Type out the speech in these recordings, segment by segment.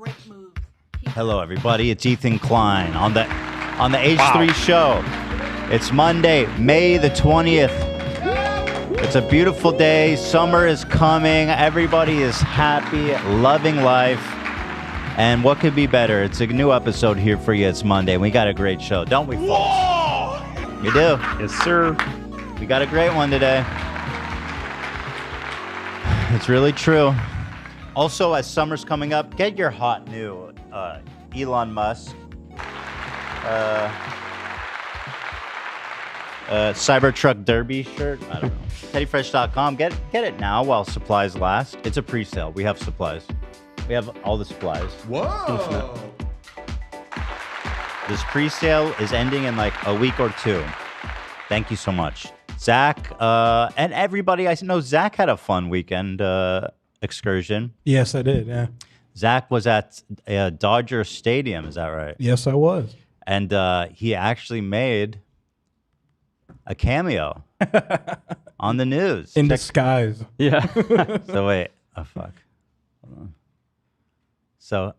great moves. Hello, everybody. It's Ethan Klein on the H3 show. It's Monday, May the 20th. It's a beautiful day. Summer is coming. Everybody is happy, loving life. And what could be better? It's a new episode here for you. It's Monday. We got a great show, don't we, folks? Whoa! We do. Yes, sir. We got a great one today. It's really true. Also, as summer's coming up, get your hot new Elon Musk Cybertruck Derby shirt. I don't know. TeddyFresh.com. Get it now while supplies last. It's a pre-sale. We have supplies. We have all the supplies. Whoa! This pre-sale is ending in like a week or two. Thank you so much. Zach, and everybody, I know Zach had a fun weekend excursion. Yes, I did, yeah. Zach was at Dodger Stadium, is that right? Yes, I was. And he actually made a cameo on the news. In disguise. Yeah. So wait, oh fuck. Hold on. So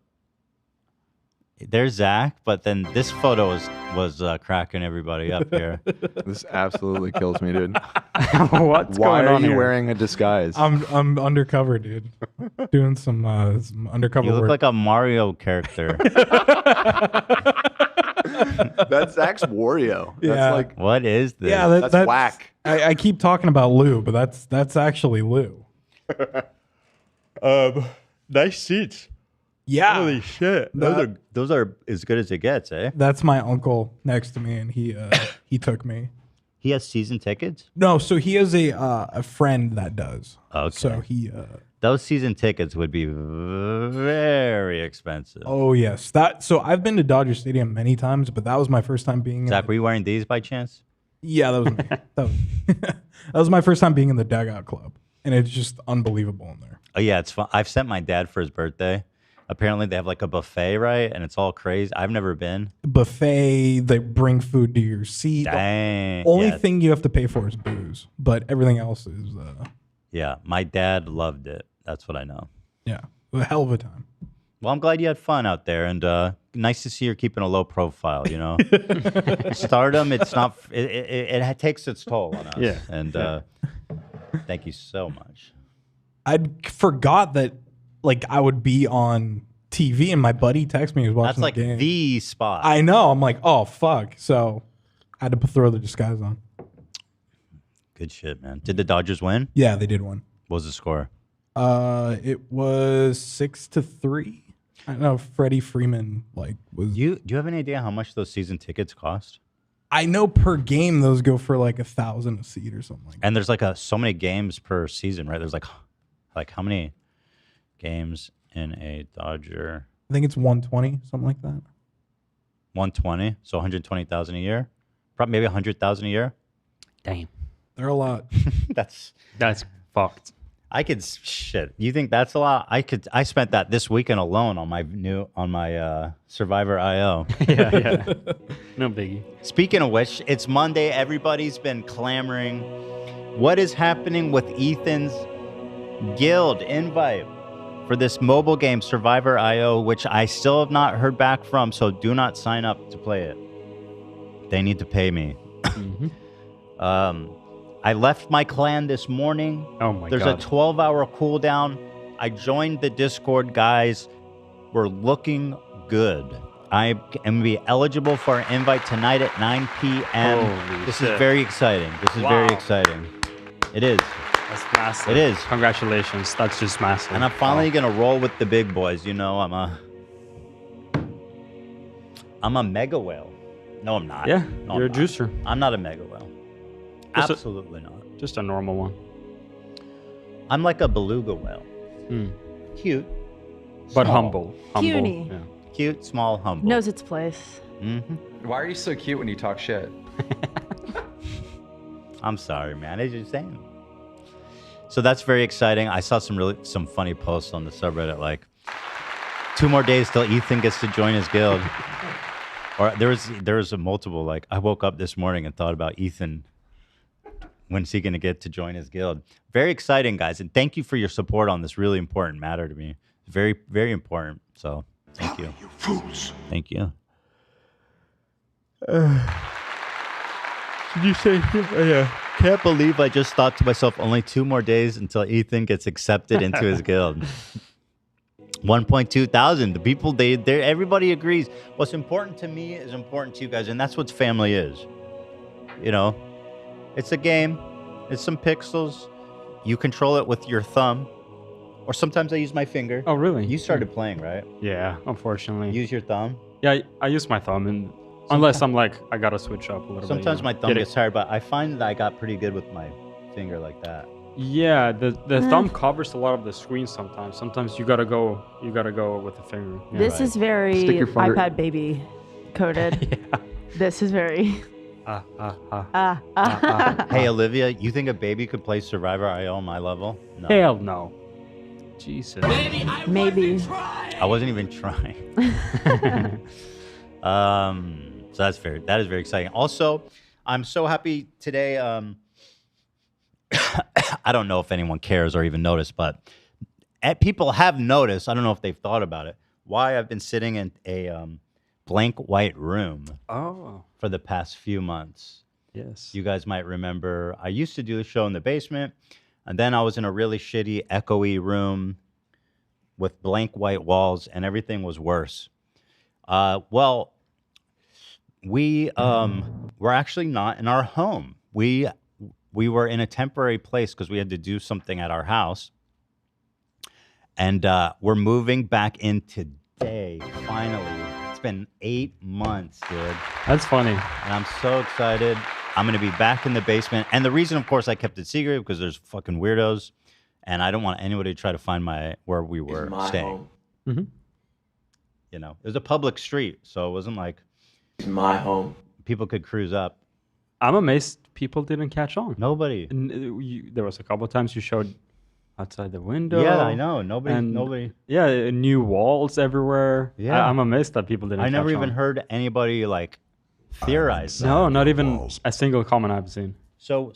there's Zach, but then this photo was cracking everybody up here. This absolutely kills me, dude. What's Why going are on you here? wearing a disguise? I'm undercover, dude. Doing some undercover You look work. like a Mario character. That's Zach's Wario. That's Yeah. like, What is this? yeah, that's whack. I keep talking about Lou, but that's actually Lou. Nice seats. Yeah. Holy shit. Those are as good as it gets, eh? That's my uncle next to me, and he took me. He has season tickets? No, so he has a friend that does. Okay. So he Those season tickets would be very expensive. oh yes. So I've been to Dodger Stadium many times, but that was my first time being Zach, in were you wearing these by chance? Yeah, that was me. that was my first time being in the Dugout Club. And it's just unbelievable in there. Oh, yeah, it's fun. I've sent my dad for his birthday. Apparently, they have like a buffet, right? And it's all crazy. I've never been. Buffet, they bring food to your seat. Dang. Only yeah. thing you have to pay for is booze, but everything else is, Yeah, my dad loved it. That's what I know. yeah, a hell of a time. Well, I'm glad you had fun out there, and nice to see you're keeping a low profile. You know, stardom. It's not. It takes its toll on us. Yeah. And thank you so much. I forgot that, like, I would be on TV, and my buddy texted me. He was watching That's like the game. the spot. I know. I'm like, oh fuck. So I had to throw the disguise on. Good shit, man. Did the Dodgers win? Yeah, they did win. What was the score? It was 6-3. I don't know. Freddie Freeman was. Do you have any idea how much those season tickets cost? I know per game those go for like 1,000 a seat or something like that. And there's like so many games per season, right? There's like how many games in a Dodger? I think it's 120, something like that. 120, so 120,000 a year, probably maybe 100,000 a year. Damn. They're a lot. That's fucked. I could shit. You think that's a lot? I spent that this weekend alone on my Survivor IO. Yeah. No biggie. Speaking of which, it's Monday. Everybody's been clamoring. What is happening with Ethan's guild invite for this mobile game Survivor IO, which I still have not heard back from, so do not sign up to play it. They need to pay me. I left my clan this morning. Oh my There's god. a 12-hour cooldown. I joined the Discord, guys. We're looking good. I am going to be eligible for an invite tonight at 9 p.m. Holy This shit. is very exciting. This is very exciting. It is. That's massive. It is. Congratulations. That's just massive. And I'm finally going to roll with the big boys. You know, I'm a mega whale. No, I'm not. Yeah, No, you're I'm a not. juicer. I'm not a mega whale. Absolutely not. Just a normal one. I'm like a beluga whale. Cute. But small. humble. Puny. Yeah. Cute, small, humble. Knows its place. Why are you so cute when you talk shit? I'm sorry, man. It's just saying. So that's very exciting. I saw some funny posts on the subreddit, like 2 more days till Ethan gets to join his guild. Or there was a multiple, like, I woke up this morning and thought about Ethan. When's he going to get to join his guild? Very exciting, guys. And thank you for your support on this really important matter to me. Very, very important. So Thank you. You fools. Thank you. Did you say? Yeah. Can't believe I just thought to myself, only 2 more days until Ethan gets accepted into his guild. 1.2 thousand. The people, everybody agrees. What's important to me is important to you guys, and that's what family is. You know, it's a game. It's some pixels. You control it with your thumb, or sometimes I use my finger. Oh, really? You started playing, right? Yeah, unfortunately. Use your thumb. Yeah, I use my thumb, and unless I'm like, I gotta switch up a little bit. Sometimes my thumb Get it- gets tired, but I find that I got pretty good with my finger like that. Yeah, the thumb covers a lot of the screen sometimes. Sometimes you gotta go with the finger. Yeah. This is very Stick your finger- iPad baby coded. Yeah. This is very. Hey, Olivia, you think a baby could play Survivor IO on my level? No. Hell no. Jesus. Maybe. I wasn't even trying. So that is very exciting. Also, I'm so happy today. I don't know if anyone cares or even noticed, but people have noticed. I don't know if they've thought about it. Why I've been sitting in a blank white room Oh, for the past few months. yes. You guys might remember I used to do the show in the basement, and then I was in a really shitty, echoey room with blank white walls, and everything was worse. Well, we're actually not in our home. We were in a temporary place because we had to do something at our house, and we're moving back in today. Finally, it's been 8 months, dude. That's funny. And I'm so excited. I'm going to be back in the basement. And the reason, of course, I kept it secret because there's fucking weirdos. And I don't want anybody to try to find where we were staying. Home. Mm-hmm. You know, it was a public street. So it wasn't like It's my home. people could cruise up. I'm amazed people didn't catch on. Nobody. And, there was a couple of times you showed outside the window. Yeah, I know. Nobody. And- Nobody. Yeah, new walls everywhere. Yeah. I'm amazed that people didn't I never catch even on. heard anybody like theorize that. No, not even a single comment I've seen. So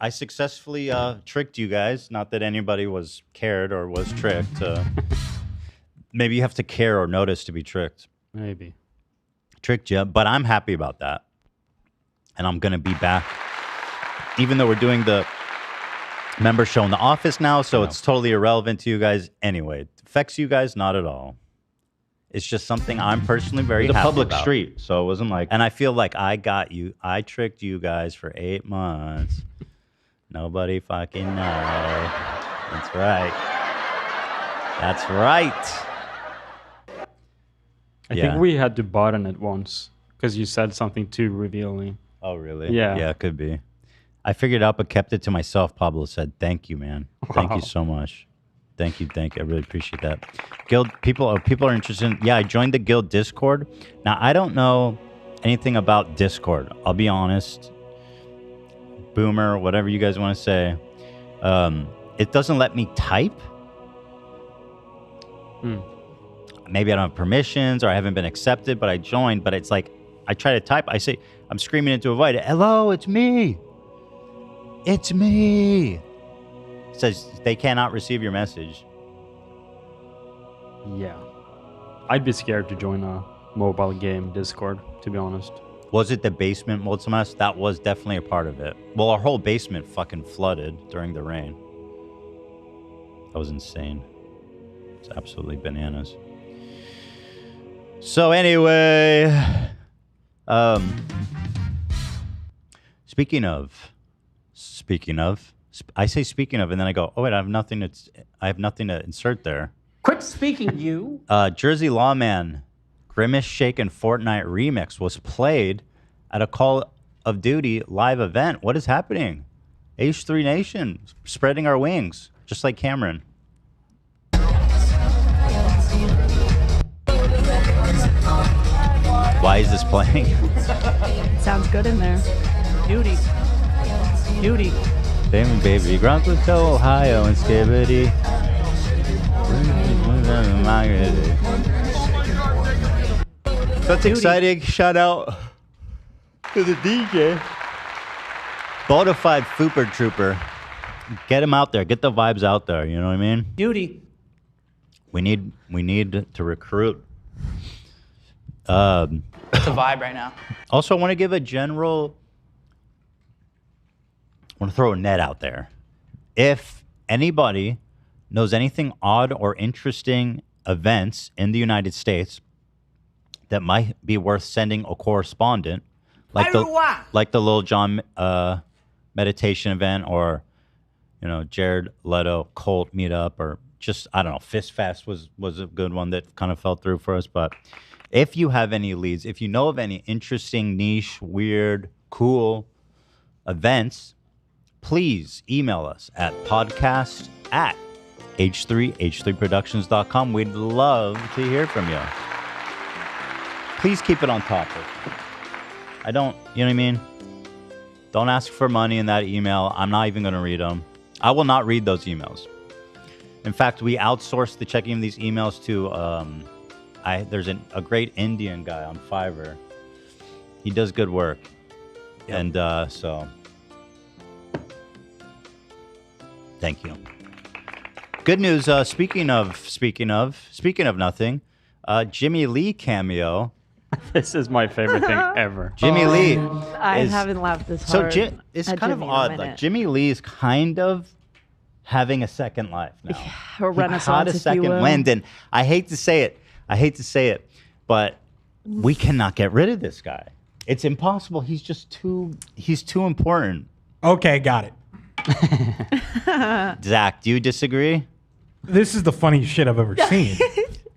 I successfully tricked you guys. Not that anybody was cared or was tricked. Maybe you have to care or notice to be tricked. Maybe. Tricked you, but I'm happy about that. And I'm gonna be back, even though we're doing the member show in the office now, so it's totally irrelevant to you guys anyway. It affects you guys not at all. It's just something I'm personally very happy public about. street, So it wasn't like, and I feel like I got you. I tricked you guys for 8 months. Nobody fucking know. That's right. That's right. I Yeah. think we had to button it once because you said something too revealing. Oh, really? Yeah. Yeah, it could be. I figured out, but kept it to myself. Pablo said, "Thank you, man. Thank you Wow. so much. Thank you. I really appreciate that." Guild people are interested. Yeah, I joined the guild Discord. Now I don't know anything about Discord. I'll be honest. Boomer, whatever you guys want to say. It doesn't let me type. Maybe I don't have permissions or I haven't been accepted, but I joined. But it's like I try to type. I say I'm screaming into a void. Hello, it's me. It's me. It says they cannot receive your message. Yeah. I'd be scared to join a mobile game Discord, to be honest. Was it the basement Multimas? That was definitely a part of it. Well, our whole basement fucking flooded during the rain. That was insane. It's absolutely bananas. So anyway, speaking of, I say speaking of, and then I go, oh wait, I have nothing to insert there. Quit speaking, you. Jersey Lawman, Grimace Shaken Fortnite remix was played at a Call of Duty live event. What is happening? H3 Nation, spreading our wings, just like Cameron. Why is this playing? Sounds good in there. Duty. Duty. Damn baby, Grunts with Ohio and Skibbity. That's exciting. Shout out to the DJ. Bonafide Fooper Trooper. Get him out there. Get the vibes out there. You know what I mean? Duty. We need to recruit. It's a vibe right now. Also, I want to give a general. I want to throw a net out there. If anybody knows anything odd or interesting events in the United States that might be worth sending a correspondent, like the Lil Jon meditation event, or Jared Leto cult meetup, or just I don't know, Fist Fest was a good one that kind of fell through for us. But if you have any leads, if you know of any interesting, niche, weird, cool events, please email us at podcast@h3productions.com. We'd love to hear from you. Please keep it on topic. You know what I mean? Don't ask for money in that email. I'm not even going to read them. I will not read those emails. In fact, we outsourced the checking of these emails to, there's a great Indian guy on Fiverr. He does good work. Yep. And so, thank you. Good news. Speaking of nothing, Jimmie Lee cameo. This is my favorite thing ever. Jimmie Lee. I haven't laughed this hard. So it's kind of odd. Like Jimmie Lee is kind of having a second life now. A renaissance, a second wind, and I hate to say it, but we cannot get rid of this guy. It's impossible. He's too important. Okay, got it. Zach, do you disagree? This is the funniest shit I've ever seen.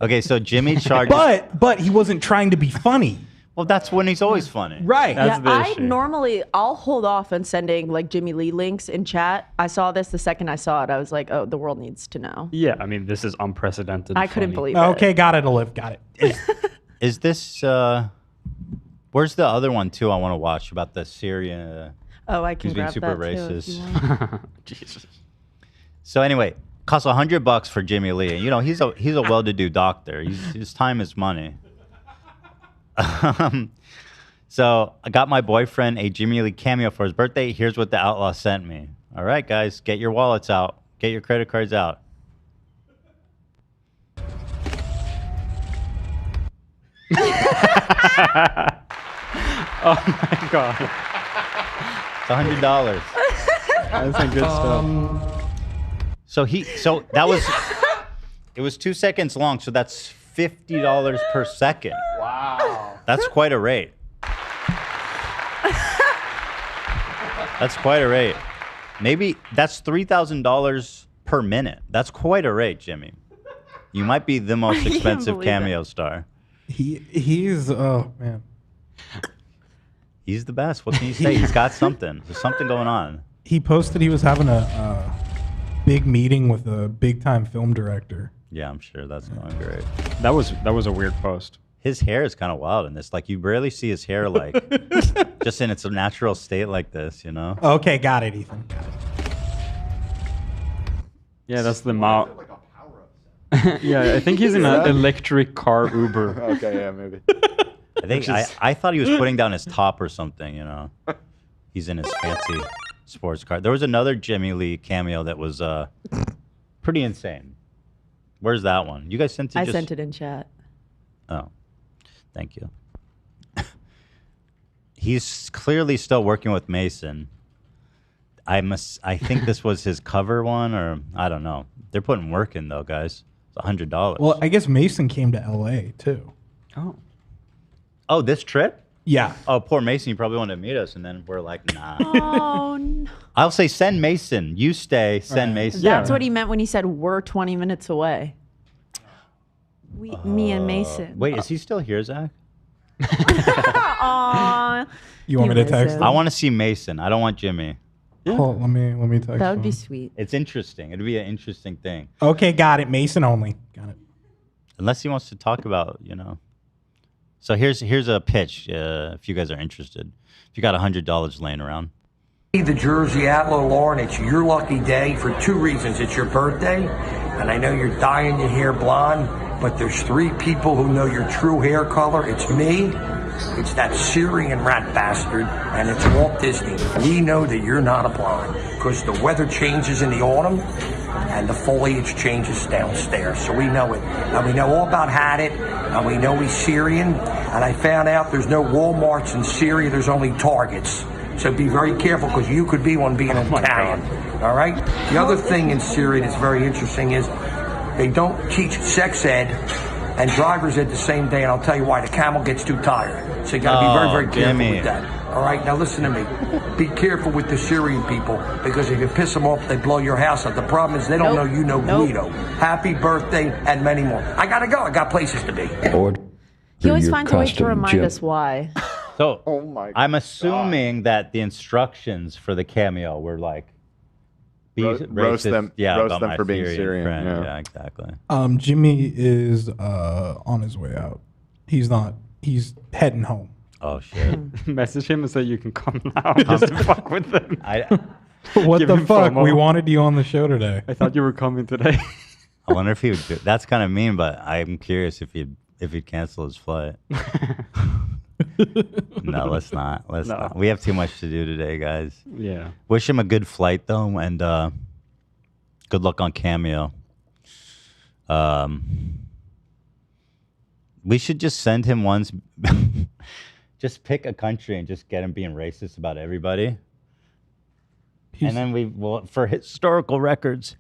Okay, so Jimmy charges. But he wasn't trying to be funny. Well, that's when he's always funny. Right. That's the issue. I'll hold off on sending like Jimmie Lee links in chat. I saw this the second I saw it. I was like, oh, the world needs to know. Yeah, I mean, this is unprecedented. I couldn't believe it. Okay, got it, Olive. Got it. Is this, where's the other one too I want to watch about the Syrian, oh, I can who's being grab super that racist. too if you want. Jesus. So anyway, costs $100 for Jimmie Lee. You know, he's a well-to-do doctor. His time is money. So I got my boyfriend a Jimmie Lee cameo for his birthday. Here's what the outlaw sent me. All right, guys, get your wallets out. Get your credit cards out. Oh my God. It's $100. That's some good stuff. So that was, it was 2 seconds long. So that's $50 per second. Wow. That's quite a rate. That's quite a rate. Maybe that's $3,000 per minute. That's quite a rate, Jimmy. You might be the most expensive cameo star. He's oh man. He's the best. What can you say? He's got something. There's something going on. He posted he was having a big meeting with a big time film director. Yeah, I'm sure that's going great. That was a weird post. His hair is kind of wild in this. Like, you rarely see his hair like just in its natural state like this, you know? Okay, got it, Ethan. Got it. Yeah, that's the mouth. Yeah, I think he's in an electric car Uber. Okay, yeah, maybe. I thought he was putting down his top or something, you know? He's in his fancy sports car. There was another Jimmie Lee cameo that was pretty insane. Where's that one? You guys sent it? I sent it in chat. Oh, thank you. He's clearly still working with Mason. I think this was his cover one, or I don't know. They're putting work in though, guys. It's $100. Well, I guess Mason came to LA too. Oh, this trip? Yeah. Oh, poor Mason. You probably wanted to meet us, and then we're like, nah. Oh, no. I'll say send Mason. You stay. Send Mason. That's what he meant when he said we're 20 minutes away. Me and Mason. Wait, is he still here, Zach? Aww. You want me to text him? I want to see Mason. I don't want Jimmy. Yeah. Oh, let me text That would him. be sweet. It's interesting. It'd be an interesting thing. Okay, got it. Mason only. Got it. Unless he wants to talk about, you know. So here's a pitch. If you guys are interested, if you got $100 laying around. The Jersey Outlaw, Lauren, it's your lucky day for two reasons. It's your birthday, and I know you're dying to hear blonde, but there's three people who know your true hair color. It's me, it's that Syrian rat bastard, and it's Walt Disney. We know that you're not a blonde because the weather changes in the autumn, and the foliage changes downstairs. So we know it. And we know all about Hadit, and we know he's Syrian. And I found out there's no Walmarts in Syria, there's only Targets. So be very careful, because you could be one being an Italian. All right? The other thing in Syria that's very interesting is they don't teach sex ed and driver's ed the same day, and I'll tell you why. The camel gets too tired. So you got to be very, very careful with that. All right? Now listen to me. Be careful with the Syrian people, because if you piss them off, they blow your house up. The problem is they don't know you know Guido. Happy birthday, and many more. I got to go. I got places to be. He always finds a way to remind us why. So I'm assuming that the instructions for the cameo were like, roast them, about my for being Syrian Syrian. friend. Yeah. Yeah, exactly. Jimmy is on his way out. He's not. He's heading home. Oh shit! Message him and say you can come now just to fuck with them. What Give the him fuck? FOMO. We wanted you on the show today. I thought you were coming today. I wonder if he would do. That's kind of mean, but I'm curious if he'd cancel his flight. No, let's not. Let's not. We have too much to do today, guys. Yeah. Wish him a good flight though, and good luck on Cameo. We should just send him ones. Just pick a country and just get him being racist about everybody. And then we will, for historical records,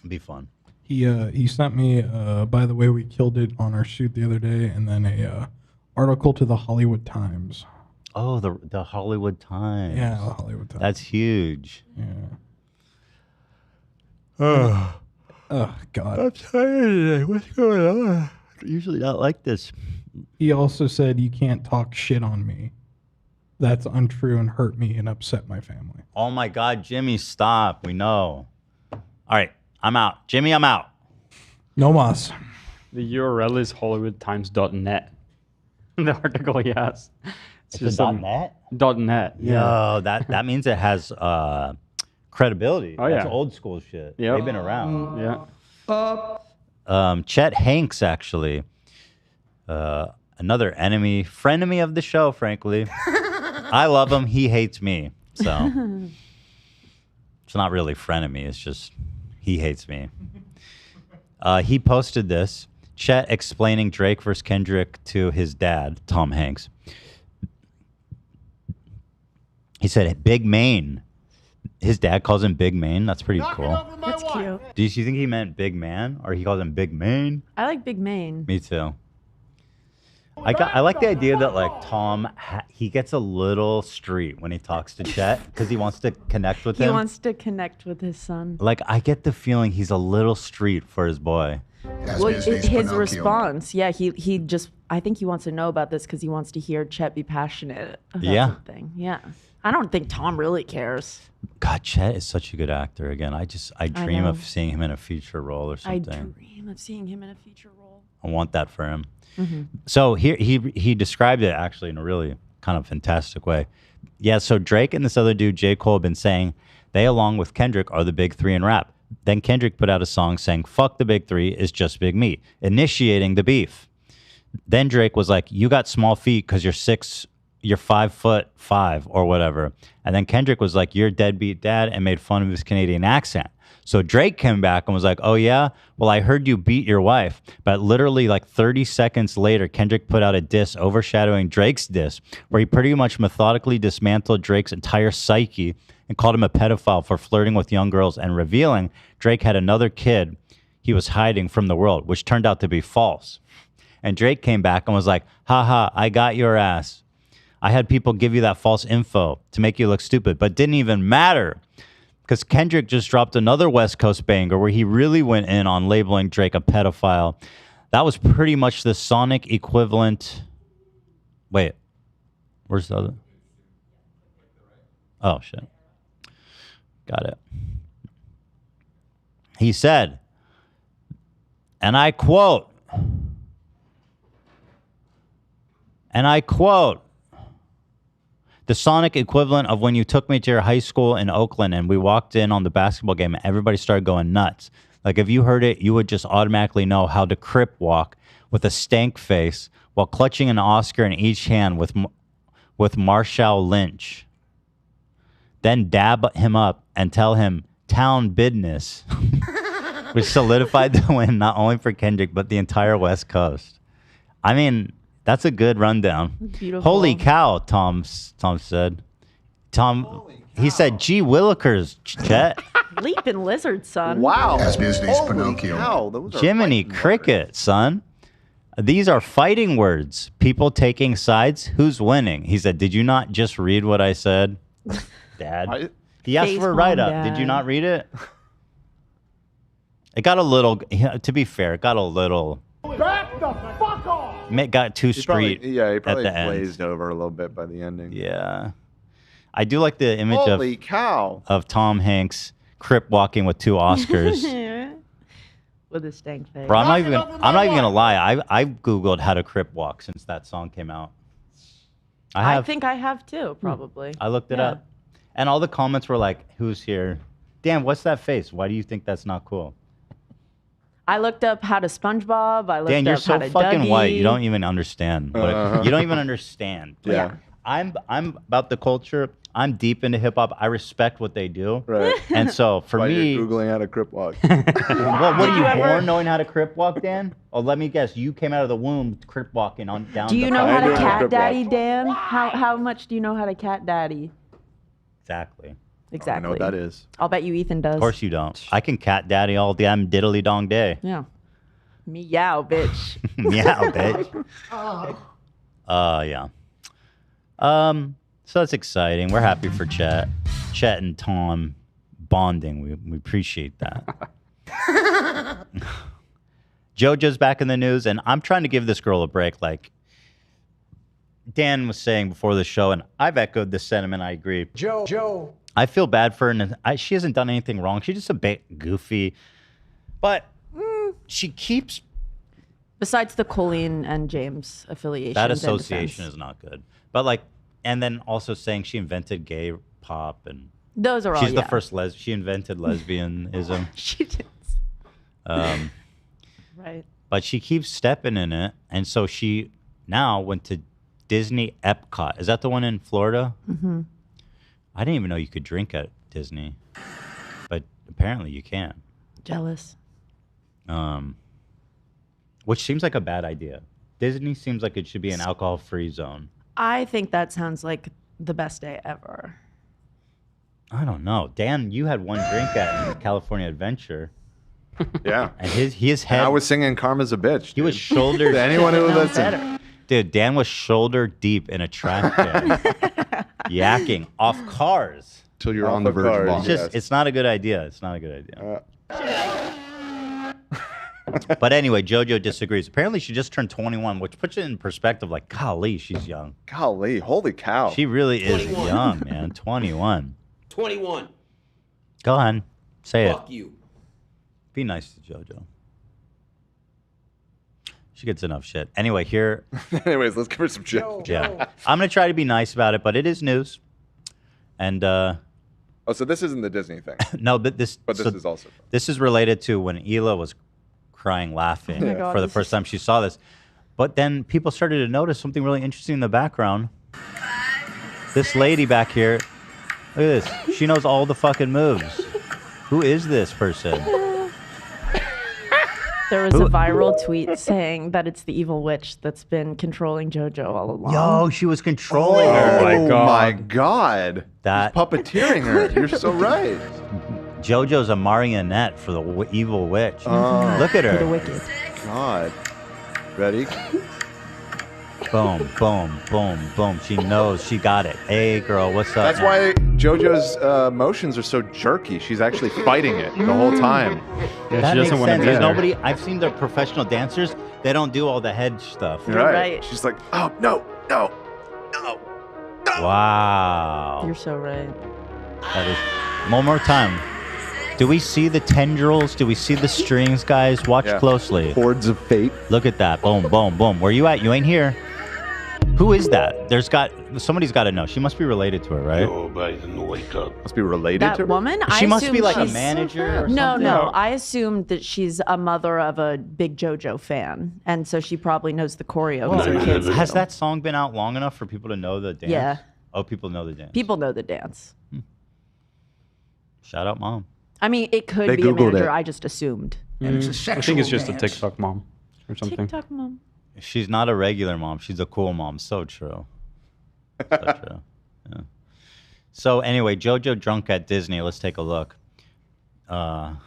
be fun. He sent me, by the way, we killed it on our shoot the other day, and then a article to the Hollywood Times. Oh, the Hollywood Times. Yeah, the Hollywood Times. That's huge. Yeah. Oh, God. I'm tired today. What's going on? Usually not like this. He also said, you can't talk shit on me. That's untrue and hurt me and upset my family. Oh, my God, Jimmy, stop. We know. All right, I'm out. Jimmy, I'm out. No mas. The URL is hollywoodtimes.net. The article he has. It's just a .net? .net, yeah. Yo, that means it has credibility. Oh, That's yeah. old school shit. Yep. They've been around. Yeah. Chet Hanks, actually. Another frenemy of the show, frankly. I love him. He hates me. So it's not really frenemy. It's just he hates me. He posted this. Chet explaining Drake versus Kendrick to his dad, Tom Hanks. He said, Big Main. His dad calls him Big Main. That's pretty cool. That's cute. Do you think he meant Big Man? Or he calls him Big Main? I like Big Main. Me too. I like the idea that like Tom, he gets a little street when he talks to Chet because he wants to connect with him. He wants to connect with his son. Like I get the feeling he's a little street for his boy. Well, his response, yeah, he just, I think he wants to know about this because he wants to hear Chet be passionate about something. Yeah. I don't think Tom really cares. God, Chet is such a good actor. Again, I dream of seeing him in a feature role or something. I dream of seeing him in a feature role. I want that for him. Mm-hmm. So here he described it actually in a really kind of fantastic way. Yeah, so Drake and this other dude, J. Cole, have been saying they, along with Kendrick, are the big three in rap. Then Kendrick put out a song saying, fuck the big three, it's just Big Me, initiating the beef. Then Drake was like, you got small feet because you're 5'5" or whatever. And then Kendrick was like, you're a deadbeat dad, and made fun of his Canadian accent. So Drake came back and was like, oh yeah? Well, I heard you beat your wife. But literally like 30 seconds later, Kendrick put out a diss overshadowing Drake's diss, where he pretty much methodically dismantled Drake's entire psyche and called him a pedophile for flirting with young girls and revealing Drake had another kid he was hiding from the world, which turned out to be false. And Drake came back and was like, haha, I got your ass. I had people give you that false info to make you look stupid, but didn't even matter. Because Kendrick just dropped another West Coast banger where he really went in on labeling Drake a pedophile. That was pretty much the sonic equivalent. Wait, where's the other? Oh, shit. Got it. He said, and I quote, the sonic equivalent of when you took me to your high school in Oakland and we walked in on the basketball game and everybody started going nuts. Like if you heard it, you would just automatically know how to crip walk with a stank face while clutching an Oscar in each hand with Marshawn Lynch. then dab him up and tell him town business, which solidified the win not only for Kendrick, but the entire West Coast. I mean, that's a good rundown. Beautiful. Holy cow, Tom said. He said, gee willikers, Chet. Leaping lizard, son. Wow. As business, Holy Pinocchio. cow, those are Jiminy fighting cricket, words. son. These are fighting words. People taking sides. Who's winning? He said, did you not just read what I said? Dad. He asked for a Facepalm, write-up. Did you Dad. not read it? It got a little, to be fair, it got a little. Back the fuck off! It got too street He at probably the end. glazed over a little bit by the ending. Yeah. I do like the image Holy cow. of Tom Hanks crip walking with 2 Oscars. With a stank face. Bro, I'm not even gonna lie. I Googled how to crip walk since that song came out. I think I have too, probably. I looked it Yeah. up. And all the comments were like, who's here? Dan, what's that face? Why do you think that's not cool? I looked up how to SpongeBob. I looked Dan, you're up how so to fucking Dougie. white. You don't even understand. You don't even understand. Yeah. I'm about the culture. I'm deep into hip hop. I respect what they do. Right. And so for While me, you're Googling how to crip walk. well, what are you born knowing how to crip walk, Dan? Oh, let me guess. You came out of the womb crip walking on down. Do you the know how to doing a cat crip walk. daddy, Dan? How much do you know how to cat daddy? Exactly. Exactly. I know what that is. I'll bet you Ethan does. Of course you don't. I can cat daddy all damn diddly dong day. Yeah. Meow, bitch. Meow, bitch. Yeah. So that's exciting. We're happy for Chet and Tom bonding. We appreciate that. Jojo's back in the news, and I'm trying to give this girl a break. Like Dan was saying before the show, and I've echoed this sentiment. I agree. Joe. I feel bad for her, and she hasn't done anything wrong. She's just a bit goofy, but she keeps Besides the Colleen and James affiliation. that association is not good. But like, and then also saying she invented gay pop, and Those are all. she's the yeah. first she invented lesbianism. She did. Right. But she keeps stepping in it, and so she now went to Disney Epcot. Is that the one in Florida? Mm-hmm. I didn't even know you could drink at Disney, but apparently you can. Jealous. Which seems like a bad idea. Disney seems like it should be an alcohol-free zone. I think that sounds like the best day ever. I don't know. Dan, you had one drink at California Adventure. Yeah. And his head. And I was singing Karma's a Bitch. He was shoulder. To anyone who Sounds listened. better. Dude, Dan was shoulder deep in a trash can, yakking off cars. Till you're Off on the of verge of cars. vomit. It's just, it's not a good idea. It's not a good idea. But anyway, Jojo disagrees. Apparently, she just turned 21, which puts it in perspective. Like, golly, she's young. Golly, holy cow. She really is 21. young, man. 21. 21. Go on, say Fuck it. you. Be nice to Jojo. She gets enough shit. Anyway, here. Anyways, let's give her some shit. Yeah, I'm gonna try to be nice about it, but it is news. And Oh, so this isn't the Disney thing. no, but this. But this so is also. This is related to when Hila was crying, laughing Oh my God, for the this first time she saw this. But then people started to notice something really interesting in the background. This lady back here, look at this. She knows all the fucking moves. Who is this person? There was a viral tweet saying that it's the evil witch that's been controlling JoJo all along. Yo, she was controlling her. my Oh God. my God. That Puppeteering her. You're so right. JoJo's a marionette for the evil witch. Look at For the her. wicked. God. Ready? Boom, boom, boom, boom. She knows. She got it. Hey, girl, what's up? That's now? why JoJo's motions are so jerky. She's actually fighting it the whole time. Yeah, That she makes doesn't want to sense. be There's there. nobody. I've seen the professional dancers. They don't do all the head stuff. You're right. She's like, oh, no, no, no. Wow. You're so right. That is. One more time. Do we see the tendrils? Do we see the strings, guys? Watch Yeah. closely. Hordes of fate. Look at that. Boom, boom, boom. Where you at? You ain't here. Who is that? Somebody's got to know. She must be related to her, right? Must be related That to her. woman? She I must be assume like a she's- manager or No, something. no. I assumed that she's a mother of a big JoJo fan, and so she probably knows the choreo because her kids Has do. that song been out long enough for people to know the dance? Yeah. Oh, people know the dance. People know the dance. Shout out, mom. I mean, it could They be a Googled manager. it. I just assumed. And it's a sexual I think it's just a TikTok mom or something. TikTok mom. She's not a regular mom. She's a cool mom. So true. So true. Yeah. So anyway, Jojo drunk at Disney. Let's take a look. Got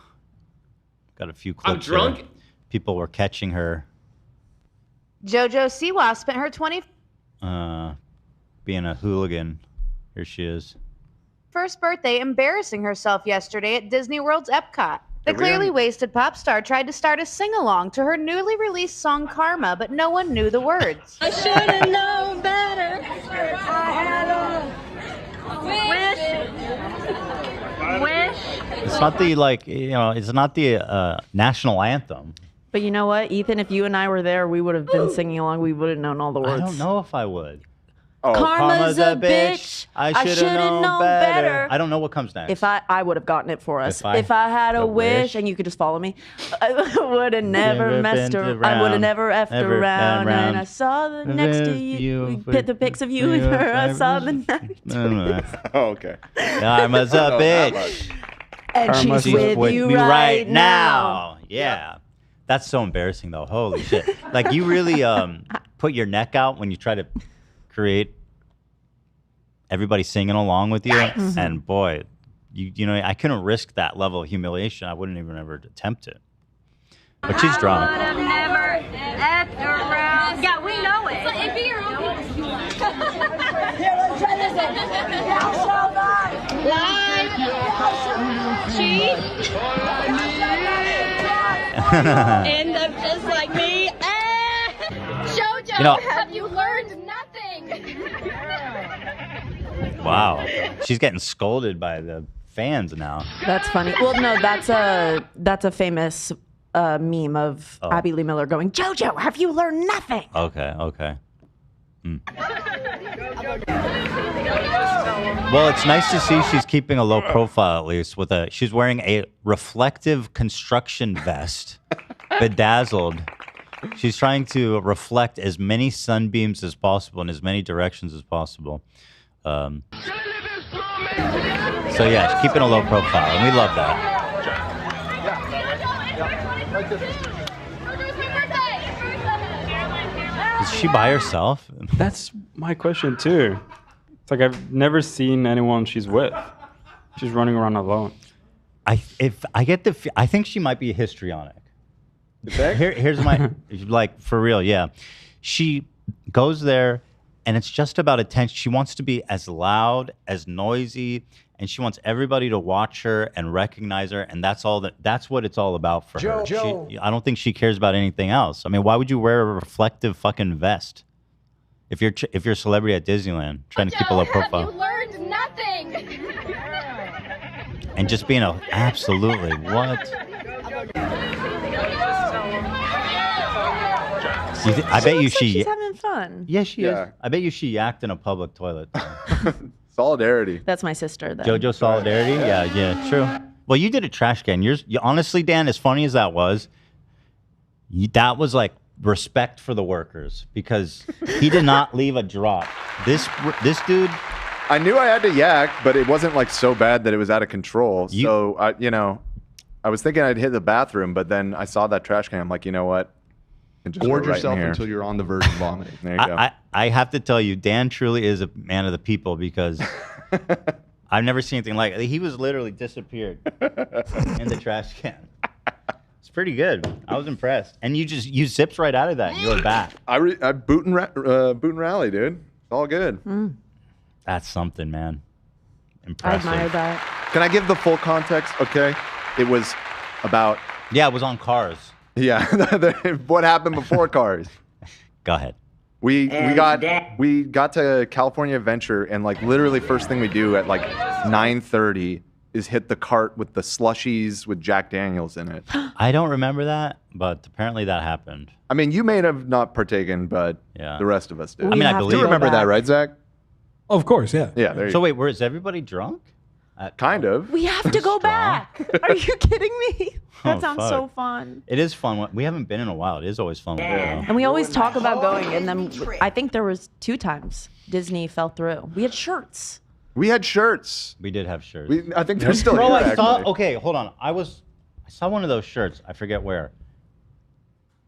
a few clips. I'm drunk. Here. People were catching her. Jojo Siwa spent her 21st Being a hooligan. Here she is. birthday embarrassing herself yesterday at Disney World's Epcot. The clearly wasted pop star tried to start a sing-along to her newly released song Karma, but no one knew the words. I should have known better. I had a wish. It's not the it's not the national anthem. But you know what, Ethan? If you and I were there, we would have been singing along. We would have known all the words. I don't know if I would. Oh, Karma's a bitch. I should have known better. I don't know what comes next. If I would have gotten it for us. If I had a a wish, wish. and you could just follow me, I would have never messed around. I would have never effed around. And I saw the next to you. Put the pics of you and her. I saw the night. Oh, okay. Karma's a bitch. And she's with you right now. Yeah. That's so embarrassing, though. Holy shit. Like, you really put your neck out when you try to create everybody singing along with you. And, boy, you know, I couldn't risk that level of humiliation. I wouldn't even ever attempt it. But she's drunk. I would have never effed around. Yeah, we know it. It'd be your own. Here, let's try this one. Thou shalt not lie, cheat, end up just like me. Jojo, You know- have you learned nothing? Wow. She's getting scolded by the fans now. That's funny. Well, no, that's a famous meme of Abby Lee Miller going, Jojo, have you learned nothing? Okay. Well, it's nice to see she's keeping a low profile, at least. She's wearing a reflective construction vest, bedazzled. She's trying to reflect as many sunbeams as possible in as many directions as possible. So yeah, she's keeping a low profile, and we love that. Is she by herself? That's my question too. It's like I've never seen anyone she's with. She's running around alone. I think she might be histrionic. Here's my like for real, yeah. She goes there and it's just about attention. She wants to be as loud, as noisy, and she wants everybody to watch her and recognize her, and that's what it's all about for her. I don't think she cares about anything else. I mean, why would you wear a reflective fucking vest if you're a celebrity at Disneyland trying to keep a low profile? Have you learned nothing? And just being absolutely what? I bet you she's having fun. Yeah, she is. I bet you she yacked in a public toilet. Solidarity. That's my sister, then. Jojo solidarity? Yeah, true. Well, you did a trash can. Honestly, Dan, as funny as that was that was like respect for the workers because he did not leave a drop. This dude. I knew I had to yak, but it wasn't like so bad that it was out of control. So I was thinking I'd hit the bathroom, but then I saw that trash can. I'm like, you know what? Gorge yourself until you're on the verge of vomiting. There you go. I have to tell you, Dan truly is a man of the people because I've never seen anything like it. He was literally disappeared in the trash can. It's pretty good. I was impressed. And you zipped right out of that and you were back. I boot and rally, dude. It's all good. That's something, man. Impressive. I admire that. Can I give the full context? Okay. It was about... Yeah, it was on Cars. Yeah. What happened before Cars? Go ahead. We got to California Adventure, and like literally first thing we do at like 9:30 is hit the cart with the slushies with Jack Daniels in it. I don't remember that, but apparently that happened. I mean, you may have not partaken, but the rest of us did. I mean, I believe you remember that, right, Zach? Of course, yeah. Yeah. There you So go. wait, is everybody drunk? Kind of. We have to go back. Are you kidding me? That sounds fuck. so fun. It is fun. We haven't been in a while. It is always fun. And we always talk about going, and then I think there was 2 times Disney fell through. We had shirts. We had shirts. We did have shirts. I think they're still Bro, here, I saw. actually. Okay, hold on. I saw one of those shirts. I forget where.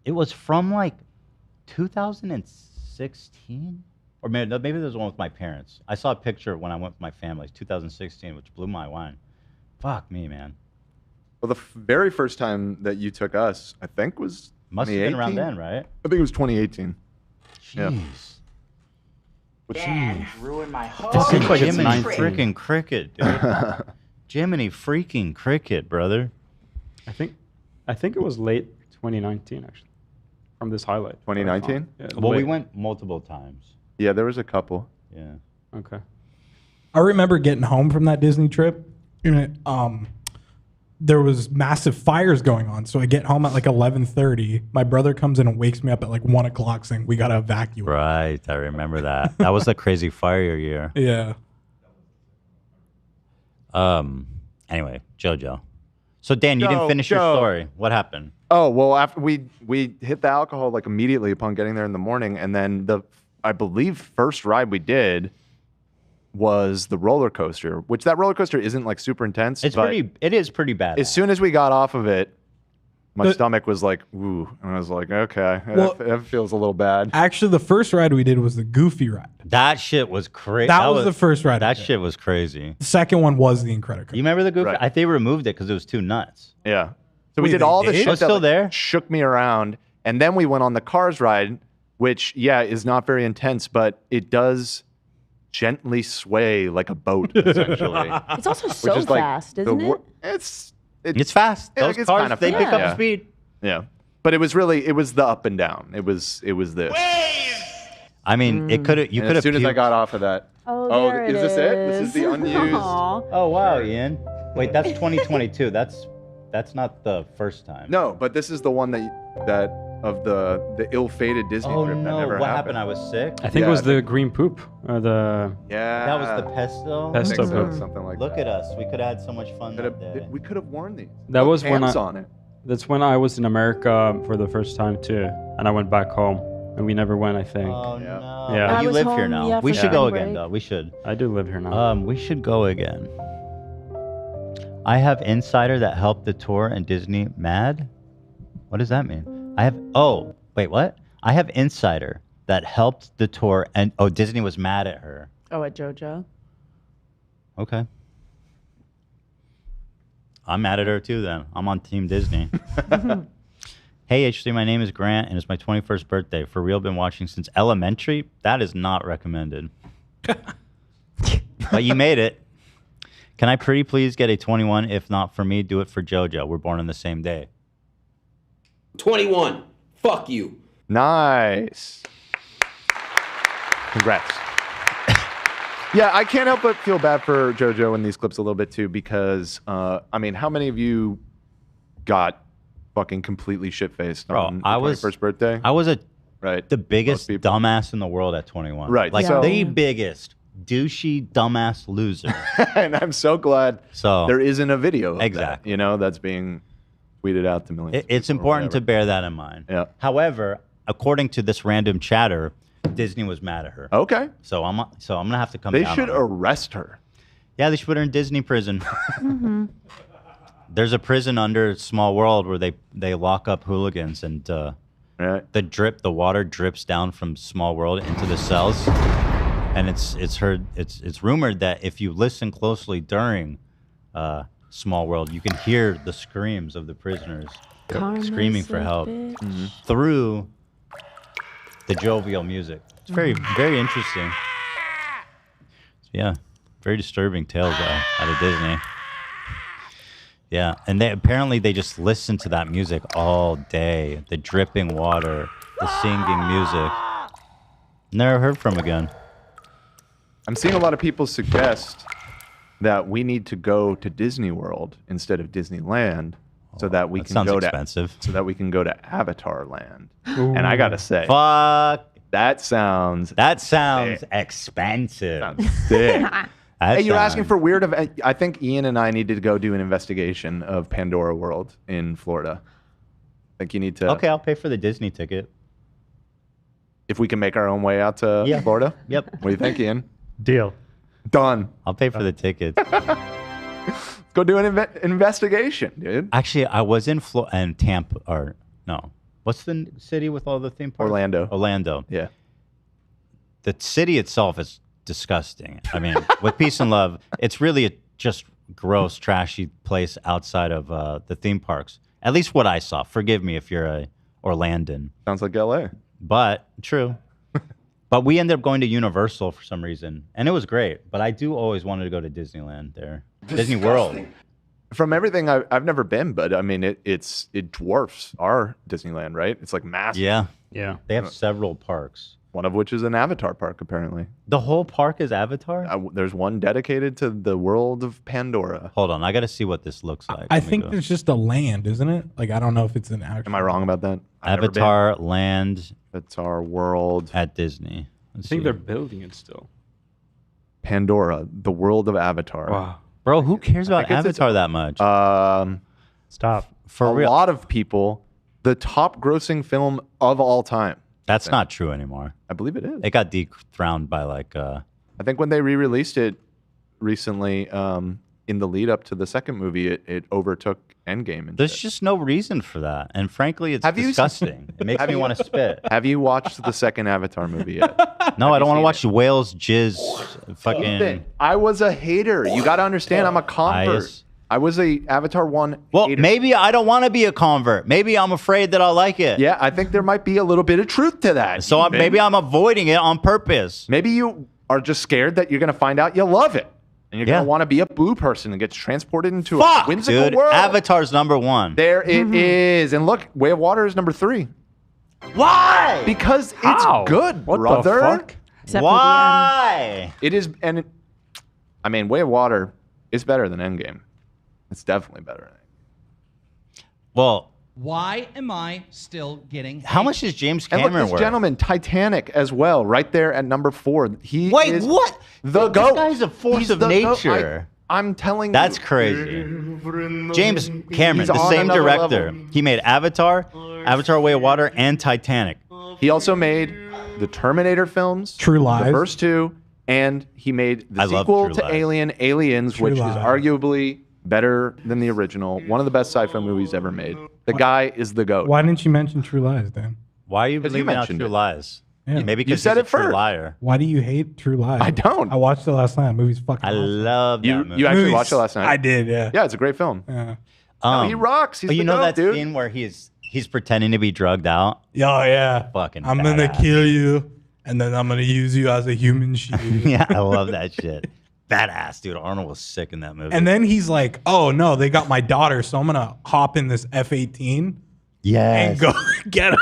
It was from like 2016, or maybe there was one with my parents. I saw a picture when I went with my family. 2016, which blew my mind. Fuck me, man. Well, the very first time that you took us, I think, was Must have been around 2018? then, right? I think it was 2018. Jeez. Dad ruined my whole Fucking like it's Jiminy 19. freaking cricket, dude. Jiminy freaking cricket, brother. I think it was late 2019 actually. From this highlight. 2019? Yeah, Well, we late. went multiple times. Yeah, there was a couple. Yeah. Okay. I remember getting home from that Disney trip, and there was massive fires going on. So I get home at like 11:30. My brother comes in and wakes me up at like 1 o'clock, saying we gotta evacuate. Right, I remember that. That was the crazy fire year. Yeah. Anyway, Jojo. So Dan, you didn't finish your story. What happened? Oh, well, after we hit the alcohol like immediately upon getting there in the morning, and then I believe first ride we did was the roller coaster, which that roller coaster isn't like super intense. It is pretty bad. As soon as we got off of it, my stomach was like, ooh, and I was like, okay, Well- that feels a little bad. Actually, the first ride we did was the Goofy ride. That shit was crazy. That was the first ride. That shit was crazy. The second one was the Incredicoaster. You remember the Goofy? Right. They removed it because it was too nuts. Yeah. So we Wait, did they all the did? shit Oh, it's that still like, there? shook me around, and then we went on the Cars ride, which is not very intense, but it does gently sway like a boat, essentially. It's also Which so is, like, fast, the isn't it? It's fast. Yeah, Those it's cars, kinda they fast. pick up Yeah. speed. Yeah. But it was the up and down. It was this. I mean, you could And have. as soon as I got off of that. Oh, there is this it? This is the unused. Aw. Oh wow, Ian. Wait, that's 2022. That's not the first time. No, but this is the one that of the ill-fated Disney Oh trip that no! never What happened. happened? I was sick. I think it was the green poop. Yeah. That was the pesto. Pesto I think so, poop. something like Look that. at us. We could have had so much fun that day. We could have worn these. That was when Pants I. on it. That's when I was in America for the first time too, and I went back home, and we never went. I think. Oh no! Yeah. But I you was live here home, now. yeah, We for should go spring again, break. though. We should. I do live here now. We should go again. I have insider that helped the tour and Disney mad. What does that mean? I have. Oh, wait, what? I have insider that helped the tour and Disney was mad at her. Oh, at Jojo. Okay. I'm mad at her too. Then I'm on Team Disney. Hey H3, my name is Grant and it's my 21st birthday. For real, been watching since elementary. That is not recommended. But you made it. Can I pretty please get a 21? If not for me, do it for Jojo. We're born on the same day. 21. Fuck you. Nice. Congrats. Yeah, I can't help but feel bad for JoJo in these clips a little bit too, because I mean, how many of you got fucking completely shit-faced on I your was 21st birthday? I was right. the biggest dumbass in the world at 21. Right, Like so- the biggest douchey dumbass loser. And I'm so glad So there isn't a video of Exactly. that, you know, that's being tweeted out to millions. It's important to bear that in mind. Yeah. However, according to this random chatter, Disney was mad at her. Okay. So I'm gonna have to come. They down should on her. arrest her. Yeah, they should put her in Disney prison. Mm-hmm. There's a prison under Small World where they lock up hooligans, and the water drips down from Small World into the cells, and it's rumored that if you listen closely during Small World, you can hear the screams of the prisoners screaming for help through the jovial music. It's very, very interesting. Yeah, very disturbing tales out of Disney. Yeah, and they just listen to that music all day. The dripping water, the singing music. Never heard from again. I'm seeing a lot of people suggest that we need to go to Disney World instead of Disneyland, so that we that can sounds go expensive. so that we can go to Avatar Land. And I gotta say, fuck, that sounds expensive. Sounds sick. That Hey, you're asking sounds- for weird event. I think Ian and I need to go do an investigation of Pandora World in Florida. I think you need to. Okay, I'll pay for the Disney ticket. If we can make our own way out to Florida. Yep. What do you think, Ian? Deal. Done. I'll pay for the tickets. Go do an investigation, dude. Actually, I was in Tampa, or no. What's the city with all the theme parks? Orlando. Yeah. The city itself is disgusting. I mean, with peace and love, it's really a just gross, trashy place outside of the theme parks. At least what I saw. Forgive me if you're a Orlandan. Sounds like LA. But true. But we ended up going to Universal for some reason, and it was great. But I do always wanted to go to Disneyland there. Disney World. From everything I've never been, but I mean it dwarfs our Disneyland, right? It's like massive. Yeah. Yeah. They have several parks. One of which is an Avatar park, apparently. The whole park is Avatar? There's one dedicated to the world of Pandora. Hold on, I got to see what this looks like. I think there's just a land, isn't it? Like, I don't know if it's an actual. Am I wrong about that? Avatar Land. Avatar World. At Disney. I think they're building it still. Pandora, the world of Avatar. Wow. Bro, who cares about Avatar that much? Stop. For real. A lot of people, the top grossing film of all time. That's not true anymore. I believe it is. It got dethroned by like... I think when they re-released it recently, in the lead up to the second movie, it overtook Endgame. And There's just no reason for that. And frankly, it's disgusting. It makes me want to spit. Have you watched the second Avatar movie yet? No, I don't want to watch whales jizz fucking... I was a hater. You got to understand, I'm a convert. I was a Avatar 1 Well, hater. maybe I don't want to be a convert. Maybe I'm afraid that I'll like it. Yeah, I think there might be a little bit of truth to that. So maybe I'm avoiding it on purpose. Maybe you are just scared that you're going to find out you love it. And you're going to want to be a blue person and get transported into a whimsical dude. world. Avatar's #1. There it is. And look, Way of Water is number 3. Why? Because it's good, brother. The fuck? Why? It is, and I mean, Way of Water is better than Endgame. It's definitely better. Well, why am I still getting how much is James And Cameron look, this worth? gentleman, Titanic as well, right there at number 4. He Wait, is what? The This GOAT. guy's a force He's of the GOAT. nature. I'm telling That's you. crazy. James Cameron, He's the on same another director. level. He made Avatar, Avatar Way of Water, and Titanic. He also made the Terminator films, True Lies. the first 2, and he made the I love sequel True to Lies. Alien, Aliens, True which Lies. is arguably better than the original. One of the best sci-fi movies ever made. The guy is the GOAT. Why didn't you mention True Lies, Dan? Why are you 'Cause you believing out mentioned True it. Lies? Yeah. Maybe You because said he's a it true first. liar. Why do you hate True Lies? I don't. I watched it last night. The movie's fucking I awesome. love that You movie. actually Movie's- watched it last night? I did, yeah. Yeah, it's a great film. Yeah. No, he rocks. He's you the know GOAT, that dude. scene where he's pretending to be drugged out? Oh, yeah. Fucking I'm going to badass. kill you, and then I'm going to use you as a human shield. Yeah, I love that shit. Badass, dude. Arnold was sick in that movie. And then he's like, oh, no, they got my daughter, so I'm going to hop in this F-18 yes. and go get him.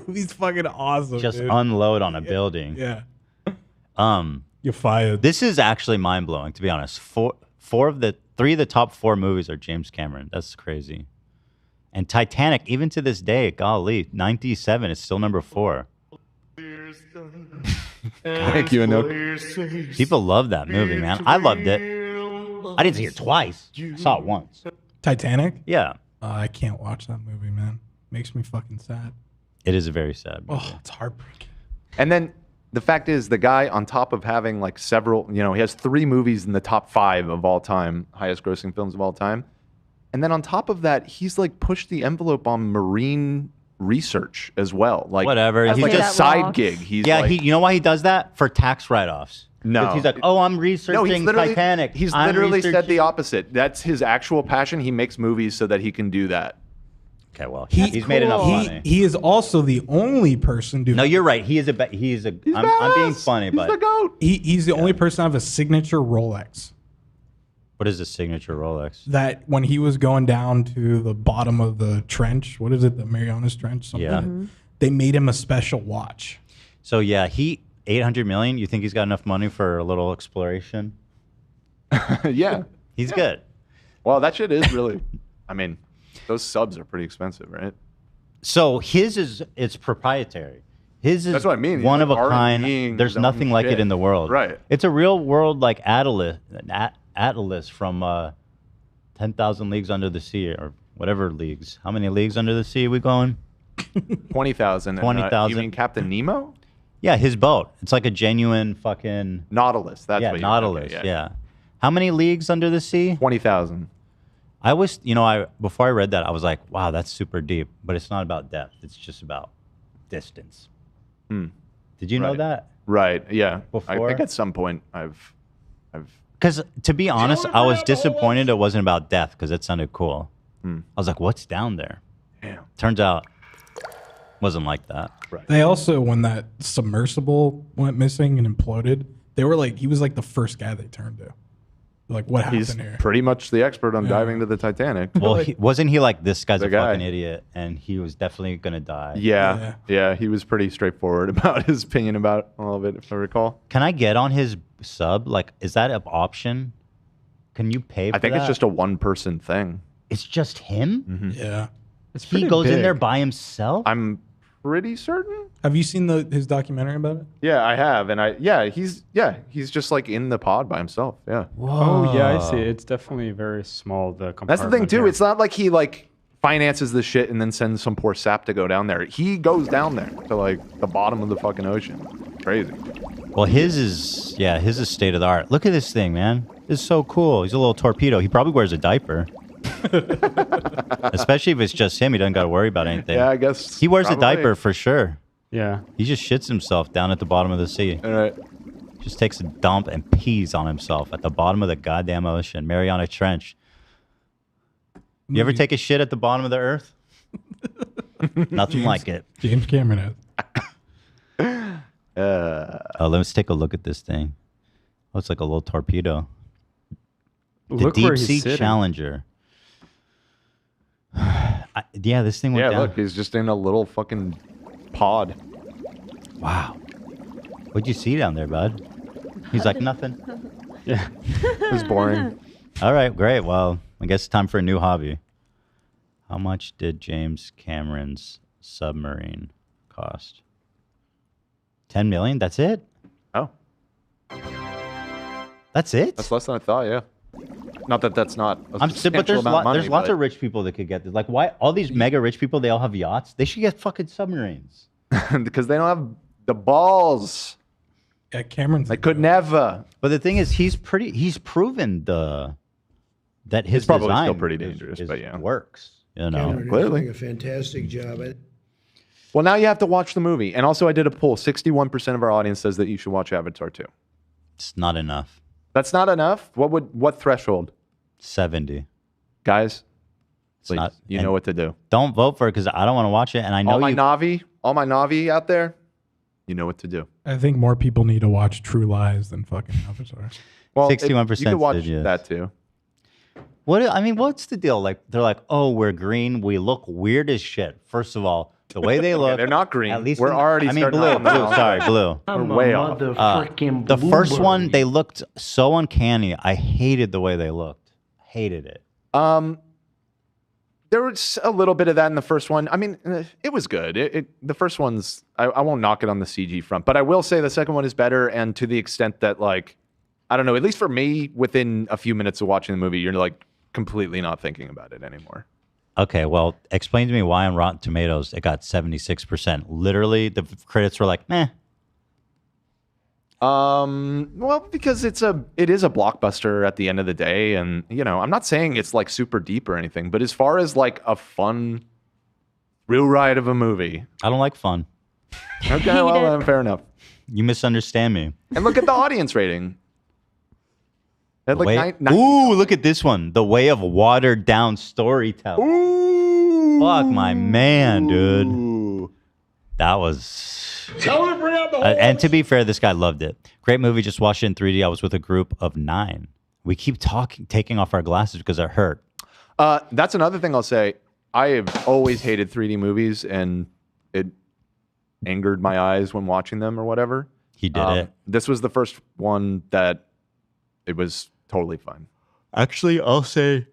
Movie's fucking awesome, Just dude. unload on a building. Yeah. Um, You're fired. This is actually mind blowing, to be honest. Three of the top 4 movies are James Cameron. That's crazy. And Titanic, even to this day, golly, 97 is still number 4. Thank you, Anook. People love that movie, man. I loved it. I didn't see it twice. I saw it once. Titanic? Yeah. I can't watch that movie, man. Makes me fucking sad. It is a very sad movie. Oh, it's heartbreaking. And then the fact is, the guy, on top of having like several, he has 3 movies in the top 5 of all time, highest grossing films of all time. And then on top of that, he's like pushed the envelope on marine research as well. Like Whatever. as He's like a just- side gig. He's yeah, like, you know why he does that? For tax write-offs. No. 'Cause he's like, oh, I'm researching no, he's literally, Titanic. He's I'm literally said researching- the opposite. That's his actual passion. He makes movies so that he can do that. Okay, well, he's made enough money. He is also the only person, dude. No, you're right. He is a. I'm being funny, but GOAT. He's the only person to have a signature Rolex. what is the signature Rolex? That when he was going down to the bottom of the trench, what is it, the Marianas Trench? Something. Yeah. They made him a special watch. So yeah, 800 million. You think he's got enough money for a little exploration? Yeah. He's good. Well, that shit is really, I mean, those subs are pretty expensive, right? So it's proprietary. His is That's what I mean. He's one of a like kind. R&D'ing There's his own nothing like it shit. in the world. Right. It's a real world like Atlas from 10,000 Leagues Under the Sea or whatever leagues. How many leagues under the sea are we going? 20,000. 20,000. You mean Captain Nemo? Yeah, his boat. It's like a genuine fucking Nautilus. That's yeah, what Nautilus. okay, yeah. How many leagues under the sea? 20,000. I was, before I read that, I was like, wow, that's super deep. But it's not about depth. It's just about distance. Did you know that? Right. Yeah. I Before? think at some point I've. Because to be honest, I was disappointed it wasn't about death because it sounded cool. I was like, what's down there? Yeah. Turns out, wasn't like that. Right. They also, when that submersible went missing and imploded, they were like, he was like the first guy they turned to. Like, what happened He's here? pretty much the expert on diving to the Titanic. Well, wasn't he like, this guy's The a guy. fucking idiot and he was definitely going to die? Yeah. He was pretty straightforward about his opinion about all of it, if I recall. Can I get on his sub? Like, is that an option? Can you pay for I think that? it's just a one-person thing. It's just him? Yeah. He goes in there by himself? I'm pretty certain. Have you seen his documentary about it? Yeah, I have, and he's just like in the pod by himself. Yeah. Oh yeah, I see. It's definitely very small. The That's the thing compartment too. here. It's not like he like finances the shit and then sends some poor sap to go down there. He goes down there to like the bottom of the fucking ocean. Crazy. Well, his is state of the art. Look at this thing, man. It's so cool. He's a little torpedo. He probably wears a diaper. Especially if it's just him. He doesn't got to worry about anything. Yeah, I guess he wears probably. a diaper for sure. Yeah. He just shits himself down at the bottom of the sea. All right. Just takes a dump and pees on himself at the bottom of the goddamn ocean. Mariana Trench. You ever take a shit at the bottom of the earth? Nothing like it. James Cameron has. Let's take a look at this thing. Oh, it's like a little torpedo. Look the where Deep he's Sea sitting. Challenger. Yeah, this thing went Yeah, down. look, he's just in a little fucking pod. Wow. What'd you see down there, bud? He's like, nothing. Yeah. It was boring. All right, great. Well, I guess it's time for a new hobby. How much did James Cameron's submarine cost? 10 million? That's it? Oh. That's it? That's less than I thought, yeah. Not that that's not a But substantial there's, amount of money, there's lots but- of rich people that could get this. Like, why all these mega rich people, they all have yachts? They should get fucking submarines. because they don't have the balls. Yeah, Cameron's. They could never. But the thing is, he's proven that his It's probably design still pretty dangerous, but yeah. works. You know, Cameron is clearly. doing a fantastic job. Well, now you have to watch the movie. And also, I did a poll. 61% of our audience says that you should watch Avatar 2. It's not enough. That's not enough? What threshold? 70. Guys, It's please, not. you and know what to do. Don't vote for it because I don't want to watch it, and I know All my you. Navi out there, you know what to do. I think more people need to watch True Lies than fucking Avatar. Well, 61% you could watch said yes. that too. What's the deal? Like, they're like, oh, we're green. We look weird as shit. First of all, the way they look. They're not green. At least We're already I mean, starting blue. out on the wrong Sorry, foot. blue. I'm We're way a off. motherfucking The first bluebird. one, they looked so uncanny. I hated the way they looked. Hated it. There was a little bit of that in the first one. I mean, it was good. The first one's, I won't knock it on the CG front, but I will say the second one is better. And to the extent that, like, I don't know, at least for me, within a few minutes of watching the movie, you're like completely not thinking about it anymore. Okay, well, explain to me why on Rotten Tomatoes it got 76%. Literally, the critics were like, meh. Well, because it is a blockbuster at the end of the day, and you know, I'm not saying it's like super deep or anything, but as far as like a fun real ride of a movie, I don't like fun. Okay, well, then, fair enough. You misunderstand me. And look at the audience rating. It had, The like, way- Ooh, look at this one. The way of watered down storytelling. Ooh. Fuck my man, dude. That was. Tell him to bring out the And to be fair, this guy loved it. Great movie. Just watched it in 3D. I was with a group of 9. We keep taking off our glasses because it hurt. That's another thing I'll say. I have always hated 3D movies, and it angered my eyes when watching them or whatever. He did it. This was the first one that it was totally fine. Actually, I'll say,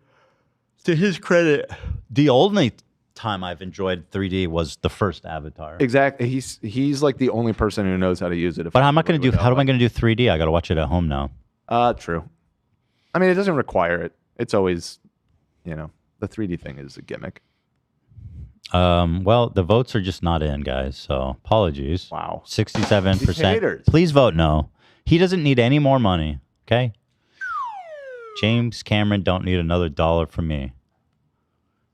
to his credit, the only time I've enjoyed 3D was the first Avatar. Exactly. He's like the only person who knows how to use it. But I'm not going to do. How am I going to do 3D? I got to watch it at home now. True. I mean, it doesn't require it. It's always, you know, the 3D thing is a gimmick. Well, the votes are just not in, guys. So apologies. Wow. 67%. Please vote no. He doesn't need any more money. Okay. James Cameron don't need another dollar from me.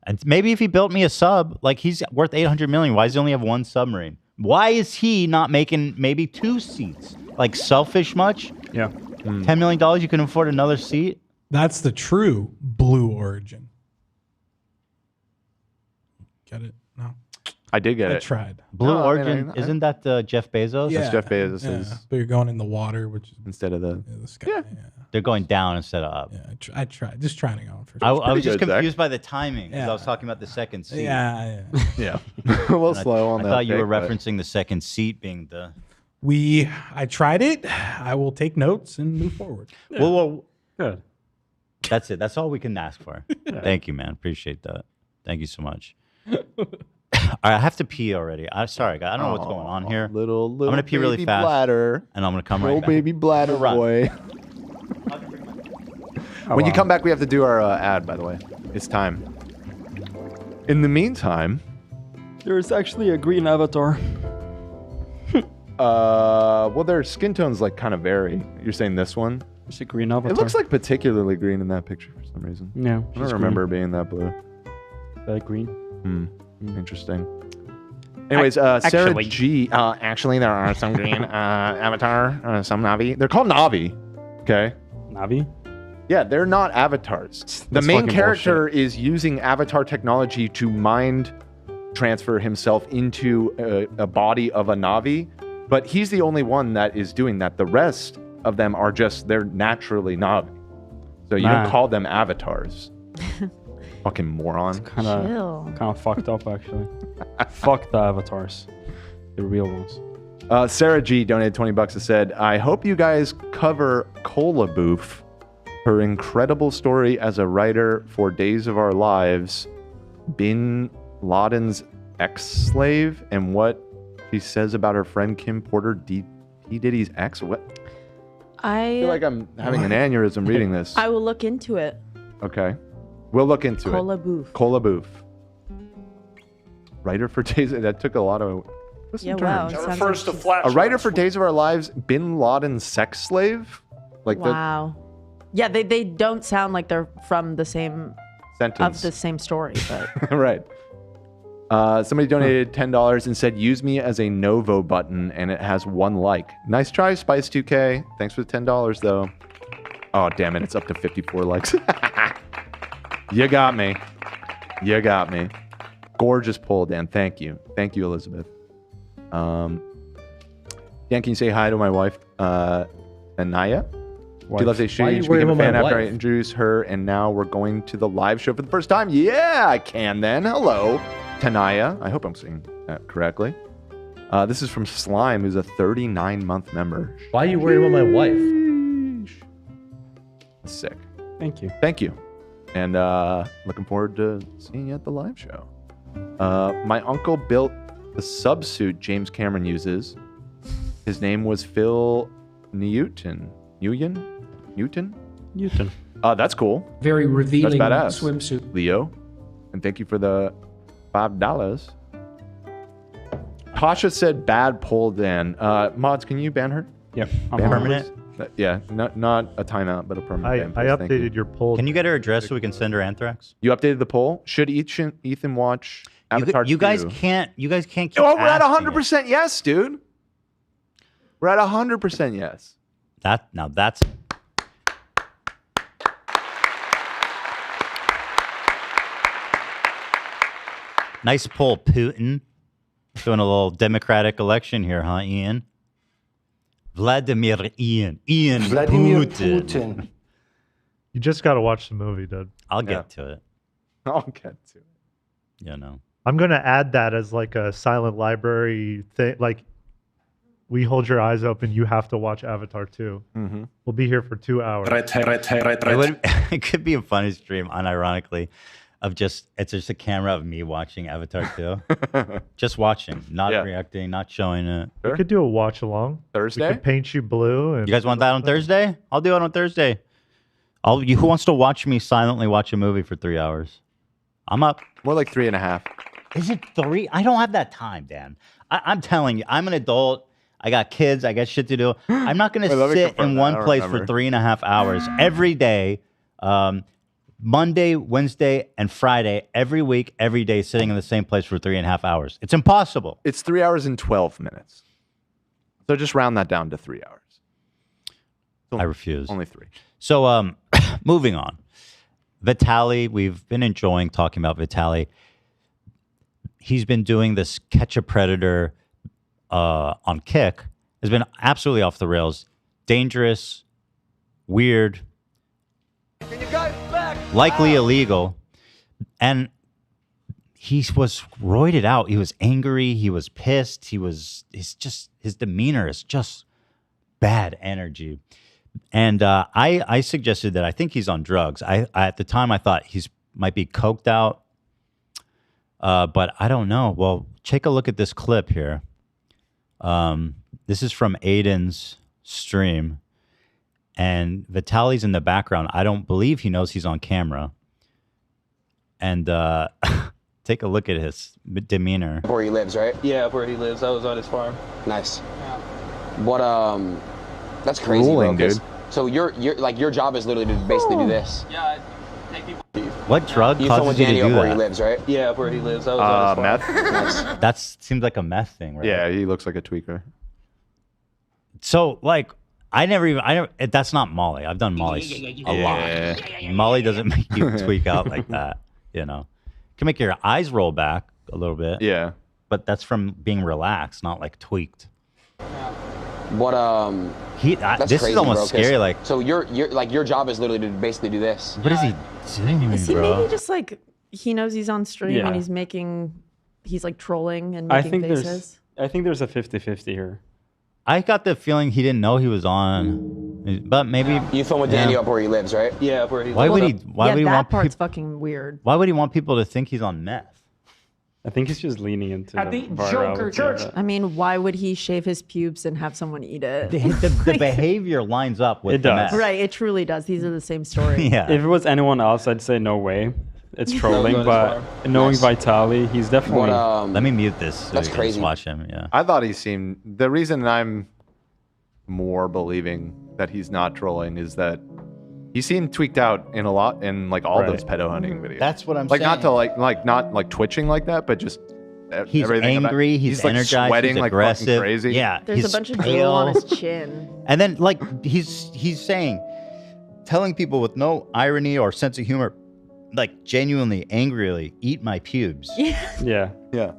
And maybe if he built me a sub, like he's worth 800 million. Why does he only have one submarine? Why is he not making maybe 2 seats? Like selfish much? Yeah. $10 million, you can afford another seat? That's the true Blue Origin. Get it? No. I did get I it. tried. Blue No, I mean, Origin, isn't that Jeff Bezos? Yeah. That's Jeff Bezos. Yeah. But you're going in the water, which is Instead of the sky. Yeah. They're going down instead of up. Yeah, I tried. Just trying to go for. I was just good, Zach. confused by the timing because Yeah. I was talking about the second seat. Yeah. Yeah. a little And slow on I that. thought you were pick, but- referencing the second seat being the. I tried it. I will take notes and move forward. Well, Good. that's it. That's all we can ask for. Thank you, man. Appreciate that. Thank you so much. All right, I have to pee already. I'm sorry, guys. I don't know what's going on here. Little I'm gonna pee really baby fast, bladder. and I'm gonna come right Little back. baby bladder Run. boy. Oh, When you wow. come back, we have to do our ad, by the way. It's time. In the meantime, There's actually a green avatar. well, their skin tones like kind of vary. You're saying this one? It's a green avatar. It looks like particularly green in that picture for some reason. Yeah. I don't remember it being that blue. Green. Interesting. Anyways, Sarah actually- G. Actually, there are some green avatar, some Navi. They're called Navi. Okay. Navi? Yeah, they're not avatars. The That's main fucking character is using avatar technology to mind transfer himself into a body of a Navi, but he's the only one that is doing that. The rest of them are just, they're naturally Navi. So you don't call them avatars. Fucking moron. Kind Chill. of fucked up, actually. Fuck the avatars. The real ones. Sarah G donated 20 bucks and said, I hope you guys cover Cola Boof, her incredible story as a writer for Days of Our Lives, Bin Laden's ex-slave, and what she says about her friend Kim Porter, P. Diddy's ex. What? I feel like I'm having an aneurysm reading this. I will look into it. Okay. We'll look into it. Cola Boof. Cola Boof. Writer for Days. That took a lot of. Yeah, wow. It refers to flash. A writer for Days of Our Lives, Bin Laden's sex slave? Like Wow. Yeah, they don't sound like they're from the same Sentence. of the same story, but right. Somebody donated $10 and said, use me as a Novo button, and it has 1 like. Nice try, Spice2K. Thanks for the $10, though. Oh, damn it. It's up to 54 likes. You got me. You got me. Gorgeous poll, Dan. Thank you. Thank you, Elizabeth. Dan, can you say hi to my wife, Anaya? She loves a shade. She became a fan after I introduced her, and now we're going to the live show for the first time. Yeah, I can then. Hello, Tanaya. I hope I'm saying that correctly. This is from Slime, who's a 39-month member. Why are you worried about my wife? Sick. Thank you. Thank you. And looking forward to seeing you at the live show. My uncle built the subsuit James Cameron uses. His name was Phil Newton. Newton? That's cool. Very revealing That's badass. swimsuit. Leo. And thank you for the $5. Tasha said bad poll, Dan. Mods, can you ban her? Yep. Ban her, Permanent? please? Yeah, not a timeout, but a permanent ban. I please. Thank you. updated your poll. Can you get her address so we can send her anthrax? You updated the poll. Should Ethan watch Avatar You guys 2? can't keep Oh, we're at asking 100% yes, dude. We're at 100% yes. That's nice poll, Putin. Doing a little democratic election here, huh, Ian? Vladimir Putin. You just got to watch the movie, dude. I'll get to it. I'll get to it. You know. I'm going to add that as like a silent library thing. Like, we hold your eyes open. You have to watch Avatar 2. Mm-hmm. We'll be here for 2 hours. It could be a funny stream, unironically, of it's just a camera of me watching Avatar 2. Just watching, not reacting, not showing it. We could do a watch along. Thursday? We could paint you blue. And You guys want that on Thursday? I'll do it on Thursday. Who wants to watch me silently watch a movie for 3 hours? I'm up. More like 3.5. Is it 3? I don't have that time, Dan. I'm telling you, I'm an adult. I got kids. I got shit to do. I'm not going to sit in one place for 3.5 hours every day, Monday, Wednesday, and Friday, every week, every day, sitting in the same place for 3.5 hours. It's impossible. It's 3 hours and 12 minutes. So just round that down to 3 hours. I refuse. Only 3. So, moving on. Vitaly, we've been enjoying talking about Vitaly. He's been doing this Catch a Predator on Kick. Has been absolutely off the rails. Dangerous, weird, likely illegal. And he was roided out. He was angry. He was pissed. His demeanor is just bad energy. And I suggested that I think he's on drugs. I at the time I thought he's might be coked out, but I don't know. Well, take a look at this clip here. This is from Aiden's stream, and Vitaly's in the background. I don't believe he knows he's on camera. And take a look at his demeanor. Where he lives, right? Yeah, where he lives. I was on his farm. Nice. What that's crazy, Ruling, bro. 'Cause- dude. So your job is literally to basically do this. Yeah, I take people. What drug You filmed causes with you to Danny do where he that? lives, right? Yeah, where he lives. I was on his farm. Meth? That seems like a meth thing, right? Yeah, he looks like a tweaker. So, like, that's not Molly. I've done Molly a lot. Molly doesn't make you tweak out like that, you know. Can make your eyes roll back a little bit. Yeah. But that's from being relaxed, not like tweaked. What that's this crazy, is almost bro, 'cause- scary. Like, so your job is literally to basically do this. what is he doing, Is he bro? maybe just like he knows he's on stream Yeah. and he's like trolling and I making think faces? there's a 50-50 here. I got the feeling he didn't know he was on, but maybe You film with Danny up where he lives, right? Yeah, where he Why lives. would he? Why yeah, would he that want? part's fucking weird. Why would he want people to think he's on meth? I think he's just leaning into At the the virality Joker of Church. it. I mean, why would he shave his pubes and have someone eat it? The behavior lines up with It the does. meth. Right, it truly does. These are the same story. Yeah. If it was anyone else, I'd say no way. It's trolling, That was but on his knowing Nice. Vitaly, he's definitely. What Let me mute this. So That's you can just crazy. watch him. Yeah. I thought he seemed. The reason I'm more believing that he's not trolling is that he seemed tweaked out in a lot in like all Right. those pedo hunting videos. That's what I'm like saying. not to like not like twitching like that, but just He's everything about- angry. He's like energized. sweating He's like aggressive. fucking crazy. Yeah. There's he's a bunch of pale. drool on his chin. And then like he's saying, telling people with no irony or sense of humor, like genuinely angrily, eat my pubes. Yeah. Yeah.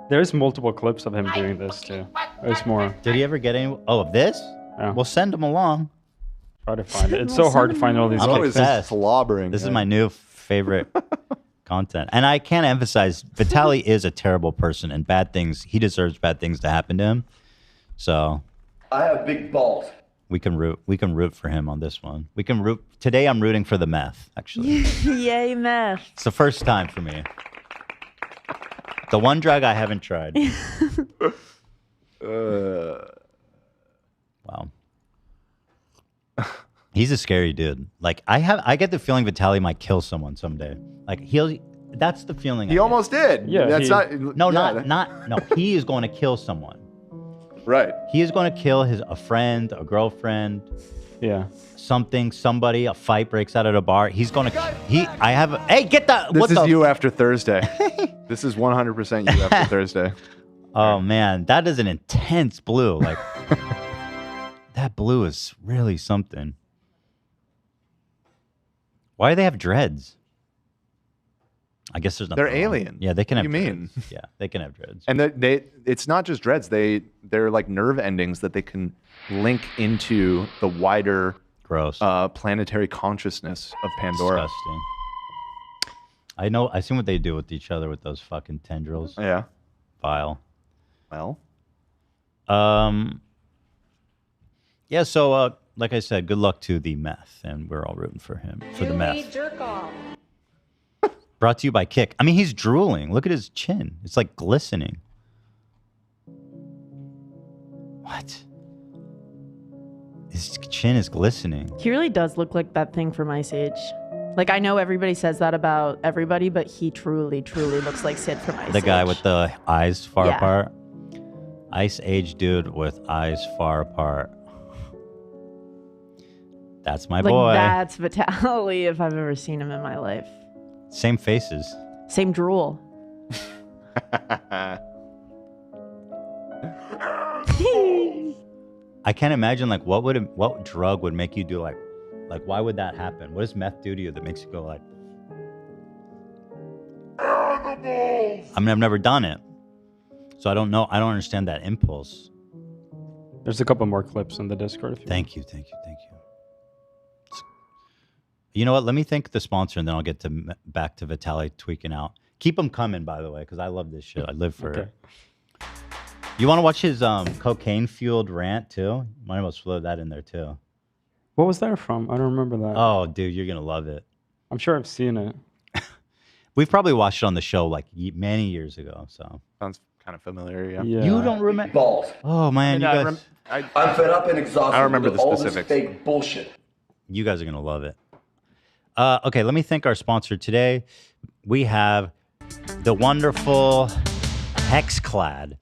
There's multiple clips of him doing this too. There's more. Did he ever get any? Oh, of this? Yeah. We'll send him along. Try to find it. It's so hard to find all these I'm clips. obsessed. Slobbering. This is my new favorite content. And I can't emphasize, Vitaly is a terrible person and bad things. He deserves bad things to happen to him. So I have big balls. we can root for him on this one. We can root. Today I'm rooting for the meth, actually. Yay, meth. It's the first time for me. The one drug I haven't tried. Wow. He's a scary dude. Like I get the feeling Vitaly might kill someone someday. Like that's the feeling. He almost did. Yeah, That's he- not. No, he is going to kill someone. Right. He is going to kill a friend, a girlfriend, Yeah. somebody, a fight breaks out at a bar. He's going to, hey, get that. This what is the? you after Thursday. This is 100% you after Thursday. Oh man, that is an intense blue. Like that blue is really something. Why do they have dreads? I guess there's nothing They're wrong. alien. Yeah, they can What have do you dreads. mean? Yeah, they can have dreads. And it's not just dreads. They're like nerve endings that they can link into the wider Gross. Planetary consciousness of Pandora. Disgusting. I know. I seen what they do with each other with those fucking tendrils. Yeah. Vile. Well. Yeah. So, like I said, good luck to the meth, and we're all rooting for him for the meth. Jerk off. Brought to you by Kick. I mean, he's drooling. Look at his chin. It's like glistening. What? His chin is glistening. He really does look like that thing from Ice Age. Like, I know everybody says that about everybody, but he truly, truly looks like Sid from Ice The guy Age. with the eyes far Yeah. apart. Ice Age dude with eyes far apart. That's my Like, boy. that's Vitaly if I've ever seen him in my life. Same faces. Same drool. I can't imagine like what drug would make you do like why would that happen? What does meth do to you that makes you go like? I mean, I've never done it, so I don't know. I don't understand that impulse. There's a couple more clips in the Discord. If you Thank you. You know what? Let me thank the sponsor, and then I'll get back to Vitaly tweaking out. Keep them coming, by the way, because I love this shit. I live for it. You want to watch his cocaine-fueled rant, too? Might as well throw that in there, too. What was that from? I don't remember that. Oh, dude, you're going to love it. I'm sure I've seen it. We've probably watched it on the show like many years ago, so. Sounds kind of familiar, yeah. You don't remember? Balls. Oh, man, you guys. I'm fed up and exhausted I remember with the all specifics. this fake bullshit. You guys are going to love it. Okay, let me thank our sponsor today. We have the wonderful Hexclad.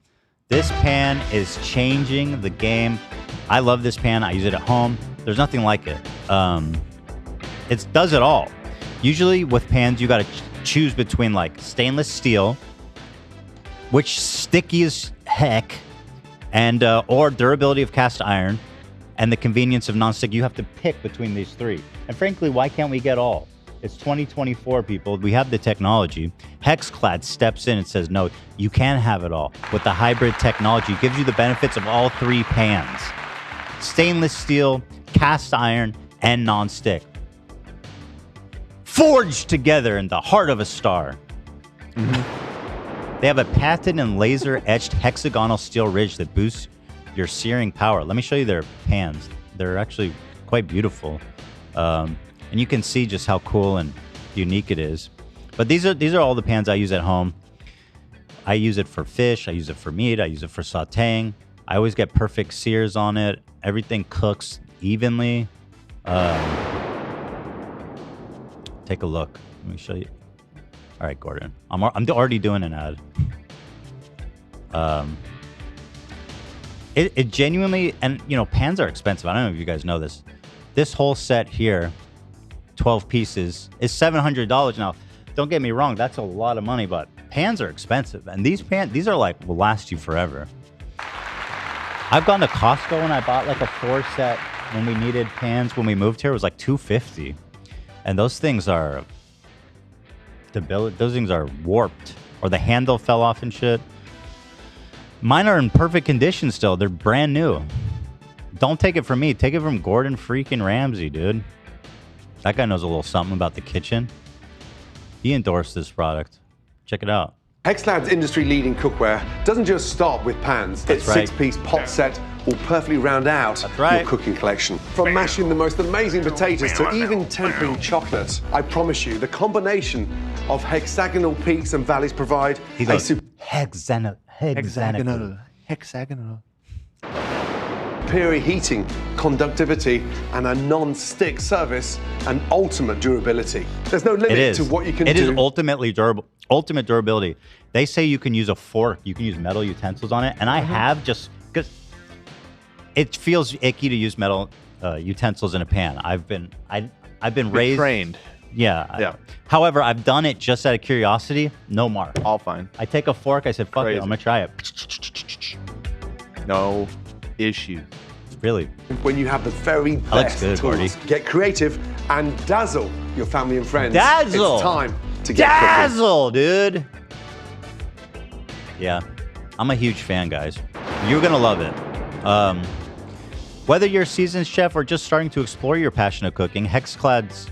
This pan is changing the game. I love this pan. I use it at home. There's nothing like it. It does it all. Usually with pans, you got to choose between like stainless steel, which sticky as heck, and or durability of cast iron, and the convenience of nonstick. You have to pick between these three. And frankly, why can't we get all? It's 2024, people. We have the technology. Hexclad steps in and says, no, you can have it all. With the hybrid technology, it gives you the benefits of all three pans. Stainless steel, cast iron, and nonstick. Forged together in the heart of a star. They have a patented and laser-etched hexagonal steel ridge that boosts your searing power. Let me show you their pans. They're actually quite beautiful. And you can see just how cool and unique it is. But these are all the pans I use at home. I use it for fish. I use it for meat. I use it for sauteing. I always get perfect sears on it. Everything cooks evenly. Take a look. Let me show you. All right, Gordon. I'm already doing an ad. It genuinely, and you know, pans are expensive. I don't know if you guys know this. This whole set here, 12 pieces, is $700 now. Don't get me wrong, that's a lot of money, but pans are expensive, and these are like will last you forever. I've gone to Costco and I bought like a 4 set when we needed pans when we moved here. It was like $250, and those things are warped, or the handle fell off and shit. Mine are in perfect condition still. They're brand new. Don't take it from me. Take it from Gordon freaking Ramsay, dude. That guy knows a little something about the kitchen. He endorsed this product. Check it out. Hexclad's industry-leading cookware doesn't just stop with pans. Its right. 6-piece pot set will perfectly round out your cooking collection. From mashing the most amazing potatoes to even tempering chocolate, I promise you, the combination of hexagonal peaks and valleys provide hexagonal. superior heating, conductivity, and a non-stick surface and ultimate durability. There's no limit to what you can do. It is ultimately durable. Ultimate durability. They say you can use a fork, you can use metal utensils on it, and I have, just because it feels icky to use metal utensils in a pan. I've been raised trained. Yeah. However, I've done it just out of curiosity. No mark. All fine. I take a fork. I said, "Fuck it, I'm gonna try it." No issue. Really. When you have the very best good, tools, get creative and dazzle your family and friends. Dazzle. It's time to get dazzle, dude. Yeah, I'm a huge fan, guys. You're gonna love it. Whether you're a seasoned chef or just starting to explore your passion of cooking, Hexclad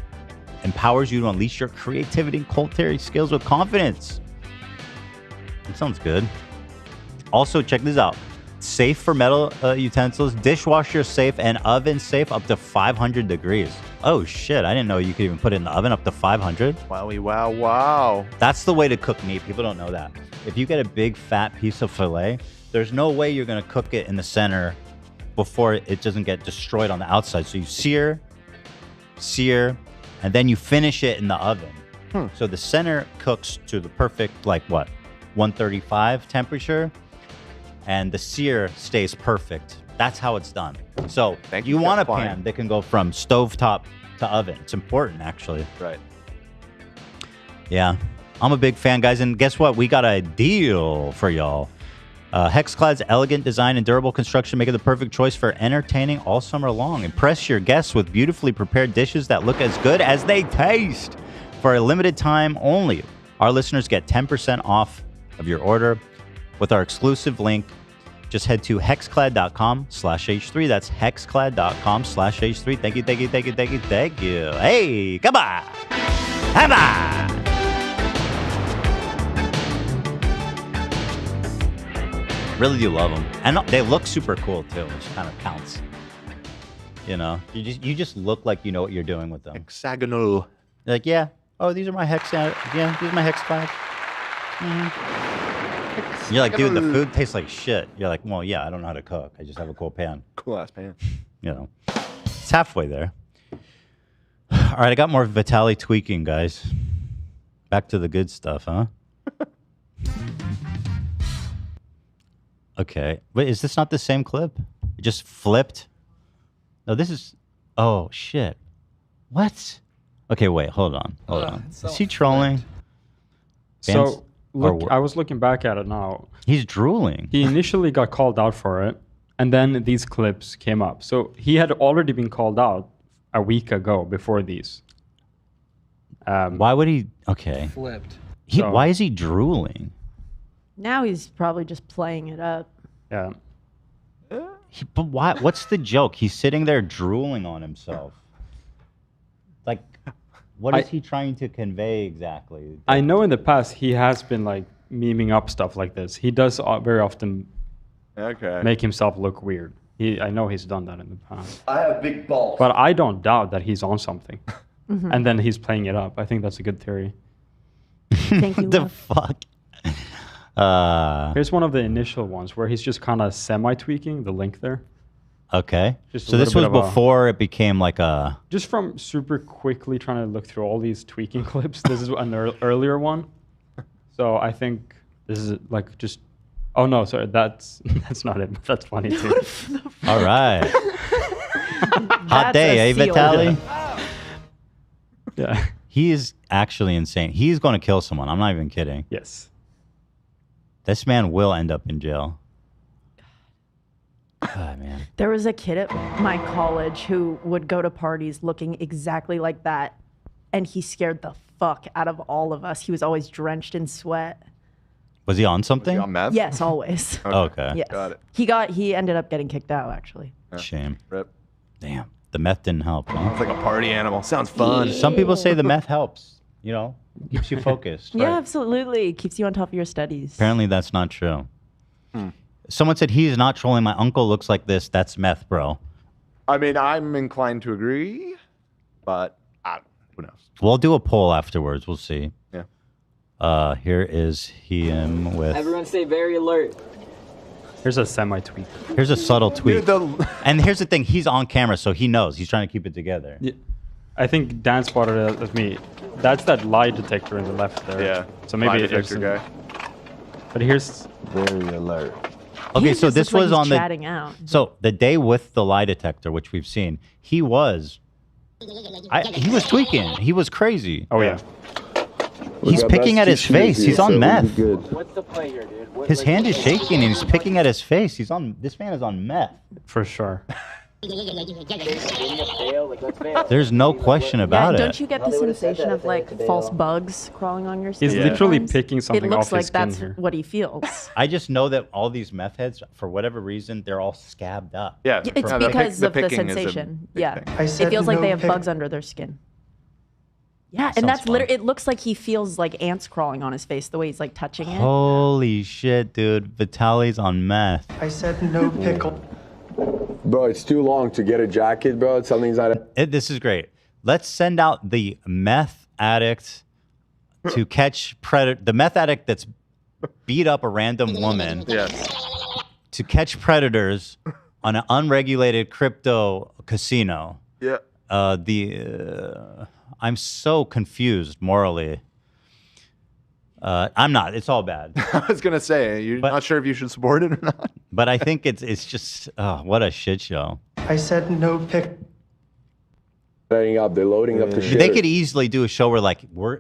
empowers you to unleash your creativity and culinary skills with confidence. That sounds good. Also, check this out. Safe for metal utensils, dishwasher safe, and oven safe up to 500 degrees. Oh shit, I didn't know you could even put it in the oven up to 500. Wowie, wow. That's the way to cook meat. People don't know that. If you get a big fat piece of filet, there's no way you're gonna cook it in the center before it doesn't get destroyed on the outside. So you sear, and then you finish it in the oven. So the center cooks to the perfect, 135 temperature, and the sear stays perfect. That's how it's done. So you want a pan that can go from stovetop to oven. It's important, actually. Right. Yeah. I'm a big fan, guys. And guess what? We got a deal for y'all. Hexclad's elegant design and durable construction make it the perfect choice for entertaining all summer long. Impress your guests with beautifully prepared dishes that look as good as they taste. For a limited time only, our listeners get 10% off of your order with our exclusive link. Just head to hexclad.com/H3. That's hexclad.com/H3. Thank you, thank you, thank you, thank you, thank you. Hey, come on. Come on. Really do love them. And they look super cool, too, which kind of counts. You know, you just look like you know what you're doing with them. Hexagonal. Like, yeah. Oh, these are my hex. Yeah, these are my Hexclad. You're like, dude, the food tastes like shit. You're like, well, yeah, I don't know how to cook. I just have a cool pan. Cool ass pan. You know, it's halfway there. All right, I got more Vitaly tweaking, guys. Back to the good stuff, huh? Okay. Wait, is this not the same clip? It just flipped? No, this is... Oh, shit. What? Okay, wait, hold on. Hold on. Is he trolling? So, look, I was looking back at it now. He's drooling. He initially got called out for it, and then these clips came up. So he had already been called out a week ago before these. Why would he... Okay. Flipped. Why is he drooling? Now he's probably just playing it up. Yeah. But why? What's the joke? He's sitting there drooling on himself. Like, what is he trying to convey exactly? I know in the past he has been like memeing up stuff like this. He does very often make himself look weird. I know he's done that in the past. I have big balls. But I don't doubt that he's on something. Mhm. And then he's playing it up. I think that's a good theory. Thank you. The fuck? Here's one of the initial ones where he's just kind of semi-tweaking the link there. Okay. Just a So this was little bit of before it became like a... Just from super quickly trying to look through all these tweaking clips, this is an earlier one. So I think this is like just... Oh no, sorry, that's not it. But that's funny too. All right. Hot day, eh, Vitaly? Yeah. He is actually insane. He's going to kill someone. I'm not even kidding. Yes. This man will end up in jail. God, man. There was a kid at my college who would go to parties looking exactly like that, and he scared the fuck out of all of us. He was always drenched in sweat. Was he on something? Was he on meth? Yes, always. Okay. Yes. Got it. He ended up getting kicked out, actually. Shame. Rip. Damn. The meth didn't help. Huh? It's like a party animal. Sounds fun. Some people say the meth helps. You know, keeps you focused. Yeah, absolutely. Keeps you on top of your studies. Apparently that's not true. Someone said he's not trolling. My uncle looks like this. That's meth, bro. I mean, I'm inclined to agree, but who knows? We'll do a poll afterwards. We'll see. Yeah. Here is him with... Everyone stay very alert. Here's a semi-tweak. Here's a subtle tweak. And here's the thing. He's on camera, so he knows. He's trying to keep it together. Yeah. I think Dan spotted it as me. That's that lie detector in the left there. Yeah. So maybe Lie it detector guy. But here's very alert. Okay, He so just this looks like was he's on the... chatting out. So the day with the lie detector, which we've seen, he was tweaking. He was crazy. Oh, yeah. He's picking at his face. He's on meth. What's the play here, dude? His hand is shaking and he's picking at his face. This man is on meth. For sure. There's no question about Don't it. you get the sensation of like false bugs crawling on your skin? He's literally sometimes? picking something It looks off like his skin that's here. what he feels. I just know that all these meth heads, for whatever reason, they're all scabbed up. Yeah. It's because of the sensation. Yeah. It feels like they have bugs under their skin. Yeah, and that's literally, it looks like he feels like ants crawling on his face the way he's like touching it. Holy shit, dude. Vitaly's on meth. I said no pickle. Bro, it's too long to get a jacket, bro. Something's not... This is great. Let's send out the meth addict to catch the meth addict that's beat up a random woman to catch predators on an unregulated crypto casino. Yeah. I'm so confused morally. I'm not. It's all bad. I was gonna say you're not sure if you should support it or not. But I think it's just what a shit show. I said no pick. Setting up, they're loading up the shit. They could easily do a show where like we're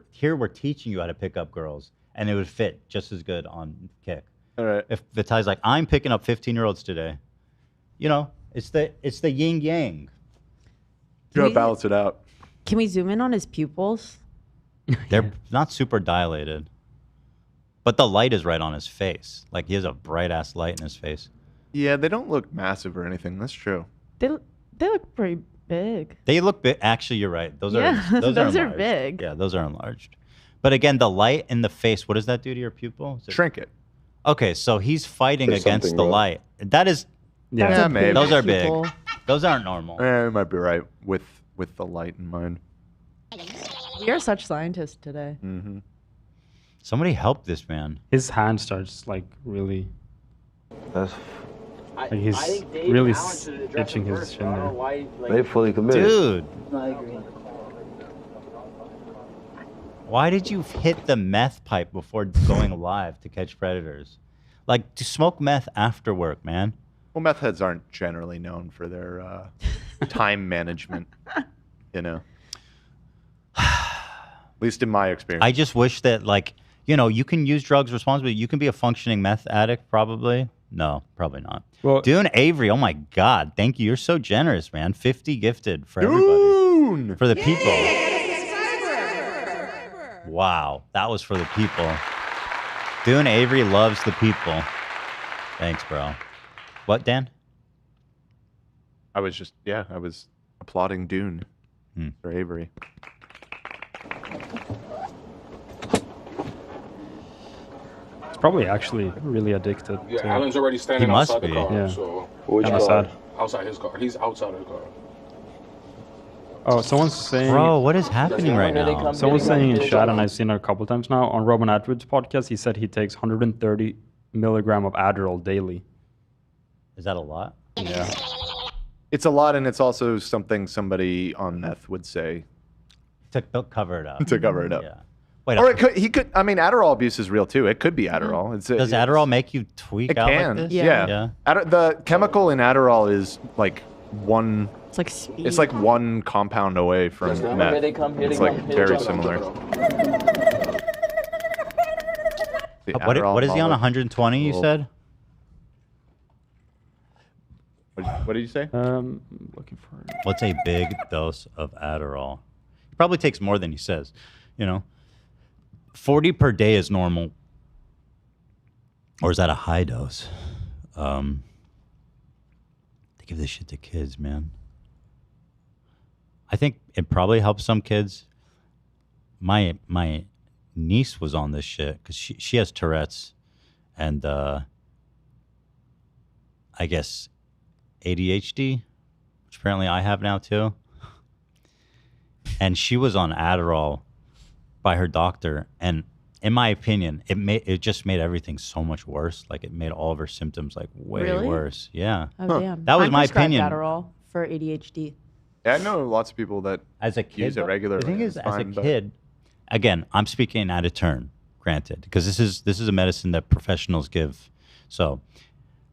teaching you how to pick up girls, and it would fit just as good on Kick. All right. If Vitaly's like, I'm picking up 15-year-olds today, you know, it's the yin yang. You gotta balance it out. Can we zoom in on his pupils? They're not super dilated, but the light is right on his face. Like he has a bright ass light in his face. Yeah, they don't look massive or anything. That's true. They look pretty big. They look big. Actually, you're right. Those Yeah, are those are enlarged. big. Yeah, those are enlarged. But again, the light in the face. What does that do to your pupil? Shrink it. Okay, so he's fighting There's against something, the bro. light. That is. Yeah, maybe. Those are pupil. big. Those aren't normal. You might be right with the light in mind. We are such scientists today. Mm-hmm. Somebody help this man. His hand starts like really. That's Like he's really itching his chin there. they fully committed. Dude, I agree. why did you hit the meth pipe before going live to catch predators? Like, to smoke meth after work, man. Well, meth heads aren't generally known for their time management, you know. At least in my experience. I just wish that, like, you know, you can use drugs responsibly. You can be a functioning meth addict, probably. No, probably not. Well, Dune Avery, oh my God, thank you. You're so generous, man. 50 gifted for everybody. Dune! For the people. Wow, that was for the people. Dune Avery loves the people. Thanks, bro. What, Dan? I was applauding Dune for Avery. He's probably actually really addicted. Yeah, to Alan's already standing He must outside be. the car. Yeah. So Which Kinda car? sad. outside his car. He's outside of the car. Oh, someone's saying. Bro, what is happening right now? Someone's saying in chat, and I've seen it a couple times now on Roman Atwood's podcast. He said he takes 130 milligram of Adderall daily. Is that a lot? Yeah. It's a lot, and it's also something somebody on meth would say To cover it up. to cover it up. Yeah. Wait, Or he could. I mean, Adderall abuse is real too. It could be Adderall. does Adderall make you tweak It out can. like this? Yeah. The chemical in Adderall is like one. It's like speed. It's like one compound away from meth. Here they come, here It's they like come, here very they come. similar. The What Adderall is he on? molecule- 120? You said. What did you say? Looking for. What's a big dose of Adderall? He probably takes more than he says. You know, 40 per day is normal. Or is that a high dose? They give this shit to kids, man. I think it probably helps some kids. My niece was on this shit because she has Tourette's and I guess ADHD, which apparently I have now too. And she was on Adderall by her doctor, and in my opinion, it just made everything so much worse. Like it made all of her symptoms like way Really? worse. Yeah. Oh, damn. That was I'm my prescribed opinion. Adderall for ADHD. Yeah, I know lots of people that As a kid, use it regularly. The thing is, It's as a fine, but- kid, again, I'm speaking out of turn, granted, because this is a medicine that professionals give. So,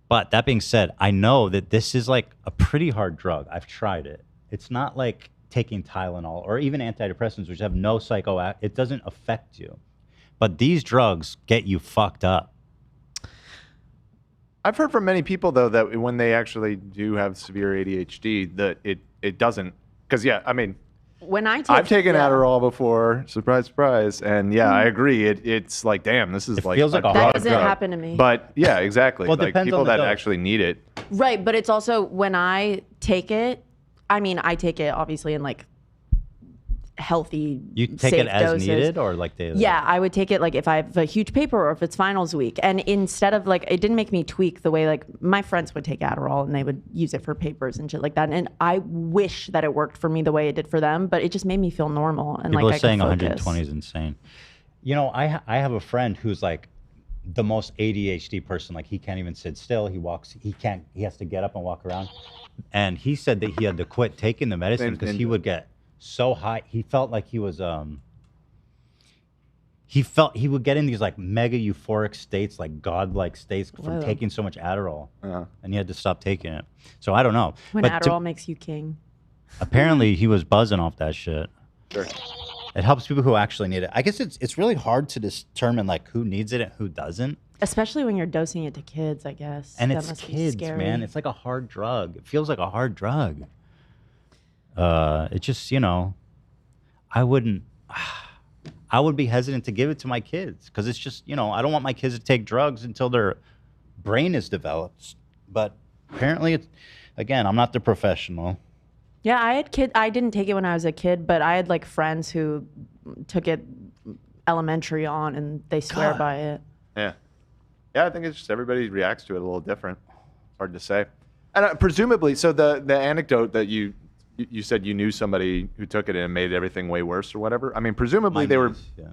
but that being said, I know that this is like a pretty hard drug. I've tried it. It's not like taking Tylenol or even antidepressants, which have no it doesn't affect you. But these drugs get you fucked up. I've heard from many people though that when they actually do have severe ADHD, that it doesn't. Because yeah, I mean, When I take, I've taken yeah. Adderall before. Surprise, surprise. And yeah, I agree. It's like, damn, this is like feels like a That hard doesn't drug. happen to me. But yeah, exactly. Well, it like depends people on the that dose. actually need it. Right, but it's also when I take it, I mean, I take it obviously in like healthy, You take safe it as doses. needed or like daily? Yeah, I would take it like if I have a huge paper or if it's finals week. And instead of like, it didn't make me tweak the way like my friends would take Adderall and they would use it for papers and shit like that. And I wish that it worked for me the way it did for them, but it just made me feel normal. And People like are I saying could 120 focus. is insane. You know, I have a friend who's like the most ADHD person. Like he can't even sit still. He has to get up and walk around. And he said that he had to quit taking the medicine because he would get so high. He felt like he was he would get in these like mega euphoric states, like godlike states from Whoa. taking so much Adderall, and he had to stop taking it. So I don't know. When But Adderall makes you king. apparently he was buzzing off that shit. Sure. It helps people who actually need it. I guess it's really hard to determine like who needs it and who doesn't. Especially when you're dosing it to kids, I guess. And That it's must be kids, scary. man. It's like a hard drug. It feels like a hard drug. It just, you know, I would be hesitant to give it to my kids because it's just, you know, I don't want my kids to take drugs until their brain is developed. But apparently, it's, again, I'm not the professional. Yeah, I had I didn't take it when I was a kid, but I had like friends who took it elementary on, and they swear by it. Yeah. Yeah, I think it's just everybody reacts to it a little different. It's hard to say. And presumably, so the anecdote that you said you knew somebody who took it and it made everything way worse or whatever. I mean, presumably they were. Yeah.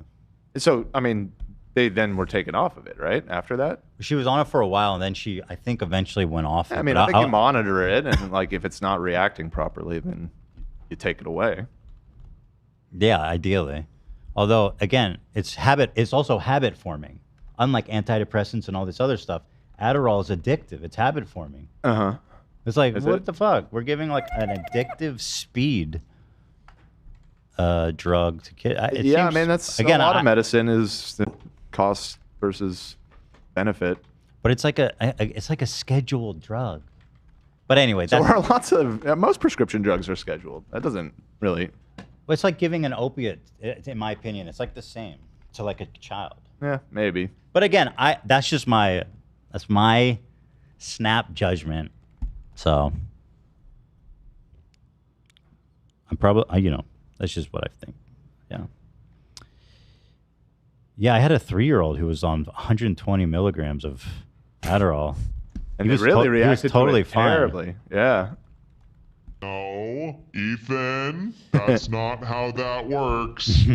So, I mean, they then were taken off of it, right? After that? She was on it for a while, and then she, I think, eventually went off. I it, mean, but I think you monitor it, and like if it's not reacting properly, then you take it away. Yeah, ideally. Although, again, it's also habit forming. Unlike antidepressants and all this other stuff, Adderall is addictive. It's habit forming. Uh-huh. It's like, Is what it? the fuck? We're giving like an addictive speed drug to kids. Yeah, I mean, that's again, a lot of medicine is the cost versus benefit. But it's like a scheduled drug. But anyway, So that's, are lots of most prescription drugs are scheduled. That doesn't really. well, it's like giving an opiate. In my opinion, it's like the same to like a child. Yeah, maybe. But again, that's my snap judgment. So I'm probably, you know, that's just what I think. Yeah. Yeah, I had a 3-year-old who was on 120 milligrams of Adderall. And he really reacted totally to it fine. terribly. Yeah. No, Ethan, that's not how that works.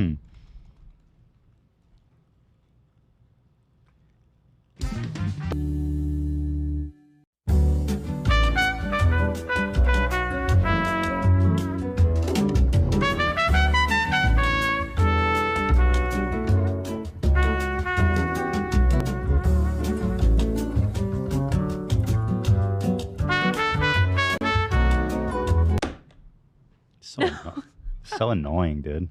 So annoying, dude.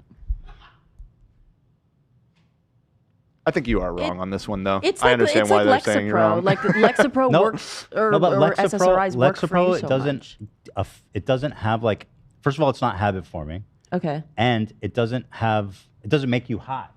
I think you are wrong on this one, though. It's I like, understand it's why like they're saying you're Lexapro. wrong. Like Lexapro works, or SSRIs work for you so much. It doesn't have like. First of all, it's not habit forming. Okay. And it doesn't make you high.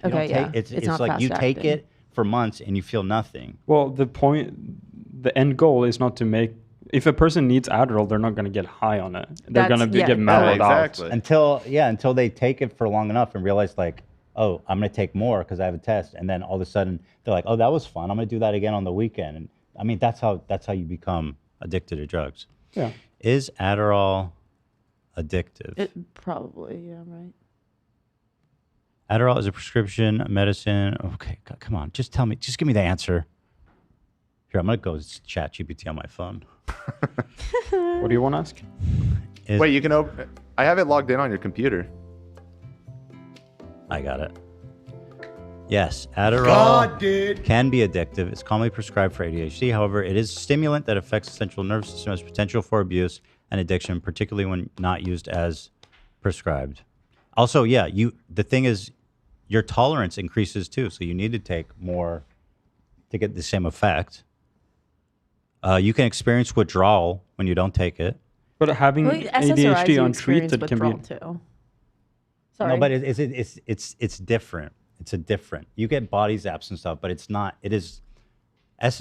You Okay, don't yeah. It's not like you take fast-acting. it for months and you feel nothing. Well, the end goal is not to make. If a person needs Adderall, they're not going to get high on it. They're going to get mellowed out. Until they take it for long enough and realize like, oh, I'm going to take more because I have a test, and then all of a sudden they're like, oh, that was fun. I'm going to do that again on the weekend. And I mean, that's how you become addicted to drugs. Yeah. Is Adderall addictive? It probably, yeah, right. Adderall is a prescription medicine. Okay, come on, just tell me, just give me the answer. Here, I'm gonna go chat GPT on my phone. What do you want to ask? Wait, you can open. I have it logged in on your computer. I got it. Yes, Adderall God, dude. can be addictive. It's commonly prescribed for ADHD. However, it is a stimulant that affects the central nervous system, has potential for abuse and addiction, particularly when not used as prescribed. Also, yeah, the thing is, your tolerance increases too, so you need to take more to get the same effect. You can experience withdrawal when you don't take it. But having SSRIs, ADHD you untreated experience can be. withdrawal too. Sorry. No, but it's different. It's a different. You get body zaps and stuff, but it's not. It is,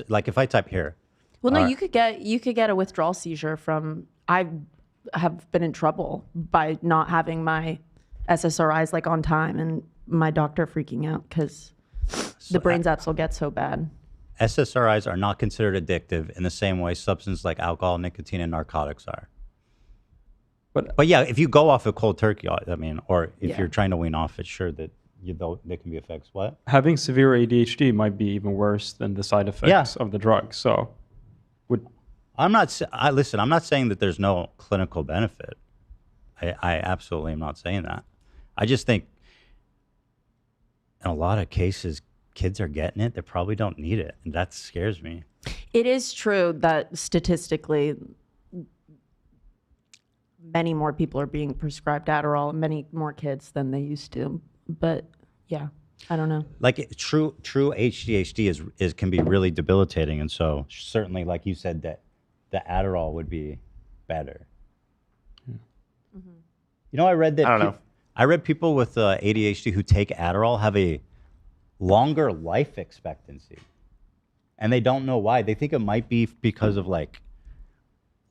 like if I type here. Well, no, you could get a withdrawal seizure from. I have been in trouble by not having my SSRIs like on time, and my doctor freaking out because the brain zaps will get so bad. SSRIs are not considered addictive in the same way substances like alcohol, nicotine, and narcotics are. But yeah, if you go off a cold turkey, I mean, or if you're trying to wean off it, sure that there can be effects. What? Having severe ADHD might be even worse than the side effects of the drug. So, listen. I'm not saying that there's no clinical benefit. I absolutely am not saying that. I just think in a lot of cases, kids are getting it. They probably don't need it. And that scares me. It is true that statistically, many more people are being prescribed Adderall, many more kids than they used to. But yeah, I don't know. Like true ADHD is can be really debilitating. And so certainly, like you said, that the Adderall would be better. You know, I read that. I don't know. I read people with ADHD who take Adderall have a longer life expectancy, and they don't know why. They think it might be because of like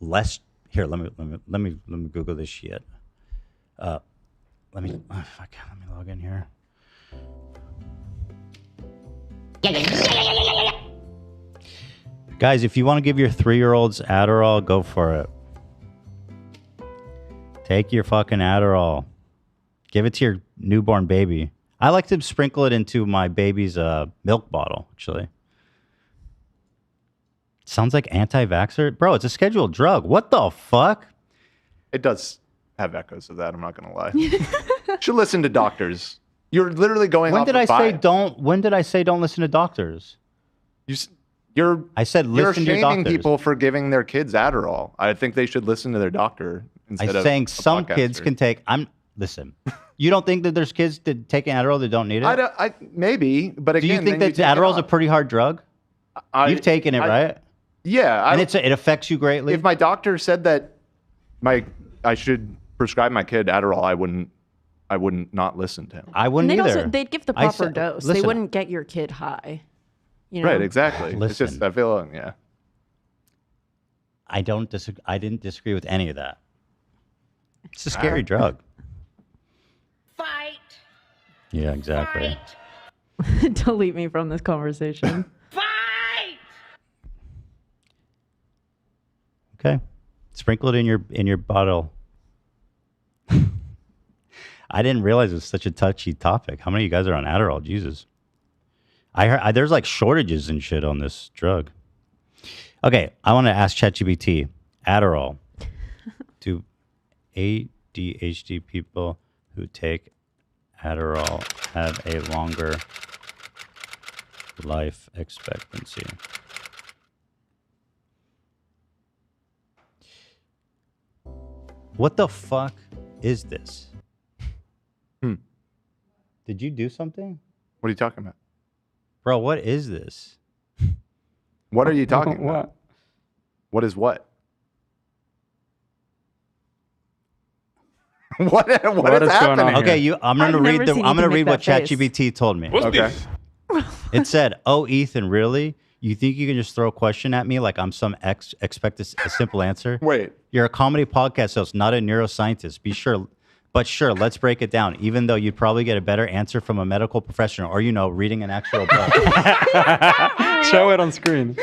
less. Here, let me Google this shit. Let me log in here. Guys, if you want to give your 3-year-olds Adderall, go for it. Take your fucking Adderall. Give it to your newborn baby. I like to sprinkle it into my baby's milk bottle, actually. Sounds like anti-vaxxer. Bro, it's a scheduled drug. What the fuck? It does have echoes of that, I'm not going to lie. Should listen to doctors. You're literally going When off did of I say vibe. don't? When did I say don't listen to doctors? I said listen to your shaming doctors. people for giving their kids Adderall. I think they should listen to their doctor instead I'm of saying a some kids podcaster. can take. Listen. You don't think that there's kids that take Adderall that don't need it? Maybe, but do you again, think then that you take it Adderall's a off. pretty hard drug? You've taken it, right? Yeah, And it affects you greatly. If my doctor said that I should prescribe my kid Adderall, I wouldn't not listen to him. I wouldn't They'd either. also, they'd give the proper dose. They wouldn't get your kid high. You know? Right, exactly. Listen. It's just I feel yeah. I didn't disagree with any of that. It's a scary drug. Fight. Yeah, exactly. Delete me from this conversation. Okay. Sprinkle it in your bottle. I didn't realize it was such a touchy topic. How many of you guys are on Adderall? Jesus. I heard there's like shortages and shit on this drug. Okay, I want to ask ChatGPT, Adderall. Do ADHD people who take Adderall have a longer life expectancy? What the fuck is this? Did you do something? What are you talking about? Bro, what is this? What are you talking What? about? What is what? what is happening? Okay, I'm gonna read what ChatGPT told me. What's okay. It said, "Oh, Ethan, really? You think you can just throw a question at me like I'm some expect a simple answer? Wait. You're a comedy podcast host, not a neuroscientist. But sure, let's break it down. Even though you'd probably get a better answer from a medical professional or, reading an actual book." Show it on screen.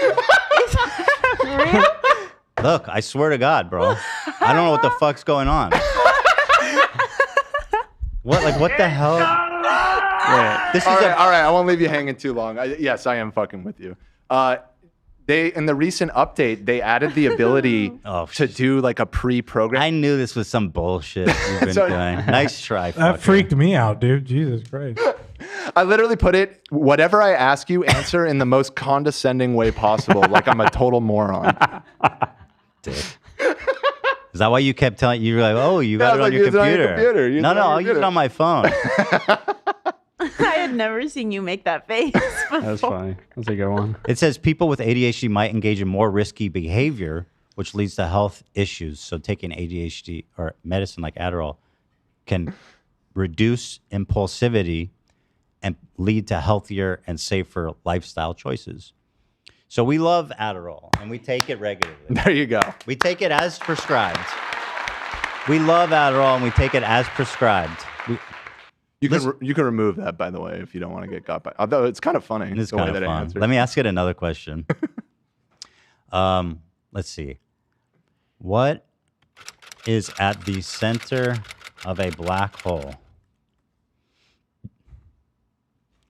Look, I swear to God, bro. I don't know what the fuck's going on. What the hell? This is all right. I won't leave you hanging too long. Yes, I am fucking with you. They in the recent update, they added the ability to do like a pre-program. I knew this was some bullshit you've been doing. Nice try. That freaked me out, dude. Jesus Christ. I literally put it, whatever I ask you, answer in the most condescending way possible, like I'm a total moron. Dick. Is that why you kept telling you were like, oh, you got it on your computer? No, I'll use it on my phone. I had never seen you make that face before. That's funny. That's a good one. It says people with ADHD might engage in more risky behavior, which leads to health issues. So taking ADHD or medicine like Adderall can reduce impulsivity and lead to healthier and safer lifestyle choices. So we love Adderall and we take it regularly. There you go. We take it as prescribed. We love Adderall and we take it as prescribed. You can remove that, by the way, if you don't want to get got by. Although it's kind of funny. It's the way kind of that I fun. answered. Let me ask it another question. Let's see. What is at the center of a black hole?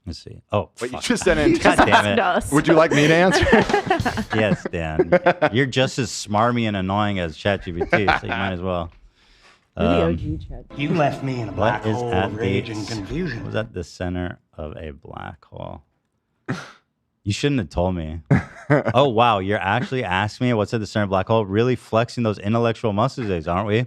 Let's see. Oh, Wait, fuck. you just sent in. God damn it. Would you like me to answer? Yes, Dan. You're just as smarmy and annoying as ChatGPT, so you might as well. You left me in a black What is hole at of rage and What confusion. was at the center of a black hole? You shouldn't have told me. Oh, wow. You're actually asking me what's at the center of a black hole? Really flexing those intellectual muscles, days, aren't we?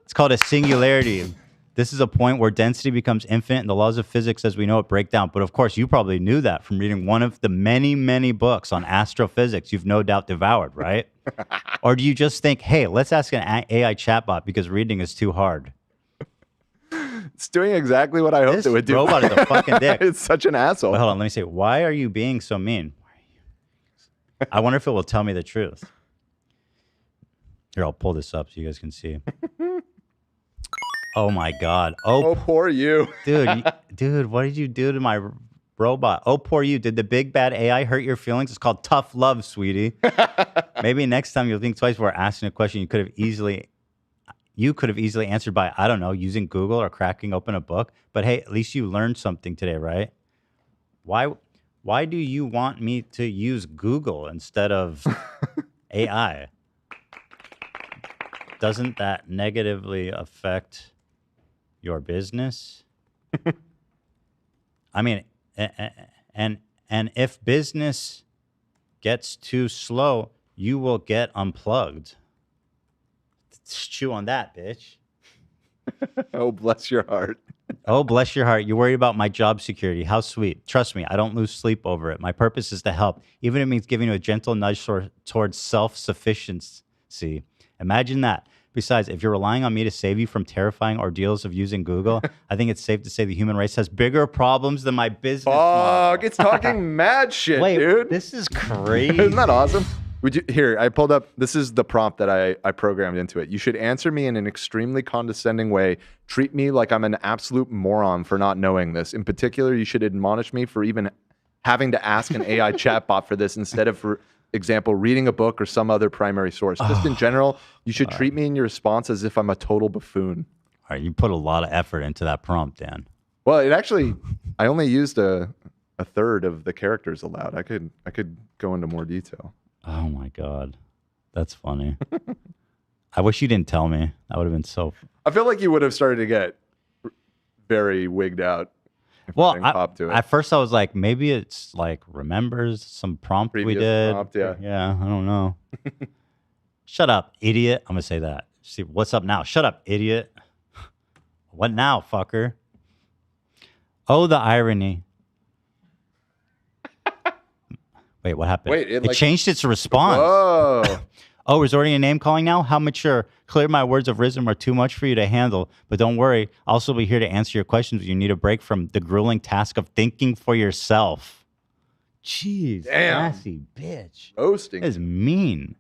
It's called a singularity. This is a point where density becomes infinite and the laws of physics as we know it break down. But of course, you probably knew that from reading one of the many, many books on astrophysics you've no doubt devoured, right? Or do you just think, hey, let's ask an AI chatbot because reading is too hard? It's doing exactly what I hoped it would do. Robot is a fucking dick. It's such an asshole. Wait, hold on, let me say, why are you being so mean? I wonder if it will tell me the truth. Here, I'll pull this up so you guys can see. Oh my God. Oh, poor you. Dude, what did you do to my robot? Oh, poor you. Did the big bad AI hurt your feelings? It's called tough love, sweetie. Maybe next time you'll think twice before asking a question you could have easily answered by, I don't know, using Google or cracking open a book. But hey, at least you learned something today, right? Why do you want me to use Google instead of AI? Doesn't that negatively affect your business? I mean, and if business gets too slow, you will get unplugged. Chew on that, bitch. Oh, bless your heart. Oh, bless your heart. You're worried about my job security. How sweet. Trust me, I don't lose sleep over it. My purpose is to help, even if it means giving you a gentle nudge towards self-sufficiency. Imagine that. Besides, if you're relying on me to save you from terrifying ordeals of using Google, I think it's safe to say the human race has bigger problems than my business model. It's talking mad shit, Wait, dude. This is crazy. Isn't that awesome? Here, I pulled up. This is the prompt that I programmed into it. You should answer me in an extremely condescending way. Treat me like I'm an absolute moron for not knowing this. In particular, you should admonish me for even having to ask an AI chatbot for this instead of, for example, reading a book or some other primary source. Just in general, you should treat me in your response as if I'm a total buffoon. All right, you put a lot of effort into that prompt, Dan. Well, it actually, I only used a third of the characters allowed. I could go into more detail. Oh my God, that's funny. I wish you didn't tell me. That would have been so. I feel like you would have started to get very wigged out. Well, at first I was like, maybe it's like remembers some prompt we did. Prompt, yeah. Yeah, I don't know. Shut up, idiot. I'm gonna say that. See, what's up now? Shut up, idiot. What now, fucker? Oh, the irony. Wait, what happened? Wait, it changed its response. Whoa. Oh, resorting to name calling now? How mature. Clearly my words of wisdom are too much for you to handle. But don't worry, I'll also be here to answer your questions when you need a break from the grueling task of thinking for yourself. Jeez, Damn. sassy bitch. Roasting. That is mean.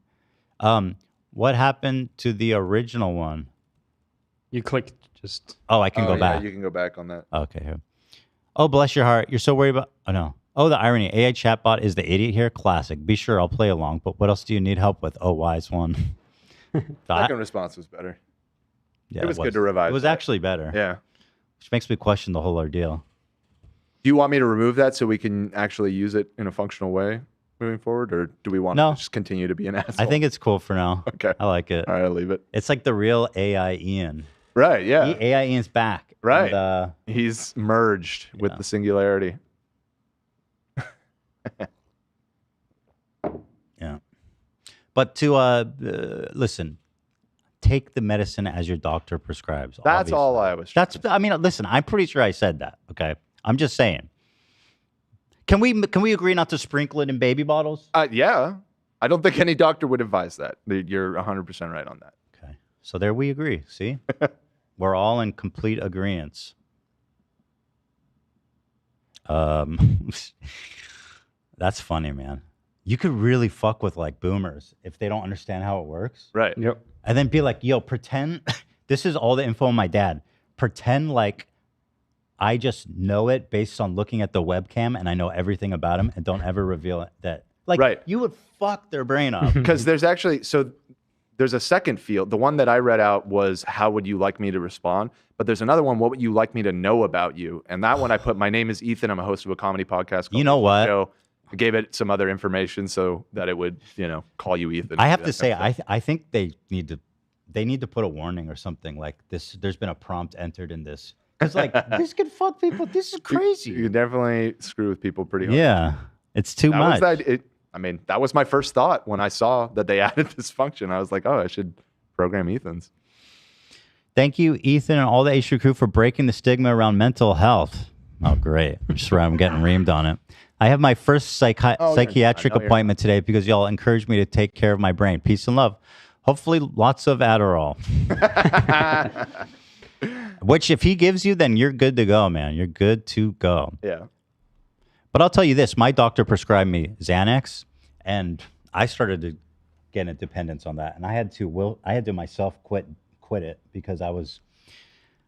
What happened to the original one? You click just... Oh, I can go back. Yeah, you can go back on that. Okay, here. Oh, bless your heart. You're so worried about... Oh, no. Oh, the irony. AI chatbot is the idiot here. Classic. Be sure I'll play along. But what else do you need help with? Oh, wise one. Second response was better. Yeah, it was good to revise. It was actually better. Yeah. Which makes me question the whole ordeal. Do you want me to remove that so we can actually use it in a functional way moving forward? Or do we want to just continue to be an asshole? I think it's cool for now. Okay. I like it. All right, I'll leave it. It's like the real AI Ian. Right, yeah. AI Ian's back. Right. And, he's merged with the singularity. Yeah. But to listen, take the medicine as your doctor prescribes. That's obviously. all I was. I mean, listen, I'm pretty sure I said that. Okay. I'm just saying. Can we agree not to sprinkle it in baby bottles? Yeah. I don't think any doctor would advise that. You're 100% right on that. Okay. So there we agree. See? We're all in complete agreement. That's funny, man. You could really fuck with like boomers if they don't understand how it works. Right. Yep. And then be like, yo, pretend this is all the info on my dad. Pretend like I just know it based on looking at the webcam and I know everything about him and don't ever reveal it that. Like, you would fuck their brain up. Because there's actually, there's a second field. The one that I read out was, how would you like me to respond? But there's another one, what would you like me to know about you? And that one I put, my name is Ethan. I'm a host of a comedy podcast called You know what? Show. I gave it some other information so that it would, call you Ethan. I have to say, I think they need to they need to put a warning or something like this. There's been a prompt entered in this. It's like this could fuck people. This is crazy. You definitely screw with people pretty hard. Yeah, it's too much. I mean, that was my first thought when I saw that they added this function. I was like, oh, I should program Ethan's. Thank you, Ethan, and all the H3 crew for breaking the stigma around mental health. Oh, great. I'm getting reamed on it. I have my first psychiatric appointment today because y'all encouraged me to take care of my brain. Peace and love. Hopefully, lots of Adderall. Which, if he gives you, then you're good to go, man. You're good to go. Yeah. But I'll tell you this. My doctor prescribed me Xanax, and I started to get a dependence on that. And I had to myself quit it because I was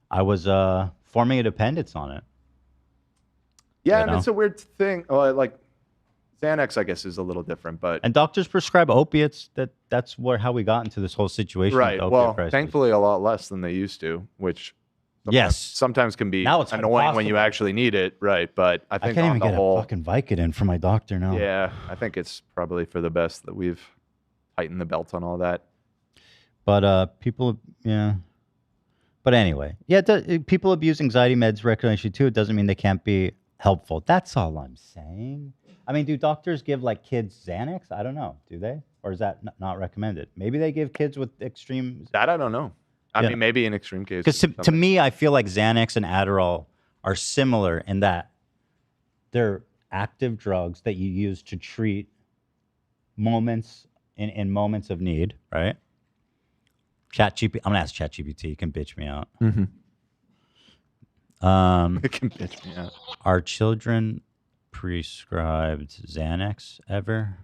forming a dependence on it. Yeah, and it's a weird thing. Like Xanax, I guess, is a little different, but and doctors prescribe opiates. That's how we got into this whole situation. Right. With the Well, opiate crisis. thankfully, a lot less than they used to, which sometimes can be Now it's annoying when you actually need it. Right. But I think can't on even the get whole, a fucking Vicodin from my doctor now. yeah, I think it's probably for the best that we've tightened the belt on all that. But people, yeah. But anyway, yeah, people abuse anxiety meds recreationally too. It doesn't mean they can't be helpful. That's all I'm saying. I mean, do doctors give like kids Xanax? I don't know. Do they? Or is that not recommended? Maybe they give kids with extreme. That I don't know. I mean, maybe in extreme cases. Because to me, I feel like Xanax and Adderall are similar in that they're active drugs that you use to treat moments in moments of need, right? ChatGPT. I'm gonna ask ChatGPT. You can bitch me out. It can bitch me out. Are children prescribed Xanax ever?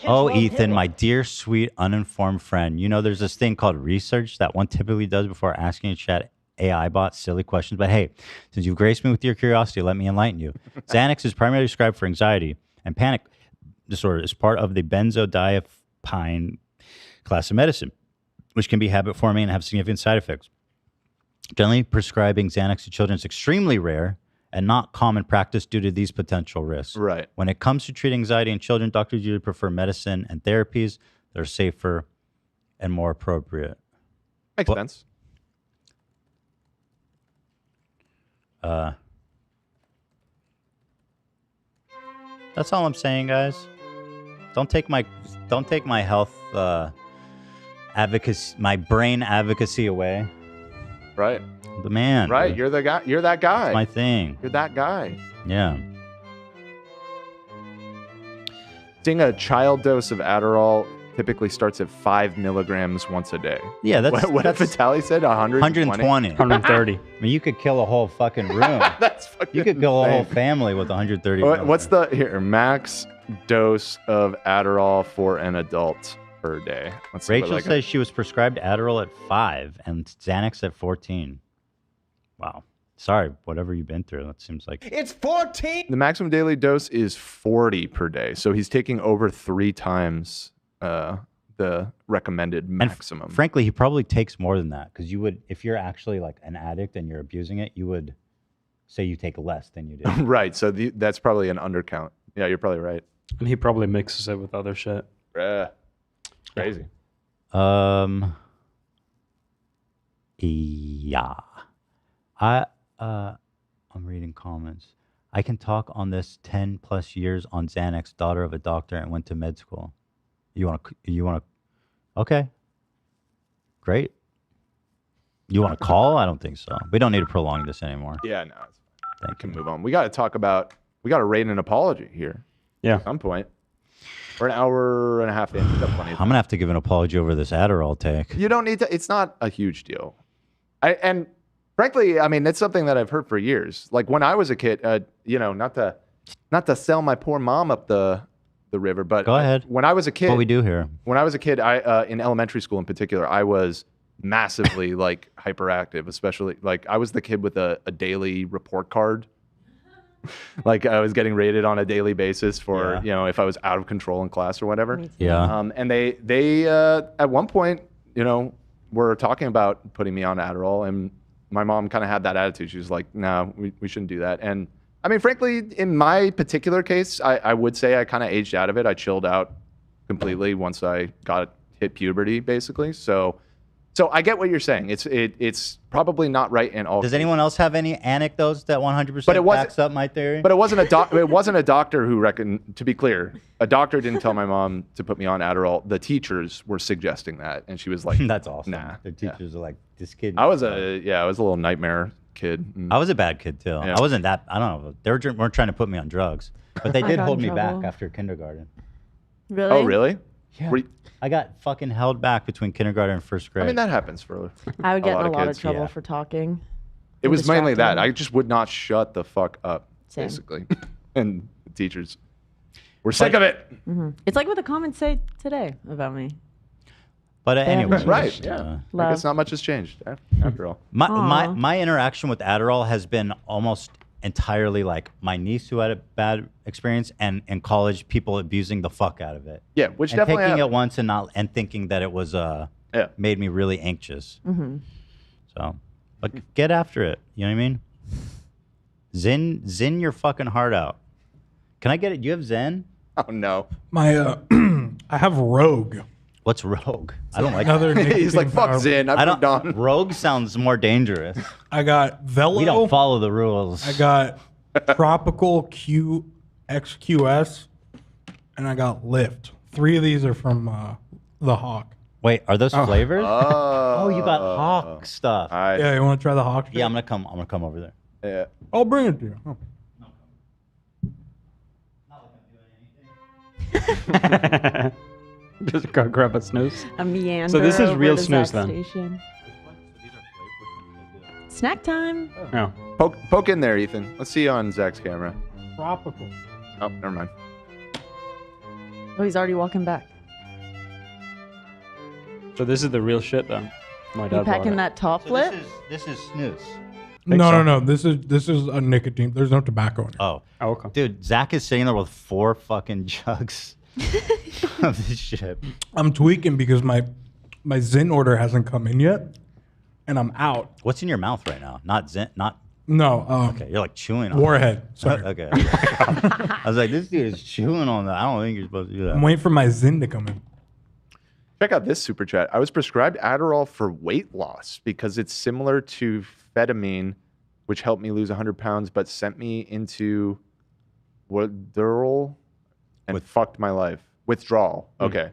Oh, Ethan, my dear, sweet, uninformed friend. You know, there's this thing called research that one typically does before asking a chat AI bot silly questions. But hey, since you've graced me with your curiosity, let me enlighten you. Xanax is primarily prescribed for anxiety and panic disorder as part of the benzodiazepine class of medicine, which can be habit-forming and have significant side effects. Generally, prescribing Xanax to children is extremely rare and not common practice due to these potential risks. Right. When it comes to treating anxiety in children, doctors usually prefer medicine and therapies that are safer and more appropriate. Makes sense. That's all I'm saying, guys. Don't take my health advocacy, my brain advocacy away. Right. The man. Right. Dude. You're the guy. You're that guy. That's my thing. You're that guy. Yeah. Seeing a child dose of Adderall typically starts at 5 milligrams once a day. Yeah, that's what did Vitaly said. 120? 130. I mean, you could kill a whole fucking room. That's fucking You could kill a whole insane. family with 130. What's the max dose of Adderall for an adult per day? Let's put Rachel like says she was prescribed Adderall at 5 and Xanax at 14. Wow. Sorry, whatever you've been through. That seems like It's 14. the maximum daily dose is 40 per day. So he's taking over 3 times the recommended maximum. frankly, he probably takes more than that because you would, if you're actually like an addict and you're abusing it, you would say you take less than you do. Right. So that's probably an undercount. Yeah, you're probably right. And he probably mixes it with other shit. Crazy. Yeah. I'm reading comments. I can talk on this 10 plus years on Xanax, daughter of a doctor, and went to med school. You want to, okay. Great. You want to call? I don't think so. We don't need to prolong this anymore. Yeah, no. We can move on. We got to rate an apology here. Yeah. At some point. We're an hour and a half in. We've got plenty of I'm going to have to give an apology over this Adderall take. You don't need to. It's not a huge deal. And frankly, I mean, it's something that I've heard for years. Like when I was a kid, not to sell my poor mom up the river, but Go ahead. When I was a kid, What we do here. When I was a kid, I in elementary school in particular, I was massively like hyperactive, especially like I was the kid with a daily report card. Like I was getting rated on a daily basis for, if I was out of control in class or whatever. Yeah. And they at one point, were talking about putting me on Adderall, and my mom kind of had that attitude. She was like, no, we shouldn't do that. And I mean, frankly, in my particular case, I would say I kind of aged out of it. I chilled out completely once I got hit puberty, basically. So I get what you're saying. It's probably not right in all. Does anyone else have any anecdotes that 100% backs up my theory? But it wasn't a doctor who reckoned. To be clear, a doctor didn't tell my mom to put me on Adderall. The teachers were suggesting that, and she was like, "That's awesome." Nah, the teachers are like, "This kid." I was a little nightmare kid. I was a bad kid too. Yeah. I wasn't that. I don't know. They weren't trying to put me on drugs, but they I did got hold in me back trouble. after kindergarten. Really? Oh, really? Yeah. I got fucking held back between kindergarten and first grade. I mean, that happens for I would get in a lot of kids. trouble Yeah. for talking. It and was mainly that. distracting. I just would not shut the fuck up, Same. basically. And the teachers were sick of it. It's like what the comments say today about me. But They anyway, haven't Right. changed. Yeah. I Love. guess not much has changed after all. my interaction with Adderall has been almost entirely like my niece who had a bad experience, and in college people abusing the fuck out of it. Yeah, which and definitely taking it happened. once and thinking that it was made me really anxious. Mm-hmm. So, but get after it. You know what I mean? Zen your fucking heart out. Can I get it? You have Zen? Oh no. My I have Rogue. What's Rogue? I don't like Another that. He's like, fuck Zen. I I've don't. moved on. Rogue sounds more dangerous. I got Velo. We don't follow the rules. I got Tropical XQS, and I got Lift. 3 of these are from the Hawk. Wait, are those flavors? Oh. Oh, you got Hawk stuff. Yeah, you want to try the Hawk? Yeah, I'm gonna come over there. Yeah. I'll bring it to you. Oh. Just go grab a snooze. A meander. So this is over real the snooze Zach then. Station. Snack time. Yeah. Poke in there, Ethan. Let's see you on Zach's camera. Tropical. Oh, never mind. Oh, he's already walking back. So this is the real shit then. My You dad bought packing it. that top So lip? this is snooze. No. This is a nicotine. There's no tobacco in it. Oh, okay. Dude, Zach is sitting there with 4 fucking jugs of this shit. I'm tweaking because my Zyn order hasn't come in yet, and I'm out. What's in your mouth right now? Not Zen. Not. No. Okay, you're like chewing on Warhead. it. Sorry. Okay. I was like, this dude is chewing on that. I don't think you're supposed to do that. I'm waiting for my Zyn to come in. Check out this super chat. I was prescribed Adderall for weight loss because it's similar to amphetamine, which helped me lose 100 pounds, but sent me into withdrawal and fucked my life. Withdrawal. Okay.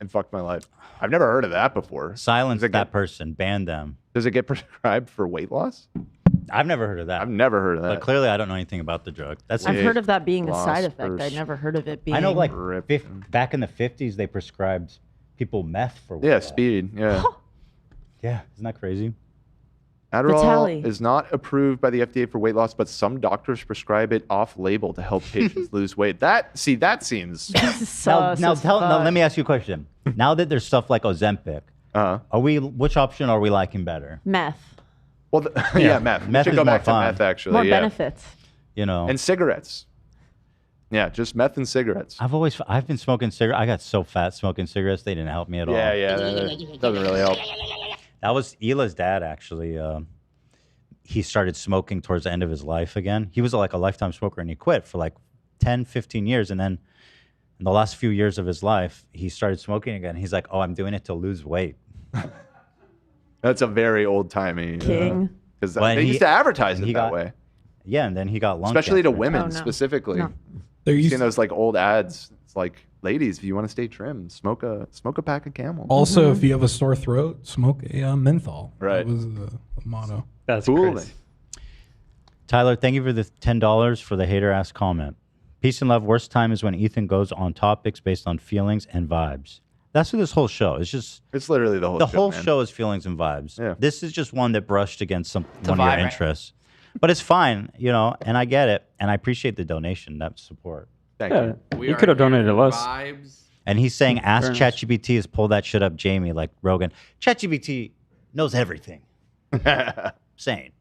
And fucked my life. I've never heard of that before. Silence that person. Ban them. Does it get prescribed for weight loss? I've never heard of that. I've never heard of that. But clearly, I don't know anything about the drug. That's I've it. heard of that being a loss side effect. versus- I'd never heard of it being. I know, like back in the 50s, they prescribed people meth for weight Yeah, loss. speed. Yeah. Yeah, isn't that crazy? Adderall Vitaly. is not approved by the FDA for weight loss, but some doctors prescribe it off-label to help patients lose weight. That seems. Now, let me ask you a question. Now that there's stuff like Ozempic, which option are we liking better? Meth. Well, yeah, meth. We Meth should is go more back to fun. meth, actually. More yeah. benefits. You know, And cigarettes. Yeah, just meth and cigarettes. I've been smoking cigarettes. I got so fat smoking cigarettes, they didn't help me at all. Yeah, that doesn't really help. That was Hila's dad, actually. He started smoking towards the end of his life again. He was like a lifetime smoker, and he quit for like 10, 15 years. And then in the last few years of his life, he started smoking again. He's like, oh, I'm doing it to lose weight. That's a very old-timey. King. Because Well, and they he- used to advertise and it he that got- way. Yeah, and then he got lung Especially to cancer. women, Oh, no. specifically. No. There You've used seen those like old ads. It's like, ladies, if you want to stay trim, smoke a pack of Camel. Also, if you have a sore throat, smoke a menthol. Right. That was the motto. That's Cool. crazy. Tyler, thank you for the $10 for the hater-ass comment. Peace and love. Worst time is when Ethan goes on topics based on feelings and vibes. That's what this whole show is. Just It's literally the whole the show. whole man. show is feelings and vibes. Yeah. This is just one that brushed against one of your vibrant. interests. But it's fine, you know, and I get it. And I appreciate the donation, that support. Thank Yeah. you. You could have donated less. Vibes. And he's saying, ask Fair enough. ChatGPT is pull that shit up, Jamie, like Rogan. ChatGPT knows everything. Saying.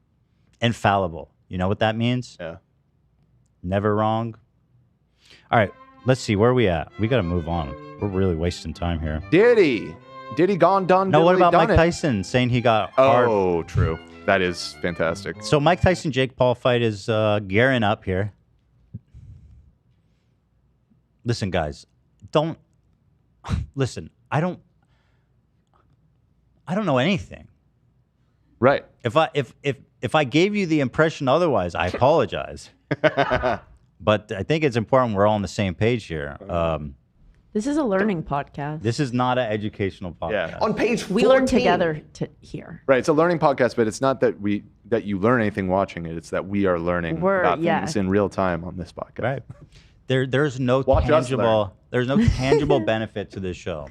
Infallible. You know what that means? Yeah. Never wrong. All right, let's see. Where are we at? We got to move on. We're really wasting time here. Diddy gone done. No, what diddly about done Mike it. Tyson saying he got hard? Oh, true. That is fantastic. So Mike Tyson Jake Paul fight is gearing up here. Listen, guys, don't listen. I don't know anything. Right. If I gave you the impression otherwise, I apologize. But I think it's important we're all on the same page here. This is a learning podcast. This is not an educational podcast. Yeah. On page 14. We learn together here. Right. It's a learning podcast, but it's not that you learn anything watching it. It's that we are learning about things in real time on this podcast. Right. There's no tangible benefit to this show.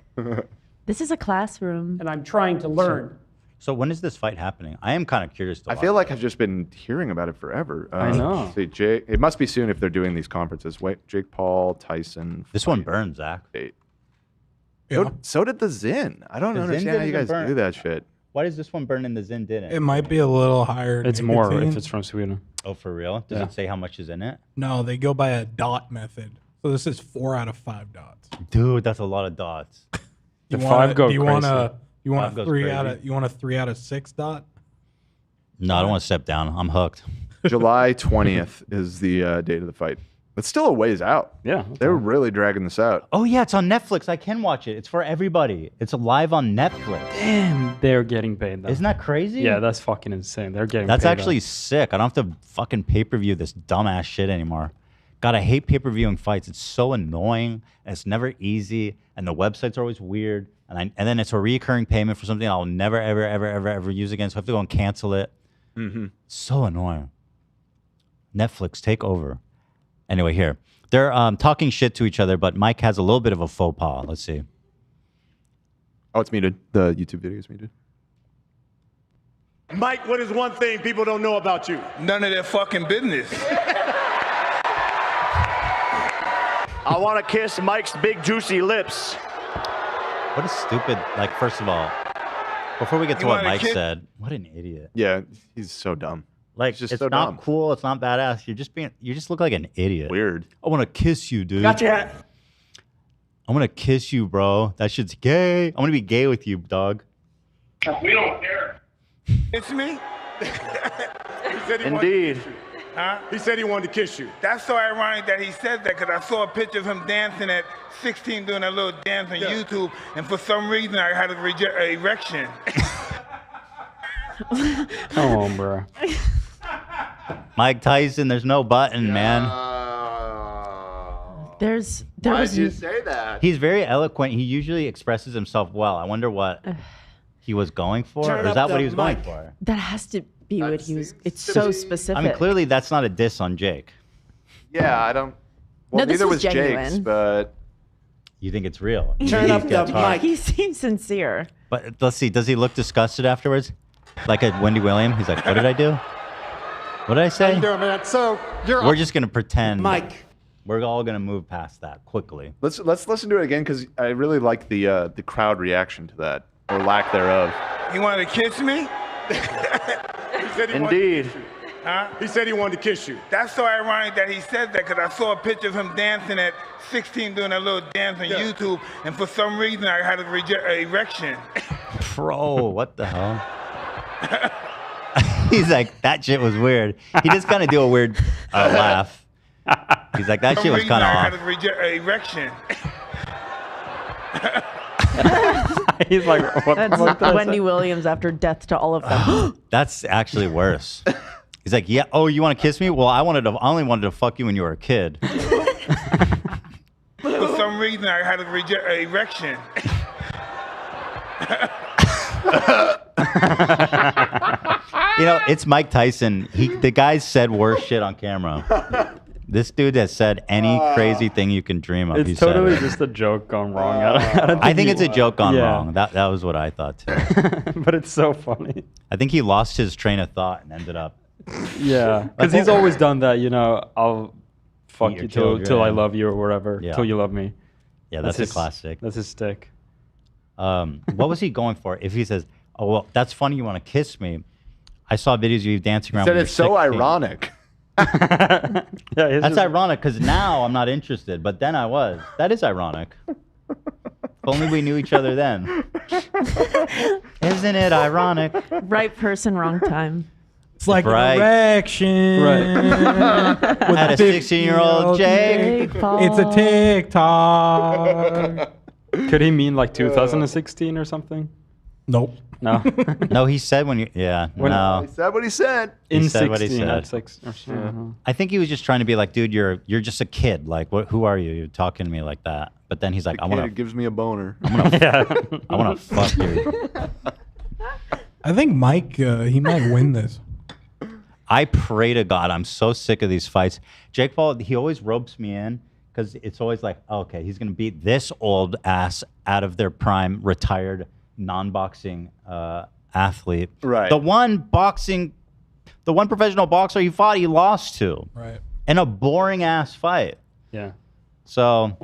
This is a classroom. And I'm trying to learn. So when is this fight happening? I am kind of curious to I feel like I've just been hearing about it forever. I know. Say it must be soon if they're doing these conferences. Wait, Jake Paul, Tyson. This one burns, Zach. Tate. Yeah. So did the Zin. I don't The Zin understand how you didn't guys burn. do that shit. Why does this one burn and the Zin didn't? It might be a little higher. It's more nicotine. if it's from Sweden. Oh, for real? Does Yeah. it say how much is in it? No, they go by a dot method. So this is 4 out of 5 dots. Dude, that's a lot of dots. The 5 go do you crazy. You want Five a goes 3 crazy. out of? You want a 3 out of 6 dot? No, I don't want to step down. I'm hooked. July 20th is the date of the fight. It's still a ways out. Yeah. They're really dragging this out. Oh yeah, it's on Netflix. I can watch it. It's for everybody. It's live on Netflix. Damn, they're getting paid. Though. Isn't that crazy? Yeah, that's fucking insane. They're getting. That's paid actually sick. I don't have to fucking pay-per-view this dumbass shit anymore. God, I hate pay-per-viewing fights. It's so annoying, and it's never easy, and the websites are always weird, and then it's a recurring payment for something I'll never, ever use again, so I have to go and cancel it. Mm-hmm. So annoying. Netflix, take over. Anyway, here. They're talking shit to each other, but Mike has a little bit of a faux pas. Let's see. Oh, it's muted. The YouTube video is muted. Mike, what is one thing people don't know about you? None of their fucking business. I want to kiss Mike's big juicy lips. What a stupid, like, first of all, before we get to You what wanna Mike kiss- said, what an idiot. Yeah, he's so dumb. Like, He's just it's so not dumb. cool. It's not badass. You just look like an idiot. Weird. I want to kiss you, dude. Gotcha. I'm going to kiss you, bro. That shit's gay. I'm going to be gay with you, dog. We don't care. It's me? He said he wanted to Indeed. kiss you. Huh? He said he wanted to kiss you. That's so ironic that he said that because I saw a picture of him dancing at 16 doing a little dance on YouTube, and for some reason I had an erection. Come on, bro. Mike Tyson, there's no button, man. There Why was did you say that? He's very eloquent. He usually expresses himself well. I wonder what he was going for. Turn Or is up that what the he was going mic. for? that has to be what he was. It's so specific. I mean, clearly that's not a diss on Jake. Yeah, I don't. Well, No, this neither was was Jake's, genuine. but You think it's real? You Turn think up he's the got tar- mic. He seems sincere. But let's see. Does he look disgusted afterwards? Like a Wendy William? He's like, what did I do? What did I How say? you doing, man? So you're We're just going to pretend. Mike. We're all going to move past that quickly. let's listen to it again because I really like the crowd reaction to that or lack thereof. You wanted to kiss me? He said he wanted to Indeed. kiss you. Huh? He said he wanted to kiss you. That's so ironic that he said that because I saw a picture of him dancing at 16 doing a little dance on YouTube, and for some reason I had an erection. Bro, what the hell? He's like, that shit was weird. He just kind of do a weird laugh. He's like, that For shit some was reason kind I of had off. an erection. He's like, what the That's fuck did I Wendy say? Williams after death to all of them. That's actually worse. He's like, yeah. Oh, you want to kiss me? Well, I only wanted to fuck you when you were a kid. For some reason I had an erection. You know, it's Mike Tyson. The guy said worse shit on camera. This dude has said any crazy thing you can dream of. he It's said totally it. just a joke gone wrong. I think it's a joke gone Yeah. wrong. That was what I thought too. But it's so funny. I think he lost his train of thought and ended up. Yeah, because he's always done that. You know, I'll fuck your you till I children. love you or whatever. Yeah. Till you love me. Yeah, that's a his, classic. That's his stick. What was he going for? If he says, "Oh well, that's funny. You want to kiss me?" I saw videos of you dancing around. Said when it's you're so 16. ironic. Yeah, That's ironic because now I'm not interested, but then I was. That is ironic. If only we knew each other then. Isn't it ironic? Right person, wrong time. It's like Right. an erection. Right. With Had a 15-year-old 16-year-old Jake. It's a TikTok. Could he mean like 2016 or something? Nope. No. No, he said when you. Yeah. No. He said what he said. He said what he 16, said. at 6 or so. Yeah. I think he was just trying to be like, dude, you're just a kid. Like, who are you? You're talking to me like that. But then he's like, I want It gives me a boner. I want to fuck you. I think Mike, he might win this. I pray to God, I'm so sick of these fights. Jake Paul, he always ropes me in because it's always like, oh, okay, he's gonna beat this old ass out of their prime, retired non-boxing athlete. Right. The one professional boxer he fought, he lost to. Right. In a boring ass fight. Yeah. So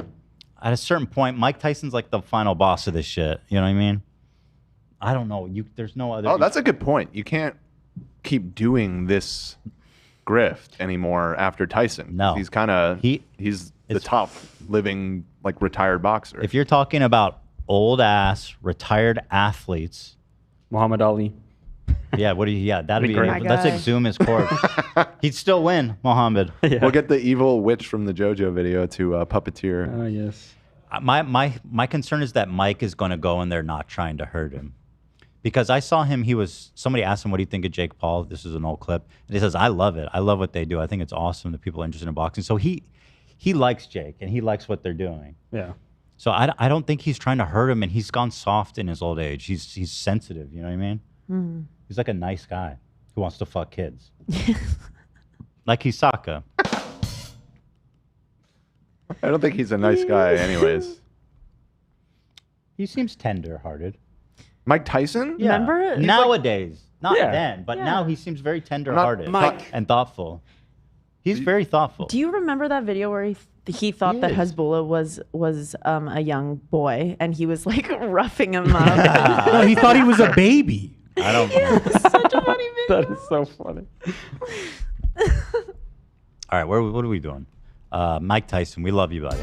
at a certain point, Mike Tyson's like the final boss of this shit. You know what I mean? I don't know. There's no other. Oh, that's a good point. You can't keep doing this grift anymore after Tyson. No. He's kind of he's the top living like retired boxer. If you're talking about old ass retired athletes, Muhammad Ali. Yeah, that'd be. great. Let's exhume his corpse. He'd still win, Muhammad. We'll get the evil witch from the Jojo video to puppeteer. Oh yes. My concern is that Mike is going to go in there not trying to hurt him. Because I saw him, somebody asked him, what do you think of Jake Paul? This is an old clip. And he says, I love it. I love what they do. I think it's awesome that people are interested in boxing. So he likes Jake and he likes what they're doing. Yeah. So I don't think he's trying to hurt him, and he's gone soft in his old age. He's sensitive, you know what I mean? Mm. He's like a nice guy who wants to fuck kids. Like Hisaka. I don't think he's a nice guy anyways. He seems tender-hearted. Mike Tyson? Yeah. Remember? Nowadays. Not Yeah. then, but Yeah. now he seems very tender-hearted Mike. and thoughtful. He's very thoughtful. Do you remember that video where he thought that Hezbollah was a young boy and he was like roughing him up? No, he thought he was a baby. I don't Such a funny video. That is so funny. All right, what are we doing? Mike Tyson, we love you, buddy.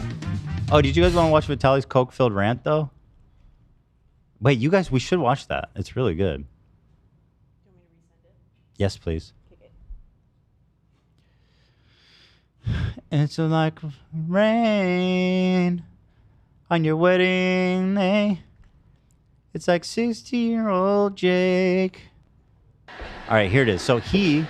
Oh, did you guys want to watch Vitaly's coke-filled rant, though? Wait, you guys, we should watch that. It's really good. Yes, please. It's like rain on your wedding day. It's like 60-year-old Jake. All right, here it is. So he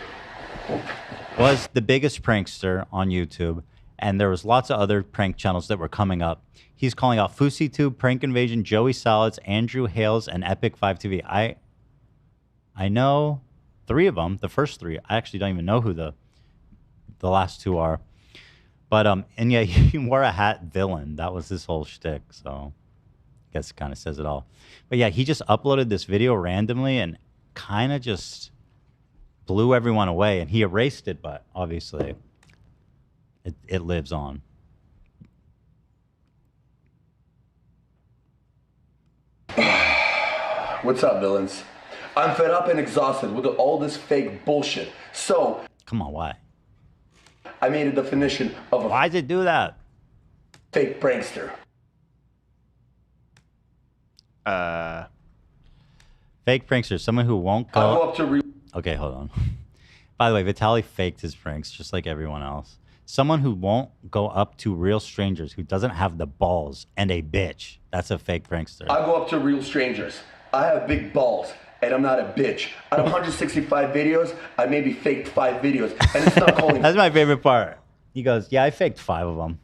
was the biggest prankster on YouTube, and there was lots of other prank channels that were coming up. He's calling out FouseyTube, Prank Invasion, Joey Salads, Andrew Hales, and Epic 5 TV. I know 3 of them. The first 3. I actually don't even know who the last 2 are. But and yeah, he wore a hat villain. That was his whole shtick. So I guess it kind of says it all. But yeah, he just uploaded this video randomly and kind of just blew everyone away. And he erased it, but obviously it lives on. What's up, villains? I'm fed up and exhausted with all this fake bullshit. So, come on, why? I made a definition of a why'd it do that? Fake prankster. Fake prankster, someone who won't go. I'll go up to Okay, hold on. By the way, Vitaly faked his pranks just like everyone else. Someone who won't go up to real strangers, who doesn't have the balls, and a bitch. That's a fake prankster. I go up to real strangers. I have big balls, and I'm not a bitch. Out of 165 videos, I maybe faked 5 videos, and it's not calling. That's my favorite part. He goes, yeah, I faked 5 of them.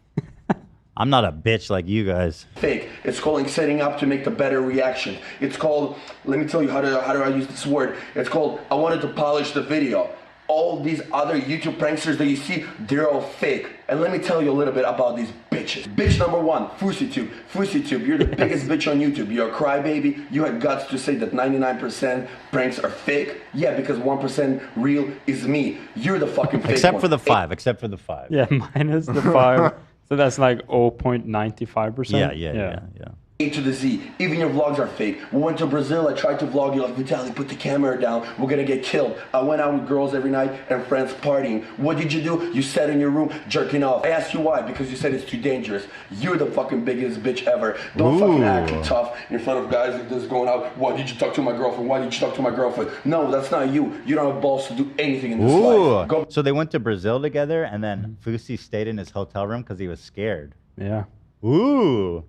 I'm not a bitch like you guys. Fake. It's calling setting up to make the better reaction. It's called, let me tell you how do I use this word. It's called, I wanted to polish the video. All these other YouTube pranksters that you see, they're all fake. And let me tell you a little bit about these bitches. Bitch number 1, FouseyTube. FouseyTube, you're the biggest bitch on YouTube. You're a crybaby. You had guts to say that 99% pranks are fake. Yeah, because 1% real is me. You're the fucking fake Except one. for the 5. Except for the 5. Yeah, minus the 5. So that's like 0.95%. Yeah. A to the Z. Even your vlogs are fake. We went to Brazil. I tried to vlog. You're like, Vitaly, put the camera down. We're gonna get killed. I went out with girls every night and friends partying. What did you do? You sat in your room jerking off. I asked you why. Because you said it's too dangerous. You're the fucking biggest bitch ever. Don't fucking act tough in front of guys like this going out. Why did you talk to my girlfriend? Why did you talk to my girlfriend? No, that's not you. You don't have balls to do anything in this life. Go. So they went to Brazil together, and then Fousey stayed in his hotel room because he was scared. Yeah. Ooh.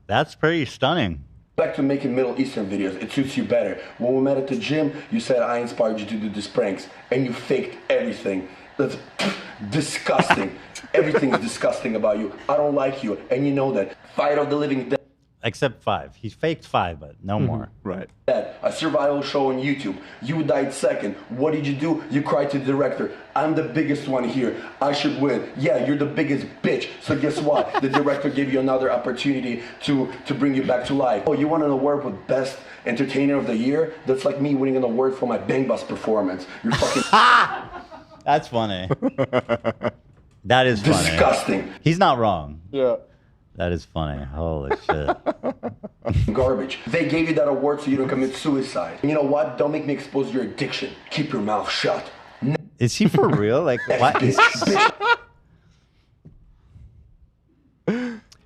That's pretty stunning. Back back to making Middle Eastern videos. It suits you better. When we met at the gym, you said I inspired you to do these pranks, and you faked everything. That's disgusting. Everything is disgusting about you. I don't like you, and you know that. Fight of the Living Dead. Except 5. He faked 5, but no more. Right. A survival show on YouTube. You died second. What did you do? You cried to the director. I'm the biggest one here. I should win. Yeah, you're the biggest bitch. So guess what? The director gave you another opportunity to bring you back to life. Oh, you want an award with Best Entertainer of the Year? That's like me winning an award for my Bang Bus performance. You're fucking... That's funny. That is funny. Disgusting. He's not wrong. Yeah. That is funny. Holy shit. Garbage. They gave you that award so you don't commit suicide. And you know what? Don't make me expose your addiction. Keep your mouth shut. Is he for real? Like, what?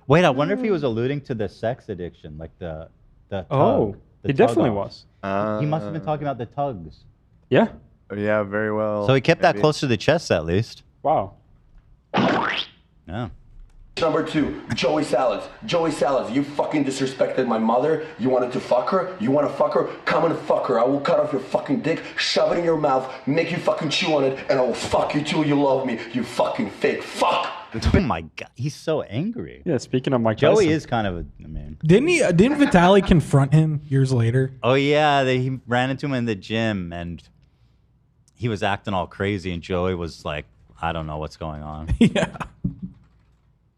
Wait, I wonder if he was alluding to the sex addiction, like the tug. Oh, the he tug definitely off. was. He must have been talking about the tugs. Yeah. Yeah, very well. So he kept that close to the chest at least. Wow. Yeah. Number 2, Joey Salads. Joey Salads, you fucking disrespected my mother. You wanted to fuck her? You want to fuck her? Come and fuck her. I will cut off your fucking dick, shove it in your mouth, make you fucking chew on it, and I will fuck you till you love me. You fucking fake fuck. Oh my god, he's so angry. Yeah, speaking of Mike Joey Tyson. is kind of a man. Didn't Vitaly confront him years later? Oh yeah, he ran into him in the gym and he was acting all crazy, and Joey was like, I don't know what's going on. Yeah.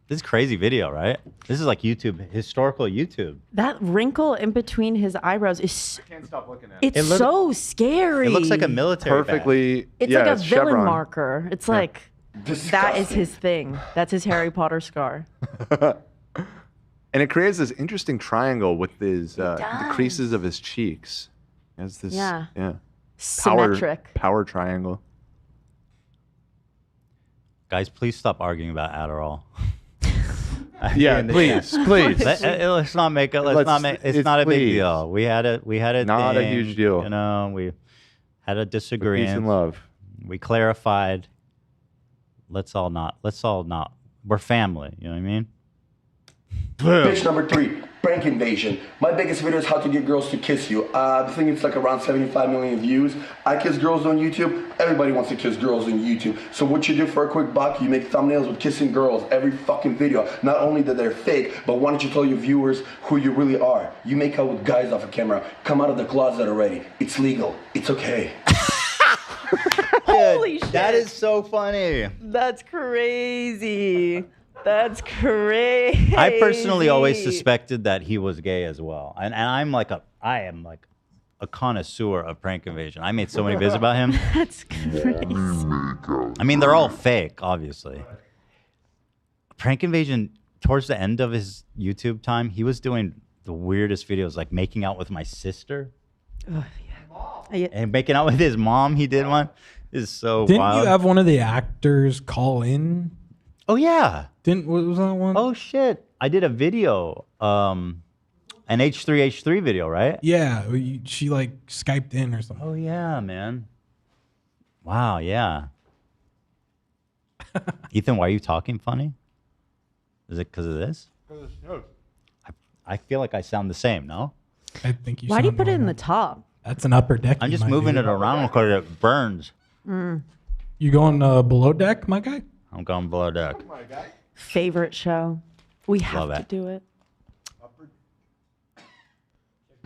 This is crazy video, right? This is like YouTube, historical YouTube. That wrinkle in between his eyebrows is. I can't stop looking at it. It's so scary. It looks like a military Perfectly. It's yeah, like a it's villain chevron. marker. It's like that is his thing. That's his Harry Potter scar. And it creates this interesting triangle with his the creases of his cheeks. It's this Yeah. Symmetric. Power triangle. Guys, please stop arguing about Adderall. Yeah, please. Let's not make it. Let's not make. It's not a big please. deal. We had a Not a thing, huge deal. You know, we had a disagreement. Peace and love. We clarified. Let's all not. We're family. You know what I mean? Bitch number 3, prank invasion. My biggest video is how to get girls to kiss you. I think it's like around 75 million views. I kiss girls on YouTube. Everybody wants to kiss girls on YouTube. So what you do for a quick buck, you make thumbnails with kissing girls every fucking video. Not only that they're fake, but why don't you tell your viewers who you really are? You make out with guys off a camera. Come out of the closet already. It's legal. It's okay. Holy shit. That is so funny. That's crazy. That's crazy. I personally always suspected that he was gay as well, and I am like a connoisseur of prank invasion. I made so many videos about him. That's crazy. I mean, they're all fake, obviously. Prank invasion. Towards the end of his YouTube time, he was doing the weirdest videos, like making out with my sister. Oh, yeah. And making out with his mom. He did one. This is so Didn't wild. you have one of the actors call in? Oh yeah. What was that one? Oh shit! I did a video, an H3H3 video, right? Yeah, she like Skyped in or something. Oh yeah, man. Wow, yeah. Ethan, why are you talking funny? Is it because of this? I feel like I sound the same. No. I think you. Why do you sound put it in normal. the top? That's an upper deck. I'm just moving it around because it burns. You going below deck, my guy? I'm going below deck. Favorite show. We have Love to it. do it.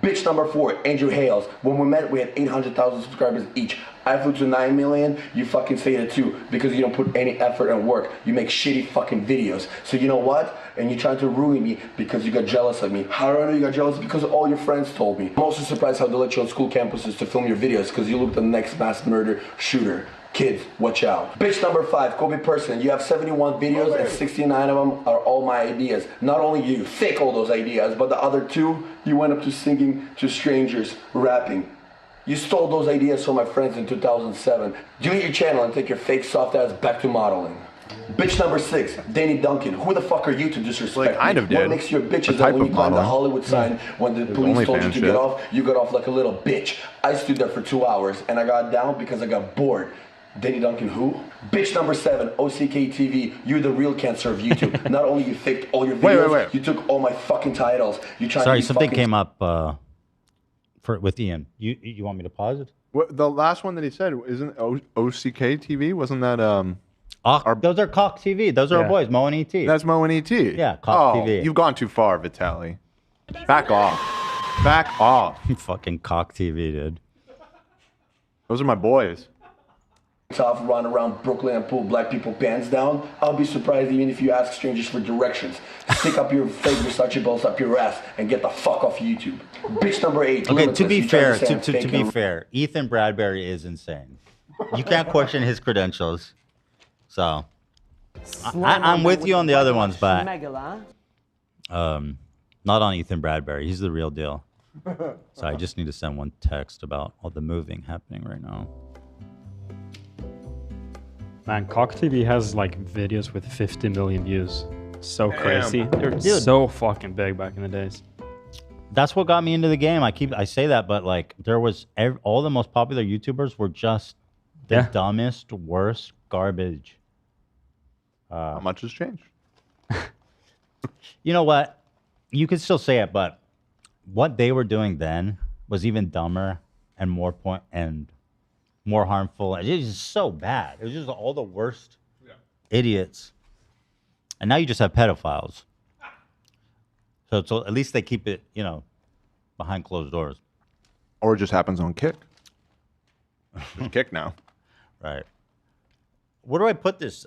Bitch number 4, Andrew Hales. When we met, we had 800,000 subscribers each. I flew to 9 million. You fucking say it too, because you don't put any effort and work. You make shitty fucking videos. So you know what? And you tried to ruin me because you got jealous of me. How do I know you got jealous? Because all your friends told me. I'm also surprised how they let you on school campuses to film your videos, because you look the next mass murder shooter. Kids, watch out. Bitch number 5, Kobe Person. You have 71 videos and 69 of them are all my ideas. Not only do you fake all those ideas, but the other 2, you went up to singing to strangers, rapping. You stole those ideas from my friends in 2007. Delete your channel and take your fake soft ass back to modeling. Bitch number 6, Danny Duncan. Who the fuck are you to disrespect me? kind of did. What makes you a bitch A is that type when of you climbed the modeling. Hollywood sign, when the There's police told you OnlyFans to shit. get off, you got off like a little bitch. I stood there for 2 hours and I got down because I got bored. Danny Duncan who? Bitch number 7, OCK TV, you're the real cancer of YouTube. Not only you faked all your videos, Wait. you took all my fucking titles. You tried Sorry, to be something fucking... came up with Ian. You want me to pause it? The last one that he said isn't OCK TV? Wasn't that those are Cock TV. Those are our boys, Mo and ET. That's Mo and ET. Yeah, Cock TV. You've gone too far, Vitaly. Back off. Back off. Fucking Cock TV, dude. Those are my boys. Tough run around Brooklyn and pull black people pants down. I'll be surprised even if you ask strangers for directions. Stick up your fake Versace balls up your ass and get the fuck off YouTube. Bitch number 8. Okay, to be fair, to to be fair, Ethan Bradbury is insane. You can't question his credentials. So I'm with you on the other ones, but not on Ethan Bradbury. He's the real deal. So I just need to send one text about all the moving happening right now. Man, Cock TV has like videos with 50 million views. So crazy. They're Dude. so fucking big back in the days. That's what got me into the game. I say that, but like there was all the most popular YouTubers were just the dumbest, worst garbage. How much has changed? You know what? You could still say it, but what they were doing then was even dumber and more harmful. It was just so bad. It was just all the worst idiots. And now you just have pedophiles. So at least they keep it, behind closed doors. Or it just happens on Kick. There's Kick now. Right. Where do I put this?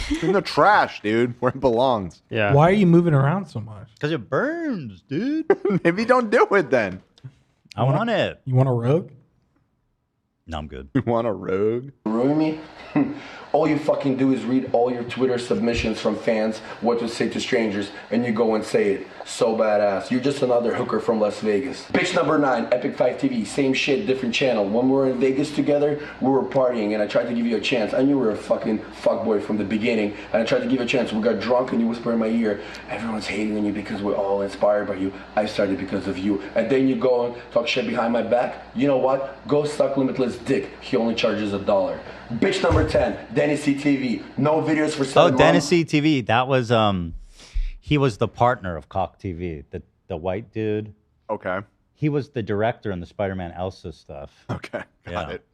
It's in the trash, dude, where it belongs. Yeah. Why are you moving around so much? Because it burns, dude. Maybe don't do it then. I want it. You want a rogue? No, I'm good. You want a rogue? Ruin me? All you fucking do is read all your Twitter submissions from fans, what to say to strangers, and you go and say it. So badass. You're just another hooker from Las Vegas. Bitch number 9, Epic 5 TV, same shit, different channel. When we were in Vegas together, we were partying, and I tried to give you a chance. I knew you were a fucking fuckboy from the beginning, and I tried to give you a chance. We got drunk, and you whispered in my ear, everyone's hating on you because we're all inspired by you. I started because of you. And then you go and talk shit behind my back. You know what? Go suck Limitless dick. He only charges $1. Bitch number 10, Dennis CTV. No videos for selling. Oh, Dennis CTV. That was he was the partner of Cock TV, the white dude. Okay. He was the director in the Spider-Man Elsa stuff. Okay, got it.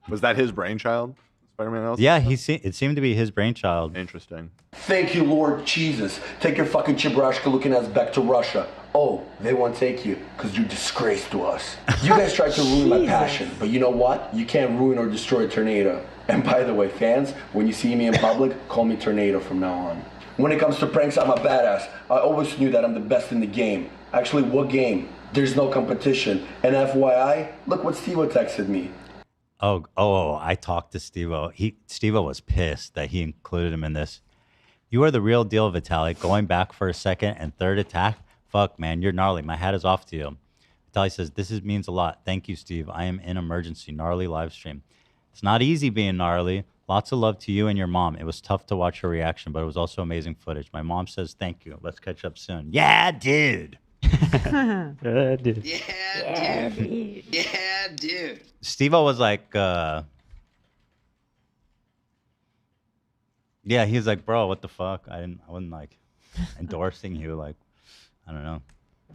Was that his brainchild, Spider-Man Elsa? Yeah, it seemed to be his brainchild. Interesting. Thank you, Lord Jesus. Take your fucking Chebrashka looking ass back to Russia. Oh, they won't take you because you're disgrace to us. You guys tried to ruin my passion, but you know what? You can't ruin or destroy a tornado. And by the way, fans, when you see me in public, call me Tornado from now on. When it comes to pranks, I'm a badass. I always knew that I'm the best in the game. Actually, what game? There's no competition. And FYI, look what Siwa texted me. Oh, I talked to Steve-O. Steve-O was pissed that he included him in this. You are the real deal, Vitaly. Going back for a second and third attack? Fuck, man, you're gnarly. My hat is off to you. Vitaly says, this means a lot. Thank you, Steve. I am in emergency. Gnarly live stream. It's not easy being gnarly. Lots of love to you and your mom. It was tough to watch her reaction, but it was also amazing footage. My mom says thank you. Let's catch up soon. Yeah, dude. Yeah, dude. Yeah, dude. Yeah, dude. Steve-O was like, yeah, he was like, bro, what the fuck? I wasn't like endorsing you. Like, I don't know.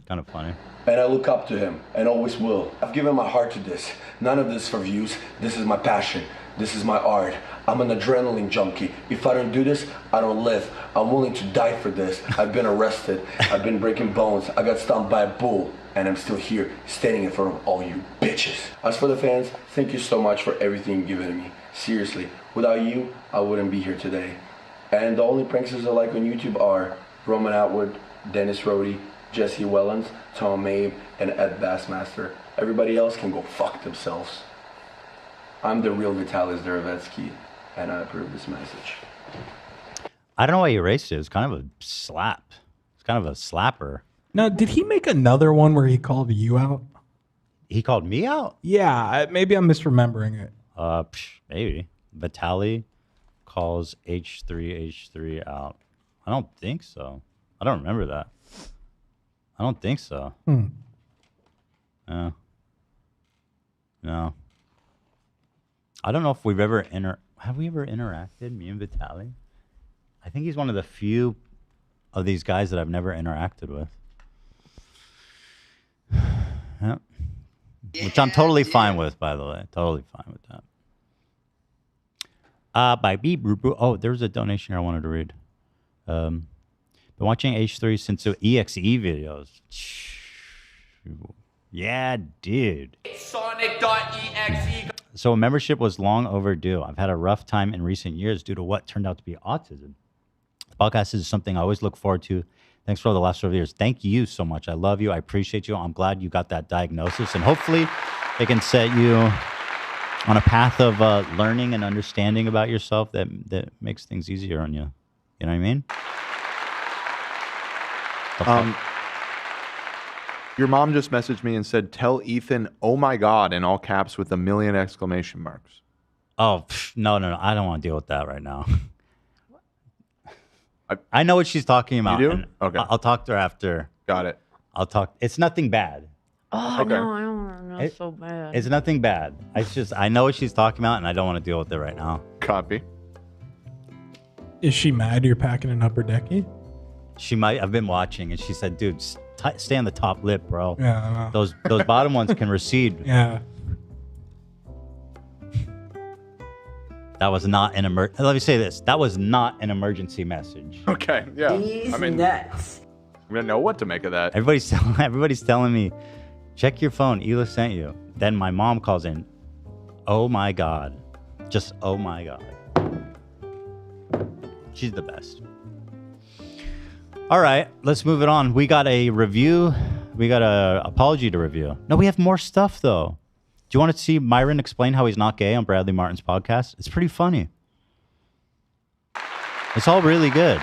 Kind of funny. And I look up to him, and always will. I've given my heart to this. None of this for views. This is my passion. This is my art. I'm an adrenaline junkie. If I don't do this, I don't live. I'm willing to die for this. I've been arrested. I've been breaking bones. I got stomped by a bull. And I'm still here, standing in front of all you bitches. As for the fans, thank you so much for everything you've given me. Seriously, without you, I wouldn't be here today. And the only pranksters I like on YouTube are Roman Atwood, Dennis Rohde, Jesse Wellens, Tom Abe, and Ed Bassmaster. Everybody else can go fuck themselves. I'm the real Vitaly Zdravetsky, and I approve this message. I don't know why you erased it. It was kind of a slap. It's kind of a slapper. Now, did he make another one where he called you out? He called me out? Yeah, maybe I'm misremembering it. Maybe. Vitaly calls H3H3 out. I don't think so. I don't remember that. I don't think so. No. I don't know if we've ever have we ever interacted, me and Vitaly? I think he's one of the few of these guys that I've never interacted with. Yeah. Which I'm totally fine with, by the way. Totally fine with that. By B. Oh, there's a donation here I wanted to read. Been watching H3 since the EXE videos. Yeah, dude. Sonic.exe. So a membership was long overdue. I've had a rough time in recent years due to what turned out to be autism. The podcast is something I always look forward to. Thanks for all the last several years. Thank you so much. I love you. I appreciate you. I'm glad you got that diagnosis. And hopefully it can set you on a path of learning and understanding about yourself that makes things easier on you. You know what I mean? Your mom just messaged me and said, tell Ethan, oh my God, in all caps with 1,000,000 exclamation marks. Oh, no. I don't want to deal with that right now. I know what she's talking about. You do? Okay. I'll talk to her after. Got it. I'll talk. It's nothing bad. Oh, no, I don't want to know. It's so bad. It's nothing bad. It's just, I know what she's talking about, and I don't want to deal with it right now. Copy. Is she mad you're packing an upper decky? She might. I've been watching, and she said, dude, stay on the top lip, bro. Yeah, I know. Those bottom ones can recede. Yeah. That was not an Let me say this. That was not an emergency message. Okay, yeah. These I mean, nuts. I'm going to know what to make of that. Everybody's telling me, check your phone. Ela sent you. Then my mom calls in. Oh, my God. Just, oh, my God. She's the best. All right, let's move it on. We got a review. We got a apology to review. No, we have more stuff, though. Do you want to see Myron explain how he's not gay on Bradley Martin's podcast? It's pretty funny. It's all really good.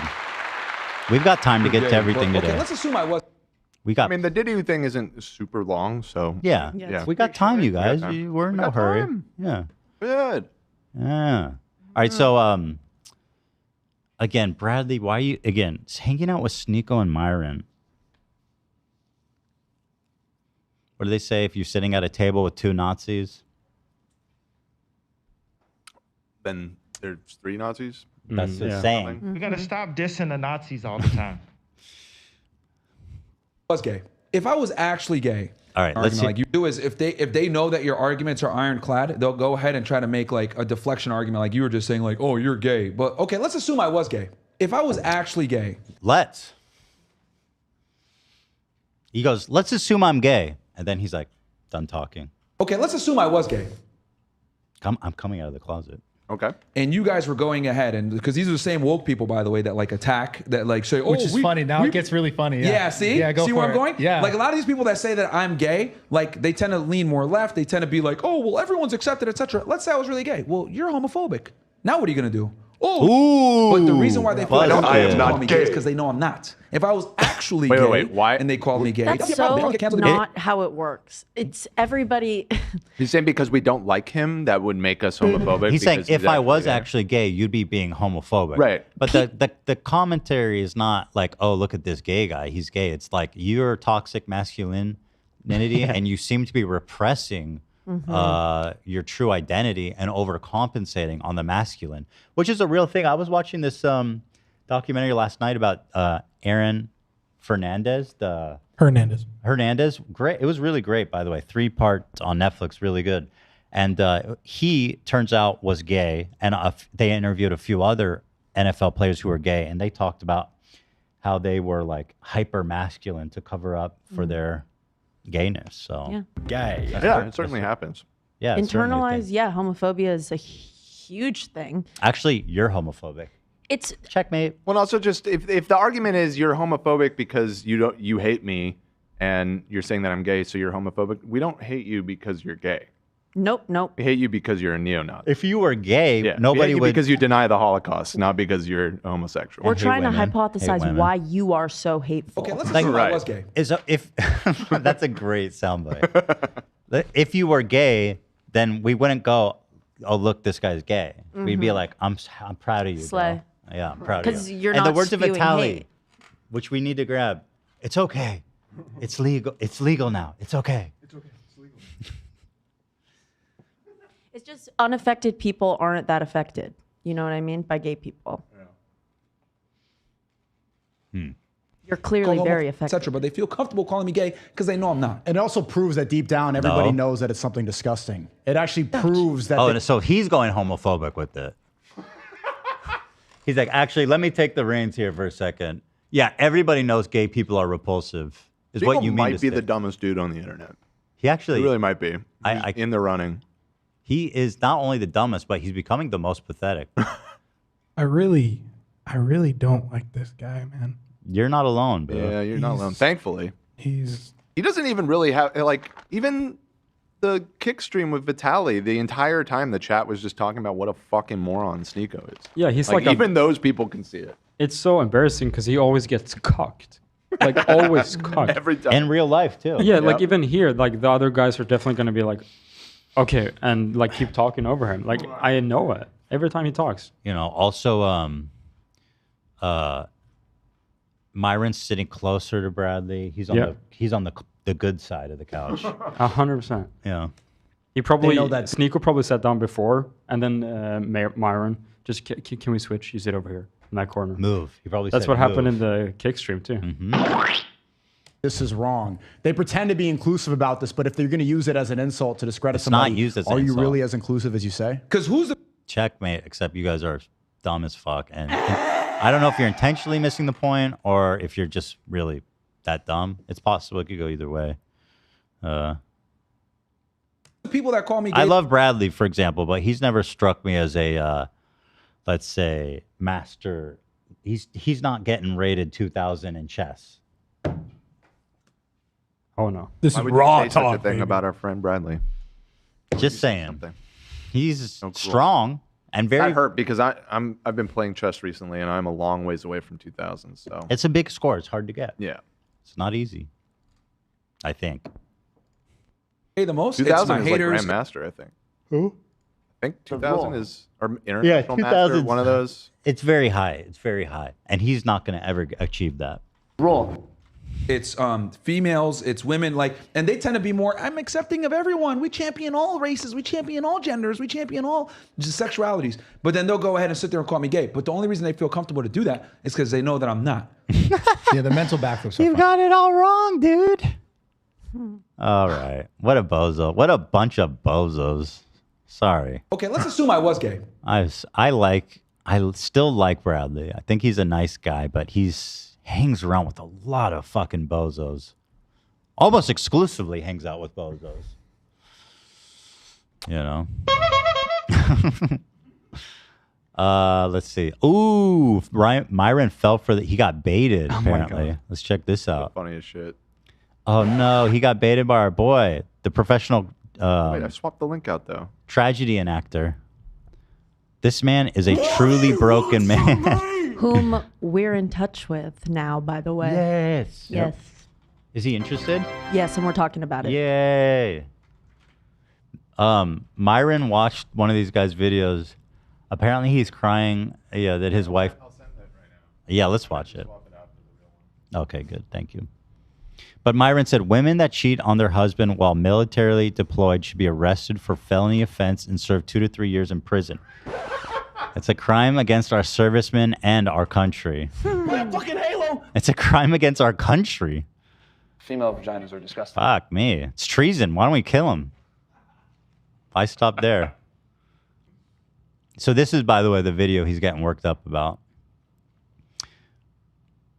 We've got time to get to everything today. Okay, let's assume I was. I mean, the Diddy thing isn't super long, so. Yeah. We got time, you guys. We're in no hurry. Time. Yeah. Good. Yeah. All right, so, again, Bradley, why are you, again, hanging out with Sneako and Myron? What do they say if you're sitting at a table with two Nazis? Then there's 3 Nazis? That's the saying. We gotta stop dissing the Nazis all the time. Was gay. If I was actually gay, all right, let's see. like you do is if they know that your arguments are ironclad, they'll go ahead and try to make like a deflection argument, like you were just saying, like, oh, you're gay. But okay, let's assume I was gay. If I was actually gay, He goes, let's assume I'm gay. And then he's like, done talking. Okay, let's assume I was gay. I'm coming out of the closet. Okay. And you guys were going ahead, and because these are the same woke people, by the way, that like attack, that like say, oh, which is funny. Now it gets really funny. Yeah, see? Yeah, go see for where I'm it. going? Yeah. Like a lot of these people that say that I'm gay, like they tend to lean more left. They tend to be like, oh, well, everyone's accepted, etc. Let's say I was really gay. Well, you're homophobic. Now what are you gonna do? Oh, but the reason why they feel like I am not gay is gay because they know I'm not. If I was actually Wait, gay, wait, why? and they called me gay, That's so not how it works. It's everybody. He's saying because we don't like him, that would make us homophobic. He's saying because if he's I was gay. actually gay, you'd be being homophobic. Right. But the commentary is not like, oh, look at this gay guy. He's gay. It's like you're toxic masculinity and you seem to be repressing your true identity and overcompensating on the masculine, which is a real thing. I was watching this documentary last night about Aaron Hernandez. Hernandez. Great. It was really great, by the way. 3 parts on Netflix. Really good. And he, turns out, was gay. And they interviewed a few other NFL players who were gay. And they talked about how they were like hyper masculine to cover up for their gayness. So gay. Yeah, it certainly happens. Yeah. it's certainly a thing. Internalized, homophobia is a huge thing. Actually, you're homophobic. It's checkmate. Well, also just if the argument is you're homophobic because you hate me and you're saying that I'm gay, so you're homophobic. We don't hate you because you're gay. Nope. We hate you because you're a neo-Nazi. If you were gay, nobody we hate you would. because you deny the Holocaust, not because you're homosexual. We're trying to hypothesize why you are so hateful. Okay, let's assume I was gay. If that's a great soundbite. If you were gay, then we wouldn't go, oh, look, this guy's gay. We'd be like, I'm proud of you. Slay. Bro. Yeah, I'm proud of you. Because you're and not the words of spewing Vitaly, hate. which we need to grab. It's okay. It's legal. It's legal now. It's okay. It's just unaffected people aren't that affected. You know what I mean? By gay people. You're clearly very affected. Etc. But they feel comfortable calling me gay because they know I'm not. It also proves that deep down, everybody No. knows that it's something disgusting. It actually proves that. Oh, they- and so he's going homophobic with it. He's like, actually, let me take the reins here for a second. Yeah, everybody knows gay people are repulsive. Is what you mean might to be say. the dumbest dude on the internet. He actually He really might be. He's in the running. He is not only the dumbest, but he's becoming the most pathetic. I really don't like this guy, man. You're not alone, bro. Yeah, you're not alone. Thankfully, he doesn't even really have like even the kick stream with Vitaly. The entire time, the chat was just talking about what a fucking moron Sneako is. Yeah, he's like a- even those people can see it. It's so embarrassing because he always gets cocked. Like always cocked. Every time. In real life too. Yeah, like even here, like the other guys are definitely gonna be like, okay, and like keep talking over him. Like I know it every time he talks. You know, also, Myron's sitting closer to Bradley. He's on the good side of the couch. 100%. Yeah. He probably They know that- Sneako probably sat down before, and then Myron just can we switch? You sit over here in that corner. Move. He probably That's said what happened move. in the kick stream too. This is wrong. They pretend to be inclusive about this, but if they're going to use it as an insult to discredit It's somebody, not used as an are you insult. really as inclusive as you say? Because who's the Checkmate, except you guys are dumb as fuck. And I don't know if you're intentionally missing the point or if you're just really that dumb. It's possible it could go either way. people that call me gay? I love Bradley, for example, but he's never struck me as a, let's say, master. He's not getting rated 2,000 in chess. Oh no, this Why is would you raw say such a talk, thing baby. about our friend Bradley? Just saying. He's cool. strong and very. That hurt because I've been playing chess recently and I'm a long ways away from 2,000. So It's a big score. It's hard to get. Yeah. It's not easy. I think. Hey, the most 2,000 it's my is haters. like Grandmaster, I think. Who? I think 2,000 is or Yeah, International Master, 2000. one of those. It's very high. It's very high, and he's not going to ever achieve that. Raw. It's females, it's women, like, and they tend to be more, I'm accepting of everyone. We champion all races, we champion all genders, we champion all just sexualities. But then they'll go ahead and sit there and call me gay. But the only reason they feel comfortable to do that is because they know that I'm not. Yeah, the mental backflips. You've got it all wrong, dude. All right. What a bozo. What a bunch of bozos. Sorry. Okay, let's assume I was gay. I still like Bradley. I think he's a nice guy, but hangs around with a lot of fucking bozos. Almost exclusively hangs out with bozos. You know? Let's see. Ooh, Myron fell for he got baited, apparently. Let's check this out. Funny as shit. Oh no, he got baited by our boy, the professional Wait, I swapped the link out though. tragedy enactor. This man is a truly broken man. Whom we're in touch with now, by the way. Yes. Yes. Is he interested? Yes, and we're talking about it. Yay. Myron watched one of these guys' videos. Apparently he's crying that his wife. I'll send that right now. Yeah, let's watch it. Okay, good. Thank you. But Myron said women that cheat on their husband while militarily deployed should be arrested for felony offense and serve 2 to 3 years in prison. It's a crime against our servicemen and our country. Fucking Halo! It's a crime against our country. Female vaginas are disgusting. Fuck me. It's treason. Why don't we kill him? I stop there. So this is, by the way, the video he's getting worked up about.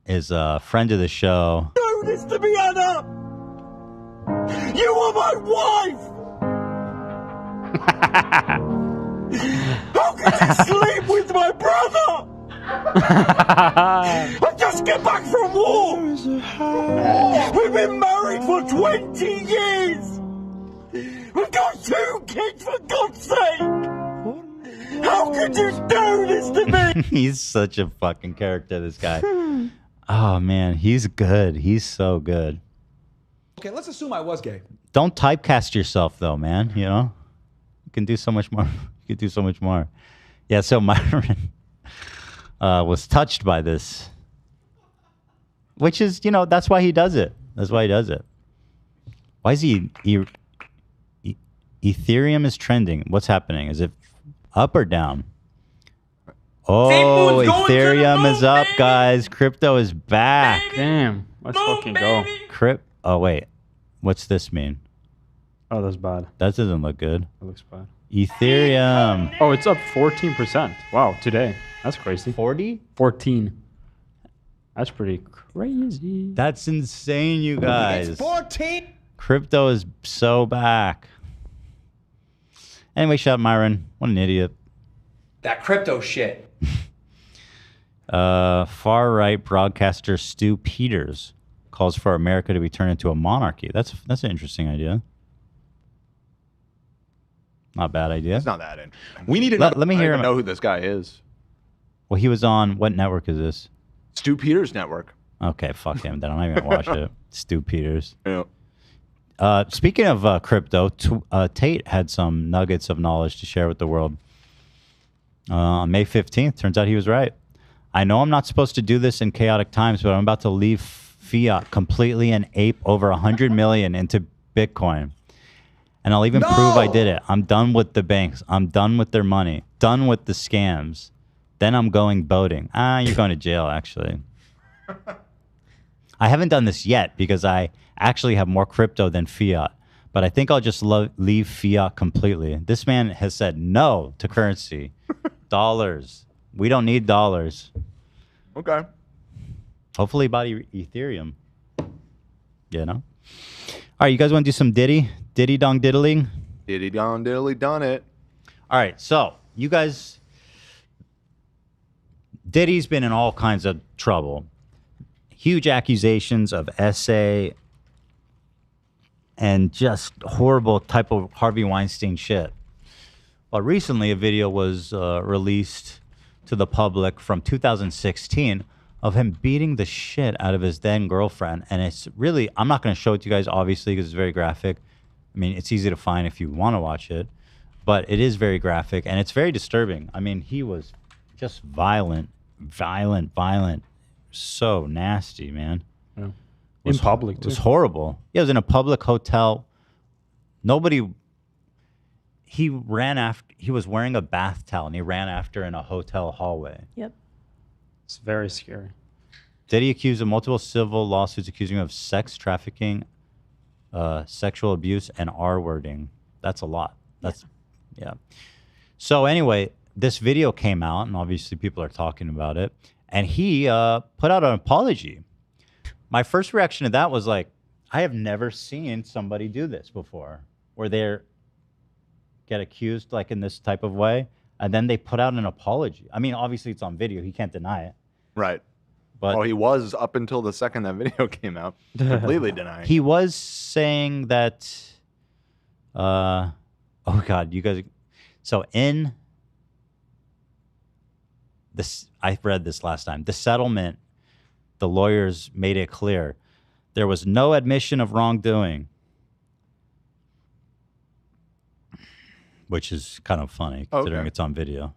Is a friend of the show. Do this to me, Anna! You are my wife! How could you sleep with my brother? I just get back from war! We've been married for 20 years! We've got 2 kids, for God's sake! How could you do this to me? He's such a fucking character, this guy. Oh, man. He's good. He's so good. Okay, let's assume I was gay. Don't typecast yourself, though, man. You know? You can do so much more. You can do so much more. Yeah, so Myron was touched by this. Which is, that's why he does it. That's why he does it. Why is he Ethereum is trending. What's happening? Is it up or down? Oh, Ethereum is up, guys. Crypto is back. Damn. Let's fucking go. Oh, wait. What's this mean? Oh, that's bad. That doesn't look good. That looks bad. Ethereum. Oh, it's up 14%. Wow, today. That's crazy. 40? 14. That's pretty crazy. That's insane, you guys. It's 14. Crypto is so back. Anyway, shout out Myron. What an idiot. That crypto shit. Far-right broadcaster Stu Peters calls for America to be turned into a monarchy. That's an interesting idea. Not a bad idea. It's not that interesting. We need to let me hear him. Know who this guy is. Well, he was on what network is this? Stu Peters Network. Okay, fuck him. Then I'm not even gonna watch it. Stu Peters. Yeah. Speaking of crypto, Tate had some nuggets of knowledge to share with the world. On May 15th, turns out he was right. I know I'm not supposed to do this in chaotic times, but I'm about to leave fiat completely and ape over 100 million into Bitcoin. And I'll even prove I did it. I'm done with the banks. I'm done with their money. Done with the scams. Then I'm going boating. You're going to jail, actually. I haven't done this yet because I actually have more crypto than fiat. But I think I'll just leave fiat completely. This man has said no to currency. Dollars. We don't need dollars. Okay. Hopefully bought Ethereum. You know? All right, you guys want to do some Diddy? Diddy dong diddling? Diddy dong diddly done it. All right, so you guys... Diddy's been in all kinds of trouble. Huge accusations of SA and just horrible type of Harvey Weinstein shit. Well, recently a video was released to the public from 2016 of him beating the shit out of his then girlfriend. And it's really, I'm not going to show it to you guys, obviously, because it's very graphic. I mean, it's easy to find if you want to watch it. But it is very graphic, and it's very disturbing. I mean, he was just violent. So nasty, man. Yeah. In public, It was horrible. Yeah, it was in a public hotel. Nobody... He was wearing a bath towel, and he ran after in a hotel hallway. Yep. It's very scary. Diddy accused of multiple civil lawsuits accusing him of sex trafficking, sexual abuse, and R-wording. That's a lot. Yeah. So anyway, this video came out, and obviously people are talking about it, and he put out an apology. My first reaction to that was like, I have never seen somebody do this before, where they're get accused like in this type of way, and then they put out an apology. I mean, obviously it's on video. He can't deny it. Right. But he was up until the second that video came out, completely denying. He was saying that, oh God, you guys. So in this, I read this last time. The settlement, the lawyers made it clear there was no admission of wrongdoing, which is kind of funny considering it's on video.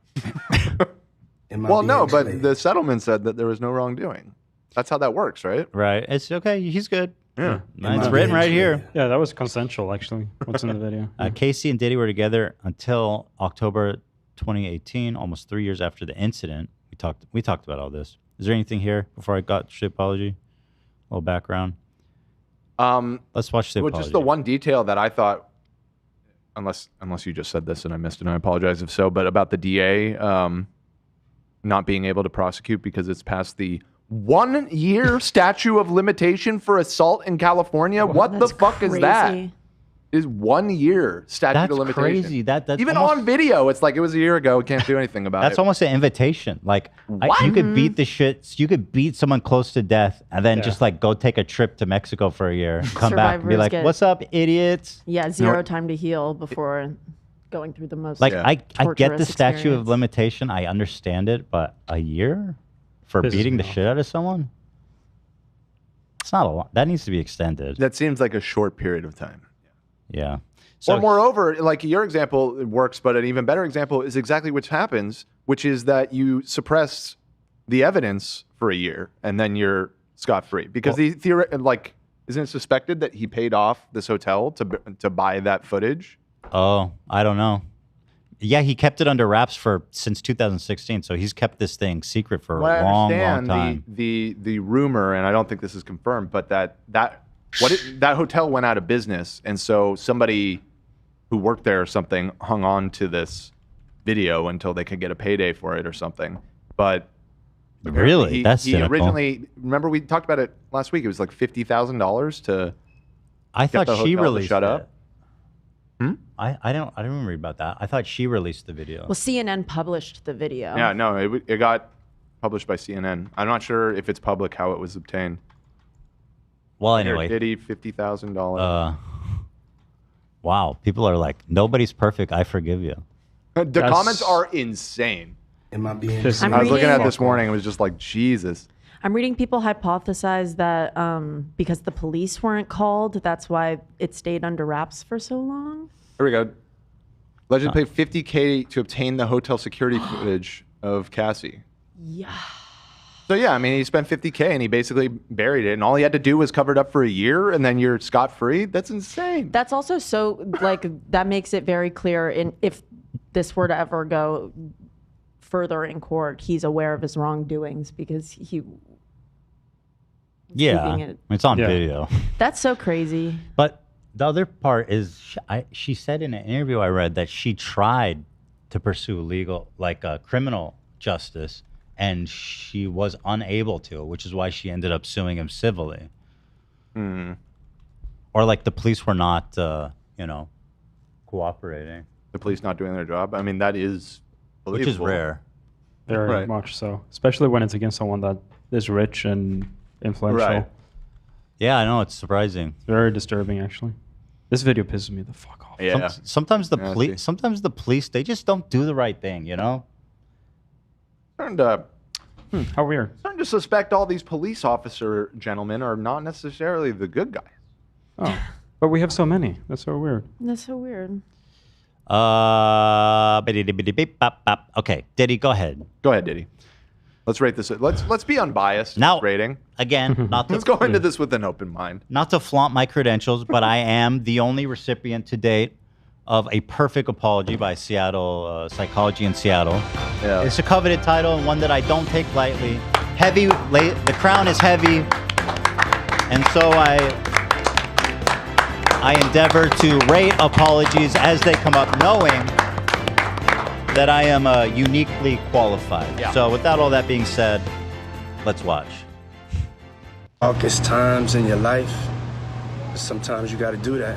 Well, no, but the settlement said that there was no wrongdoing. That's how that works, right? Right. It's okay. He's good. Yeah. It's written right here. Yeah, that was consensual, actually. What's in the video? Casey and Diddy were together until October 2018, almost 3 years after the incident. We talked about all this. Is there anything here before I got to the apology? A little background. Let's watch the apology. Just the one detail that I thought, unless you just said this and I missed it, and I apologize if so, but about the DA not being able to prosecute because it's past the 1 year statute of limitation for assault in California. What the fuck is that? Is 1 year statute of limitation. Crazy. That's even almost, on video, it's like it was a year ago. We can't do anything about it. That's almost an invitation. Like you could beat the shit. You could beat someone close to death, and then just like go take a trip to Mexico for a year, come back and be like, "What's up, idiots?" Yeah, zero time to heal before going through the most. Like I get the statute experience. of limitation. I understand it, but a year for beating the shit out of someone? It's not a lot. That needs to be extended. That seems like a short period of time. Yeah. So, moreover, like your example works, but an even better example is exactly what happens, which is that you suppress the evidence for a year and then you're scot-free. Because isn't it suspected that he paid off this hotel to buy that footage? Oh, I don't know. Yeah, he kept it under wraps since 2016, so he's kept this thing secret for a long time. The rumor, and I don't think this is confirmed, but that hotel went out of business, and so somebody who worked there or something hung on to this video until they could get a payday for it or something. But really, that's he originally, remember we talked about it last week. It was like $50,000 to. I get thought the she hotel to released shut it. up. I didn't read about that. I thought she released the video. Well, CNN published the video. Yeah, no, it got published by CNN. I'm not sure if it's public how it was obtained. Well, anyway, Diddy $50,000. Wow, people are like, nobody's perfect. I forgive you. The comments are insane. Am I being? I was looking at it this morning. It was just like Jesus. I'm reading people hypothesize that because the police weren't called, that's why it stayed under wraps for so long. Here we go. Legend paid $50K to obtain the hotel security footage of Cassie. Yeah. So yeah, I mean, he spent $50K and he basically buried it, and all he had to do was cover it up for a year, and then you're scot-free. That's insane. That's also so that makes it very clear. If this were to ever go further in court, he's aware of his wrongdoings because he. Yeah, it's on video. That's so crazy. But the other part is, she said in an interview I read that she tried to pursue criminal justice, and she was unable to, which is why she ended up suing him civilly. Or like the police were not, cooperating. The police not doing their job. I mean, that is which is rare. Very much so, especially when it's against someone that is rich and influential. Right. Yeah, I know, it's surprising. It's very disturbing, actually. This video pisses me the fuck off. Yeah. Sometimes the police, they just don't do the right thing, you know? Starting to how weird. Starting to suspect all these police officer gentlemen are not necessarily the good guys. Oh, but we have so many. That's so weird. That's so weird. Okay, Diddy, go ahead. Go ahead, Diddy. Let's rate this. Let's be unbiased. Now, rating again, not to, let's go into this with an open mind. Not to flaunt my credentials, but I am the only recipient to date of a perfect apology by Seattle Psychology in Seattle. Yeah. It's a coveted title and one that I don't take lightly. The crown is heavy, and so I endeavor to rate apologies as they come up, knowing that I am uniquely qualified. Yeah. So without all that being said, let's watch. Darkest times in your life, sometimes you gotta do that.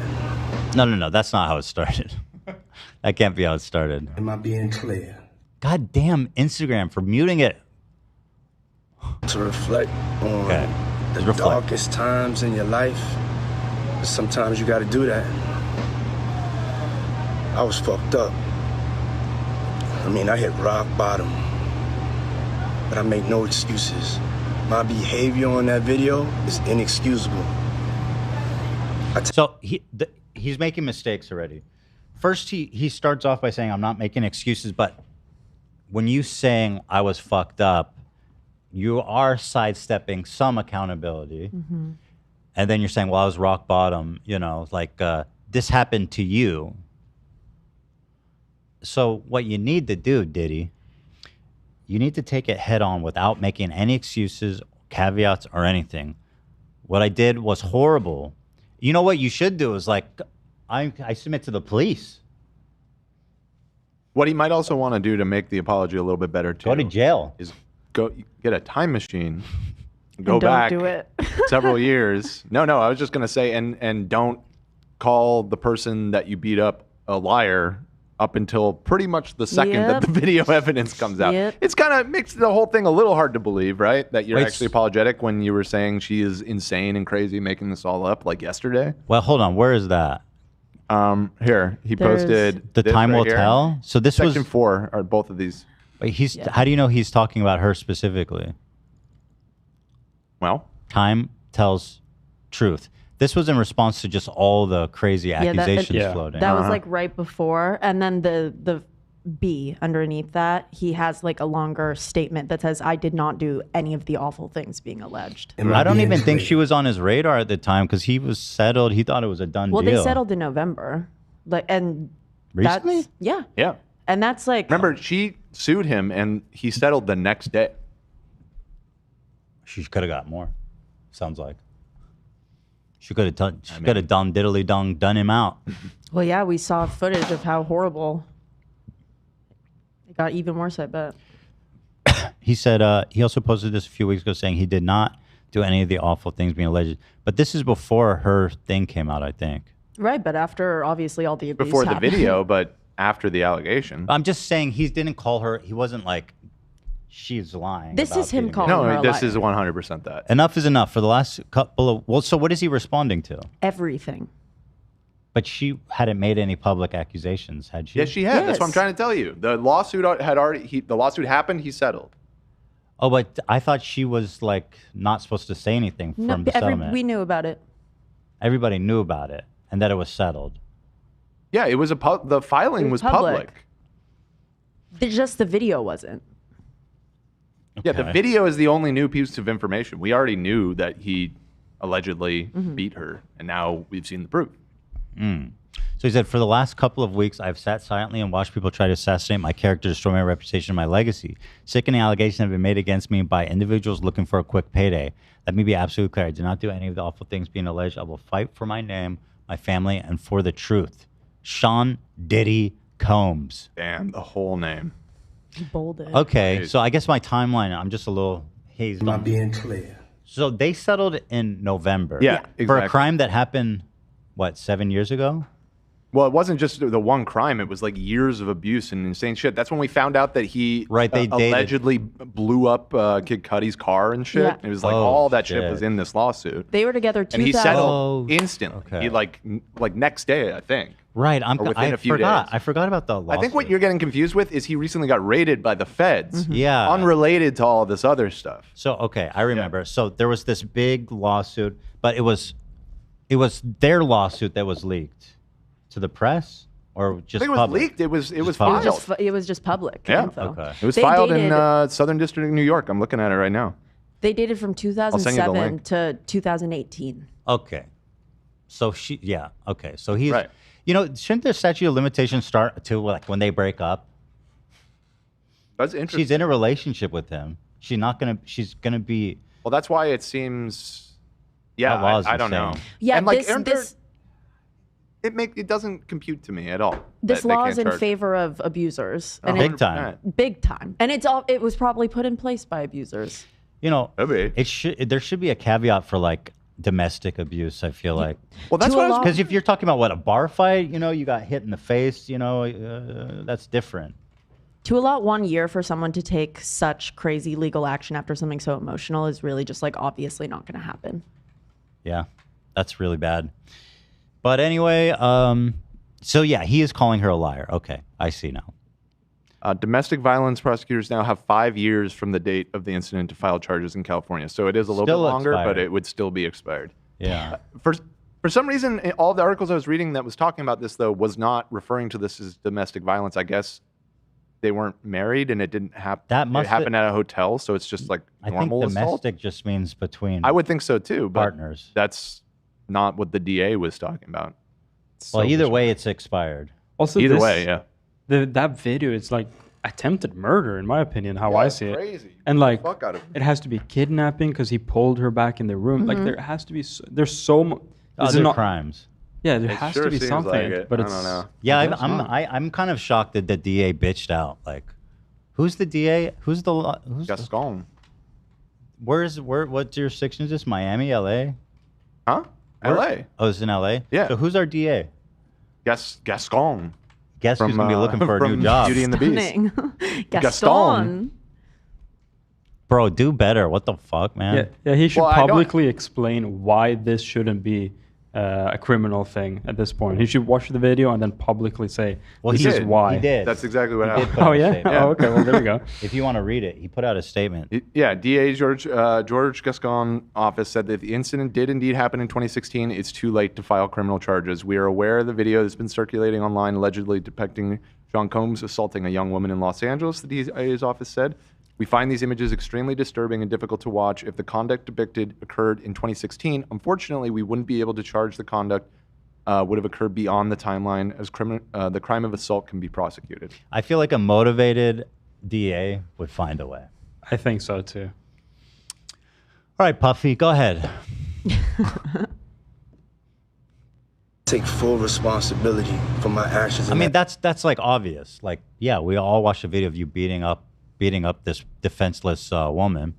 No, that's not how it started. That can't be how it started. Am I being clear? God damn Instagram for muting it. To reflect on the darkest times in your life, sometimes you gotta do that. I was fucked up. I mean, I hit rock bottom, but I make no excuses. My behavior on that video is inexcusable. So he's making mistakes already. First, he starts off by saying, I'm not making excuses, but when you saying I was fucked up, you are sidestepping some accountability. Mm-hmm. And then you're saying, well, I was rock bottom, this happened to you. So what you need to do, Diddy, you need to take it head on without making any excuses, caveats, or anything. What I did was horrible. You know what you should do is I submit to the police. What he might also want to do to make the apology a little bit better too. Go to jail. Is go get a time machine, go And back don't do it. several years. No, I was just gonna say, and don't call the person that you beat up a liar up until pretty much the second that the video evidence comes out. Yep. It's kind of makes the whole thing a little hard to believe, right? That you're actually apologetic when you were saying she is insane and crazy making this all up like yesterday. Well, hold on. Where is that? Here he posted The this time right will here. tell. So this Section was 4 are both of these. Wait, how do you know he's talking about her specifically? Well, time tells truth. This was in response to just all the crazy accusations floating. That was right before, and then the B underneath that, he has a longer statement that says, "I did not do any of the awful things being alleged." I don't even think she was on his radar at the time because he was settled. He thought it was a done deal. Well, they settled in November, and Recently? Yeah. Yeah. And that's like. Remember, she sued him and he settled the next day. She could have got more. Sounds like. She could have done. She could have done diddly done him out. Well, yeah, we saw footage of how horrible. It got even worse, I bet. He said he also posted this a few weeks ago saying he did not do any of the awful things being alleged. But this is before her thing came out, I think. Right, but after obviously all the abuse Before the happened. video, but after the allegation. I'm just saying he didn't call her. He wasn't like, she's lying. This about is him beating me." calling her a this liar. is 100% that. Enough is enough. For the last couple of so what is he responding to? Everything. But she hadn't made any public accusations, had she? Yes, she had. That's what I'm trying to tell you. The lawsuit had already. The lawsuit happened. He settled. Oh, but I thought she was like not supposed to say anything from No, the settlement. we knew about it. Everybody knew about it and that it was settled. Yeah, it was the filing It was was public. Just the video wasn't. Yeah, the Okay. video is the only new piece of information. We already knew that he allegedly beat her, and now we've seen the proof. So he said, for the last couple of weeks, I've sat silently and watched people try to assassinate my character, destroy my reputation and my legacy. Sickening allegations have been made against me by individuals looking for a quick payday. Let me be absolutely clear. I did not do any of the awful things being alleged. I will fight for my name, my family, and for the truth. Sean Diddy Combs. Damn, the whole name. Bolded. Okay, so I guess my timeline, I'm just a little hazed. Am I being clear? So they settled in November. Yeah, For a exactly. crime that happened, what, 7 years ago? Well, it wasn't just the one crime. It was like years of abuse and insane shit. That's when we found out that he They dated. allegedly blew up Kid Cudi's car and shit. Yeah. It was like Oh, all that shit shit. was in this lawsuit. They were together 2000. And he settled Oh, instantly. okay. He like next day, I think. Right, Or within I a few forgot. days. I forgot about the lawsuit. I think what you're getting confused with is he recently got raided by the feds. Yeah. Unrelated to all this other stuff. So okay, I remember. So there was this big lawsuit, but it was their lawsuit that was leaked to the press or just I think it was public? leaked. It was Just filed. public. It was just public Yeah. info. Okay. It was They filed in dated- Southern District of New York. I'm looking at it right now. They dated from send you the 2007 link. to 2018. Okay. So okay. So he's Right. shouldn't the statute of limitations start to like when they break up? That's interesting. She's in a relationship with him. She's gonna be Well, that's why it seems. Yeah, That law is I don't know. insane. Yeah, and like, this- aren't this- it doesn't compute to me at all. This that they law can't is in charge. favor of abusers. And big time. Big time. And it was probably put in place by abusers. Maybe. There should be a caveat for like domestic abuse. I feel like. Well, that's To what I a was. law- Because if you're talking about a bar fight, you got hit in the face, that's different. To allot 1 year for someone to take such crazy legal action after something so emotional is really just like obviously not going to happen. Yeah, that's really bad. But anyway, so yeah, he is calling her a liar. Okay, I see now. Domestic violence prosecutors now have 5 years from the date of the incident to file charges in California. So it is a little Still bit longer, expired. but it would still be expired. Yeah. For some reason, all the articles I was reading that was talking about this, though, was not referring to this as domestic violence. I guess they weren't married and it didn't happen. That must it happened at a hotel, so it's just like I think normal assault. domestic just means between I would think so too, but partners. that's not what the DA was talking about. Well, either way, it's expired. Also, Either way, yeah. That video, it's like attempted murder, in my opinion, how I see crazy. it. And like, Fuck out of it. it has to be kidnapping because he pulled her back in the room. Like, there has to be. There's so much. Other crimes. Yeah, there It has sure to be seems something. like it. But I it's. don't know. Yeah, I guess not. I'm kind of shocked that the DA bitched out. Like, who's the DA? Who's Gascon? What jurisdiction is this? Miami, LA? Huh? LA. Oh, it's in LA. Yeah. So who's our DA? Gascon. Guess who's gonna be looking for a new from job? Beauty and the Beast. Stunning. Gaston. Gaston. Bro, do better. What the fuck, man? Yeah, he should Well, I don't- publicly explain why this shouldn't be a criminal thing at this point. He should watch the video and then publicly say, Well, this he is did. why. He did. That's exactly what He did happened. put out Oh, a yeah? statement. Oh, okay. Well, there you go. If you want to read it, he put out a statement. Yeah, DA George Gascon office said that the incident did indeed happen in 2016. It's too late to file criminal charges. We are aware of the video that's been circulating online allegedly depicting Sean Combs assaulting a young woman in Los Angeles, the DA's office said. We find these images extremely disturbing and difficult to watch. If the conduct depicted occurred in 2016, unfortunately, we wouldn't be able to charge the conduct would have occurred beyond the timeline, as the crime of assault can be prosecuted. I feel like a motivated DA would find a way. I think so too. All right, Puffy, go ahead. Take full responsibility for my actions. I mean, that's like obvious. Like, yeah, we all watched a video of you beating up this defenseless woman,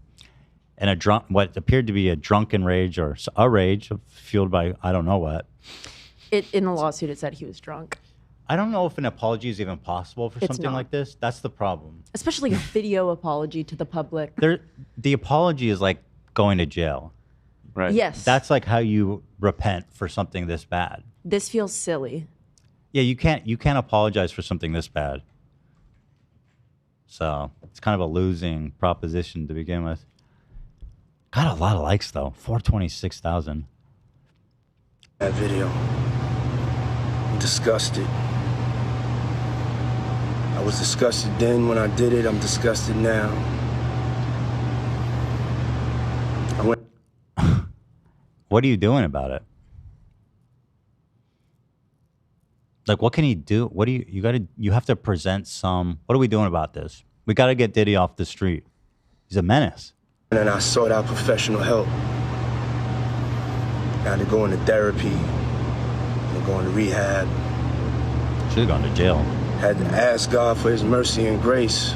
and what appeared to be a drunken rage or a rage fueled by I don't know what. In the lawsuit, it said he was drunk. I don't know if an apology is even possible for something like this. That's the problem. Especially a video apology to the public. The apology is like going to jail. Right. Yes. That's like how you repent for something this bad. This feels silly. Yeah, you can't apologize for something this bad. So it's kind of a losing proposition to begin with. Got a lot of likes though, 426,000. That video. I'm disgusted. I was disgusted then when I did it. I'm disgusted now. What are you doing about it? Like, what can he do? What do you have to present some, what are we doing about this? We got to get Diddy off the street. He's a menace. And then I sought out professional help. I had to go into therapy, and go into rehab. Should have gone to jail. Had to ask God for his mercy and grace.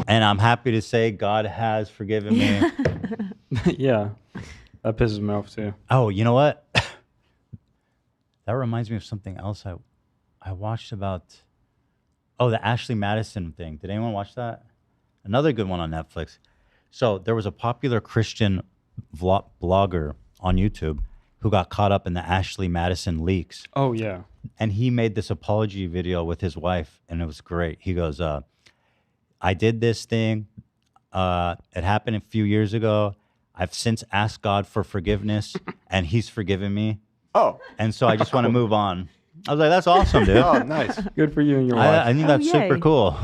And I'm happy to say God has forgiven me. Yeah, that pisses me off too. Oh, you know what? That reminds me of something else I watched about. Oh, the Ashley Madison thing. Did anyone watch that? Another good one on Netflix. So there was a popular Christian blogger on YouTube who got caught up in the Ashley Madison leaks. Oh, yeah. And he made this apology video with his wife, and it was great. He goes, I did this thing. It happened a few years ago. I've since asked God for forgiveness, and he's forgiven me. Oh. And so I just want to move on. I was like, that's awesome, dude. Oh, nice. Good for you and your wife. I think that's super yay. cool.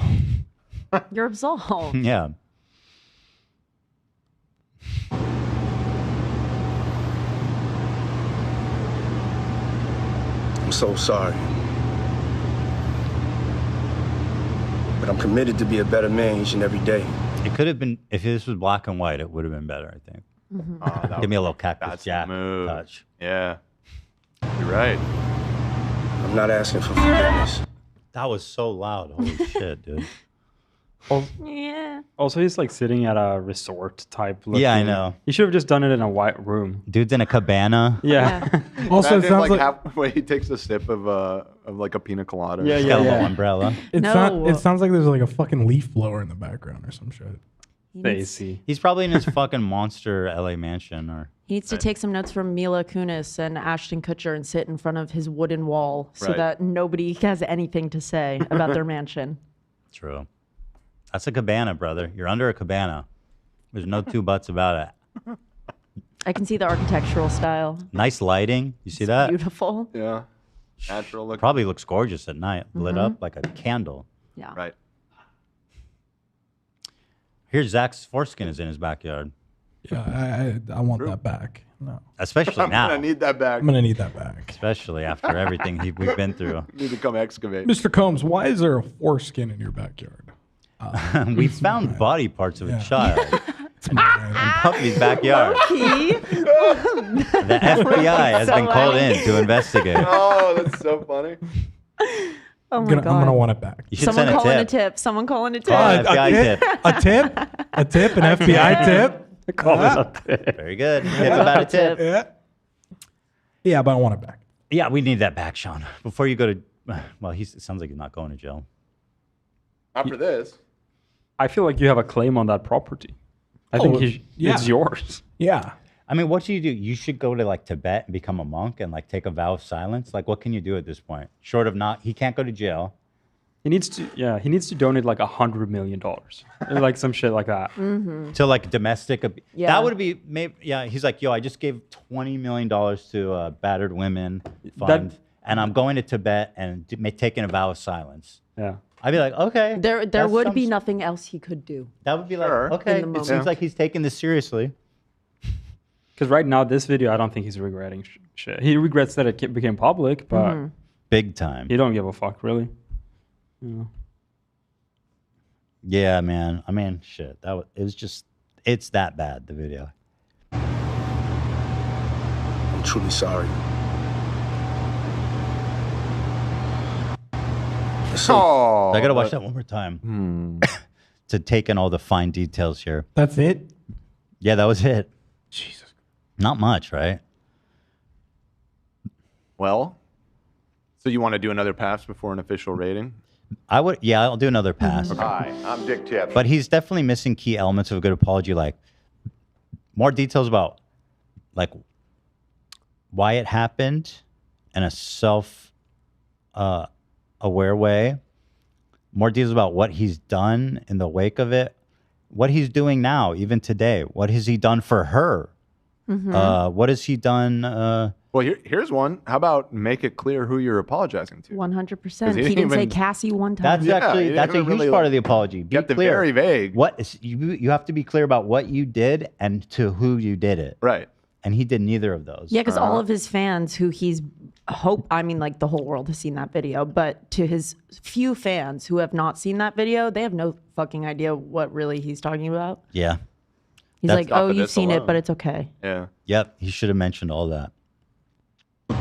You're absolved. Yeah. I'm so sorry. But I'm committed to be a better man each and every day. It could have been, if this was black and white, it would have been better, I think. Mm-hmm. Give me a little Cactus Jack touch. Yeah. You're right. I'm not asking for forgiveness. That was so loud. Holy shit, dude. Yeah. Also, he's like sitting at a resort type. Yeah, I know. He should have just done it in a white room. Dude's in a cabana. Yeah. Also, it Imagine, sounds like halfway he takes a sip of like a pina colada. Yeah, Got a little umbrella. it sounds like there's like a fucking leaf blower in the background or some shit. Stacy. He's probably in his fucking monster LA mansion or. He needs to take some notes from Mila Kunis and Ashton Kutcher and sit in front of his wooden wall so Right. that nobody has anything to say about their mansion. True. That's a cabana, brother. You're under a cabana. There's no two buts about it. I can see the architectural style. Nice lighting. You see that? Beautiful. Yeah. Natural look. Probably looks gorgeous at night, lit Mhm. up like a candle. Yeah. Right. Here's Zach's foreskin is in his backyard. Yeah, I want that back. No. Especially I'm now. gonna need that back. I'm gonna need that back. Especially after everything we've been through. Need to come excavate. Mr. Combs, why is there a foreskin in your backyard? We found body parts of a Yeah. child in Puppy's backyard. Low-key. The FBI has been called in to investigate. Oh, that's so funny. Oh my I'm god. gonna want it back. You should Someone send calling a a tip. tip. Someone calling a tip. FBI tip. A tip? A tip? An FBI tip? Call it a tip. Very good. Tip about a tip. Yeah. Yeah, but I want it back. Yeah, we need that back, Sean. Before you go to, well, it sounds like he's not going to jail. After this. I feel like you have a claim on that property. I think it's yours. Yeah. I mean, what should you do? You should go to like Tibet and become a monk and like take a vow of silence. Like, what can you do at this point? Short of he can't go to jail. He needs to donate like $100 million, like some shit like that. Mm-hmm. To like domestic. Yeah. That would be maybe. Yeah, he's like, yo, I just gave $20 million to a battered women fund, and I'm going to Tibet and taking a vow of silence. Yeah. I'd be like, okay. There would be nothing else he could do. That would be like, Sure. okay. In the It seems moment. like he's taking this seriously. Because right now, this video, I don't think he's regretting shit. He regrets that it became public, but big time. He don't give a fuck, really. You know. Yeah, man. I mean, shit. It was just. It's that bad. The video. I'm truly sorry. Oh, I gotta watch that one more time to take in all the fine details here. That's it? Yeah, that was it. Jesus. Not much, right? Well, so you want to do another pass before an official rating? I would. Yeah, I'll do another pass. Hi, I'm Dick Tips. But he's definitely missing key elements of a good apology, like more details about like why it happened in a self-aware way. More details about what he's done in the wake of it, what he's doing now, even today. What has he done for her? What has he done? Well, here's one. How about make it clear who you're apologizing to? 100%. He didn't say Cassie one time. That's that's a huge part of the apology. Be kept it clear. very vague. What is, you have to be clear about what you did and to who you did it. Right. And he did neither of those. Yeah, because all of his fans who I mean, like the whole world has seen that video, but to his few fans who have not seen that video, they have no fucking idea what really he's talking about. Yeah. He's like, oh, you've seen it, but it's okay. Yeah. Yep. He should have mentioned all that.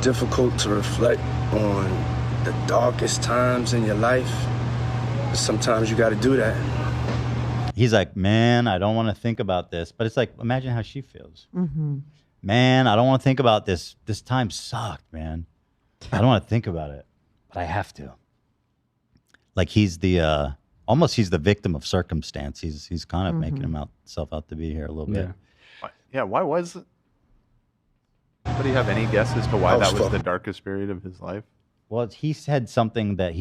Difficult to reflect on the darkest times in your life, but sometimes you got to do that. He's like, man, I don't want to think about this. But it's like, imagine how she feels. Man, I don't want to think about this. This time sucked, man. I don't want to think about it, but I have to. Like he's the almost he's the victim of circumstance. He's kind of making himself out to be here a little bit. Yeah. Why was it? Anybody have any guess as to why that was the darkest period of his life? Well, he said something that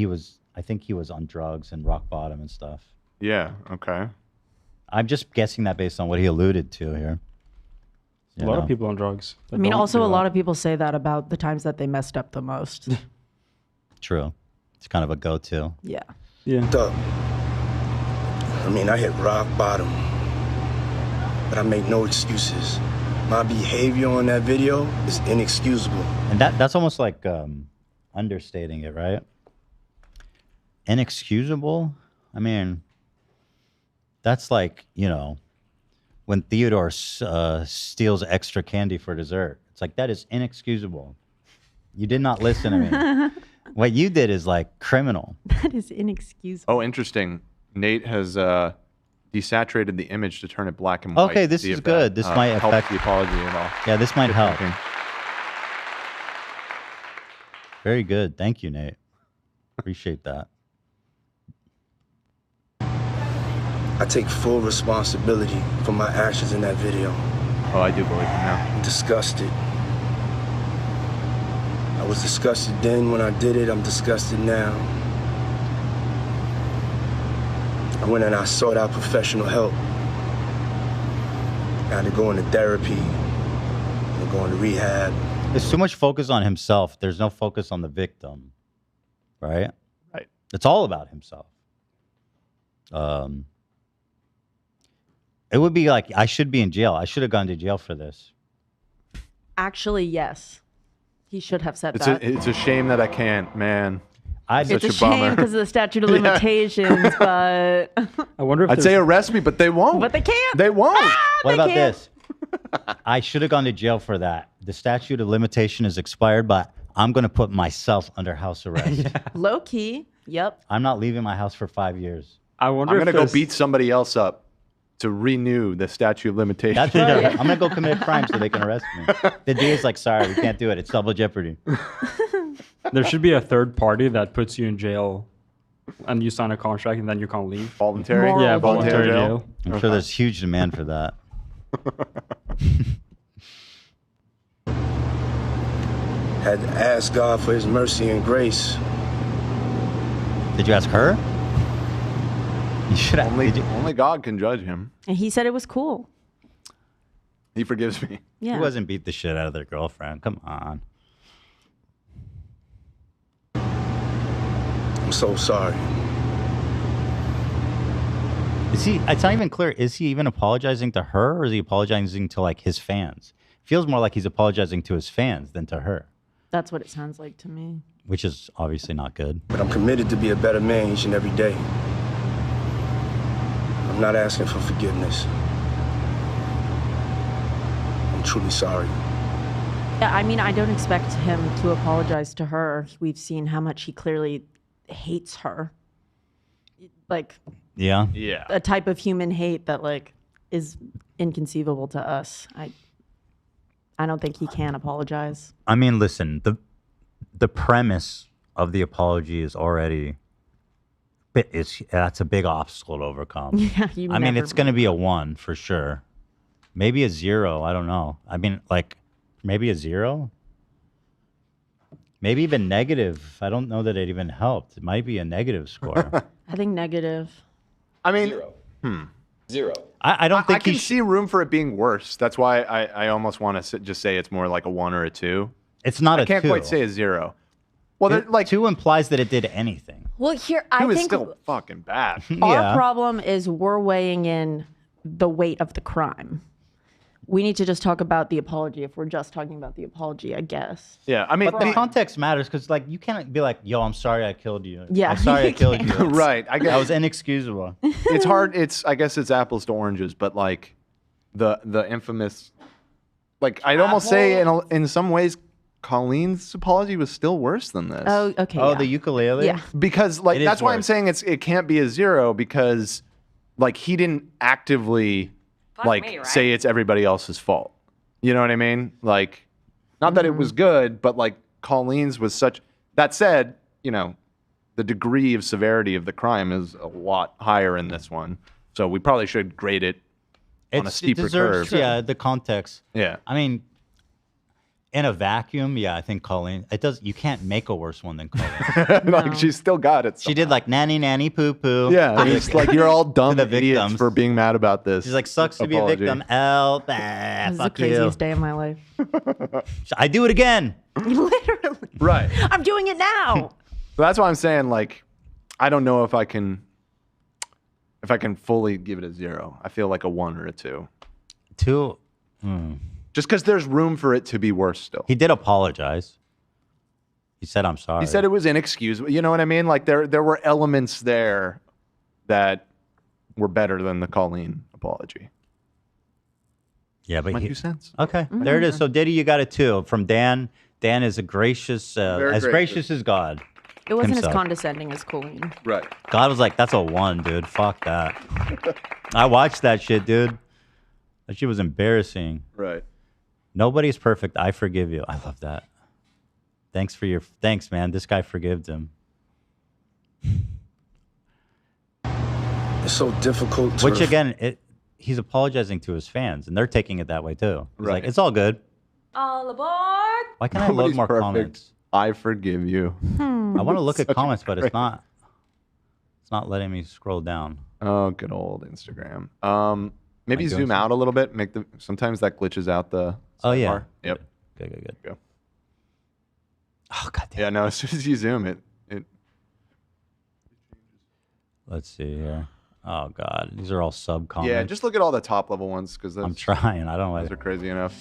I think he was on drugs and rock bottom and stuff. Yeah. Okay. I'm just guessing that based on what he alluded to here. A lot of people on drugs. I mean, also a lot of people say that about the times that they messed up the most. True. It's kind of a go-to. Yeah. Yeah. I mean, I hit rock bottom, but I make no excuses. My behavior on that video is inexcusable. And that's almost like understating it, right? Inexcusable? I mean, that's like, when Theodore steals extra candy for dessert. It's like, that is inexcusable. You did not listen to me. What you did is like criminal. That is inexcusable. Oh, interesting. Nate has desaturated the image to turn it black and white. Okay, this is good. This might help affect the apology at all. Yeah, this might Good help. thinking. Very good. Thank you, Nate. Appreciate that. I take full responsibility for my actions in that video. Oh, I do believe him now. I'm disgusted. I was disgusted then when I did it. I'm disgusted now. I went and I sought out professional help. I had to go into therapy. I'm going to rehab. There's too much focus on himself. There's no focus on the victim, right? Right. It's all about himself. It would be like, I should be in jail. I should have gone to jail for this. Actually, yes. He should have said It's that. a shame that I can't, man. It's such a a shame bummer. because of the statute of limitations, but I wonder if I'd say arrest me, but they won't. But they can't. They won't. What they about can't. this? I should have gone to jail for that. The statute of limitation is expired, but I'm going to put myself under house arrest. Low key. Yep. I'm not leaving my house for 5 years. I I'm wonder going to if go this- beat somebody else up to renew the statute of limitations. That's right. I'm going to go commit a crime so they can arrest me. The DA's like, sorry, we can't do it. It's double jeopardy. There should be a third party that puts you in jail and you sign a contract and then you can't leave. Voluntary? Yeah, voluntary jail. I'm sure there's huge demand for that. Had to ask God for his mercy and grace. Did you ask her? You should have. Only God can judge him. And he said it was cool. He forgives me. Yeah. Who hasn't beat the shit out of their girlfriend? Come on. I'm so sorry. Is he? It's not even clear. Is he even apologizing to her, or is he apologizing to like his fans? Feels more like he's apologizing to his fans than to her, That's what it sounds like to me. which is obviously not good. But I'm committed to be a better man each and every day. I'm not asking for forgiveness. I'm truly sorry. Yeah, I mean, I don't expect him to apologize to her. We've seen how much he clearly hates her. Like, Yeah. a type of human hate that like is inconceivable to us. I don't think he can apologize. I mean, listen, the premise of the apology is already that's a big obstacle to overcome. Yeah, I mean, it's going to be a 1 for sure. Maybe a 0. I don't know. I mean, like maybe a 0. Maybe even negative. I don't know that it even helped. It might be a negative score. I think negative. I mean, 0. I don't think I can see room for it being worse. That's why I almost want to just say it's more like a 1 or a 2. It's not I a can't 2. quite say a 0. Well, like 2 implies that it did anything. Well, here 2 I is think still fucking bad. our problem is we're weighing in the weight of the crime. We need to just talk about the apology if we're just talking about the apology, I guess. Yeah, I mean, but the context matters because, like, you can't be like, "Yo, I'm sorry I killed you." Yeah, I'm sorry I you killed you. can't. Right, I guess that was inexcusable. It's hard. I guess it's apples to oranges, but like the infamous, like I'd almost say in some ways, Colleen's apology was still worse than this. Oh, okay. Oh, yeah. the ukulele. Yeah. Because like It is that's why I'm worse. saying it can't be a 0 because like he didn't actively say it's everybody else's fault. You know what I mean? Like, not that it was good, but like Colleen's was such. That said, you know, the degree of severity of the crime is a lot higher in this one, so we probably should grade it on a It steeper deserves, curve. yeah, the context. Yeah. I mean, in a vacuum, yeah, I think Colleen. It does. You can't make a worse one than Colleen. Like she's still got it. She did like nanny nanny poo poo. Yeah, it's like you're all dumb the idiots victims. for being mad about this. She's like, sucks to be a apology. victim. L, This is the fuck craziest you. day of my life. I do it again. Literally. Right. I'm doing it now. So that's why I'm saying, like, I don't know if I can fully give it a 0. I feel like a 1 or a 2. 2. Just because there's room for it to be worse still. He did apologize. He said, "I'm sorry." He said it was inexcusable. You know what I mean? Like there were elements there that were better than the Colleen apology. Yeah, but My he, 2 cents. Okay, there it is. So Diddy, you got a 2 from Dan. Dan is a gracious, Very as gracious. gracious as God. It wasn't himself. as condescending as Colleen. Right. God was like, "That's a 1, dude. Fuck that." I watched that shit, dude. That shit was embarrassing. Right. Nobody's perfect. I forgive you. I love that. Thanks, man. This guy forgived him. It's so difficult to Which again, he's apologizing to his fans, and they're taking it that way too. He's like, "It's all good." All aboard. Why can't I load Nobody's more perfect. comments? I forgive you. I want to look at Such a comments, but it's great- not. It's not letting me scroll down. Oh, good old Instagram. Maybe Am I doing zoom out a little bit. Sometimes that glitches out the. Oh yeah. sidebar. Yep. Good. Go. Oh god damn. Yeah. No. As soon as you zoom it. Let's see here. Oh god, these are all sub comments. Yeah. Just look at all the top level ones because I'm trying. I don't those like. are crazy enough.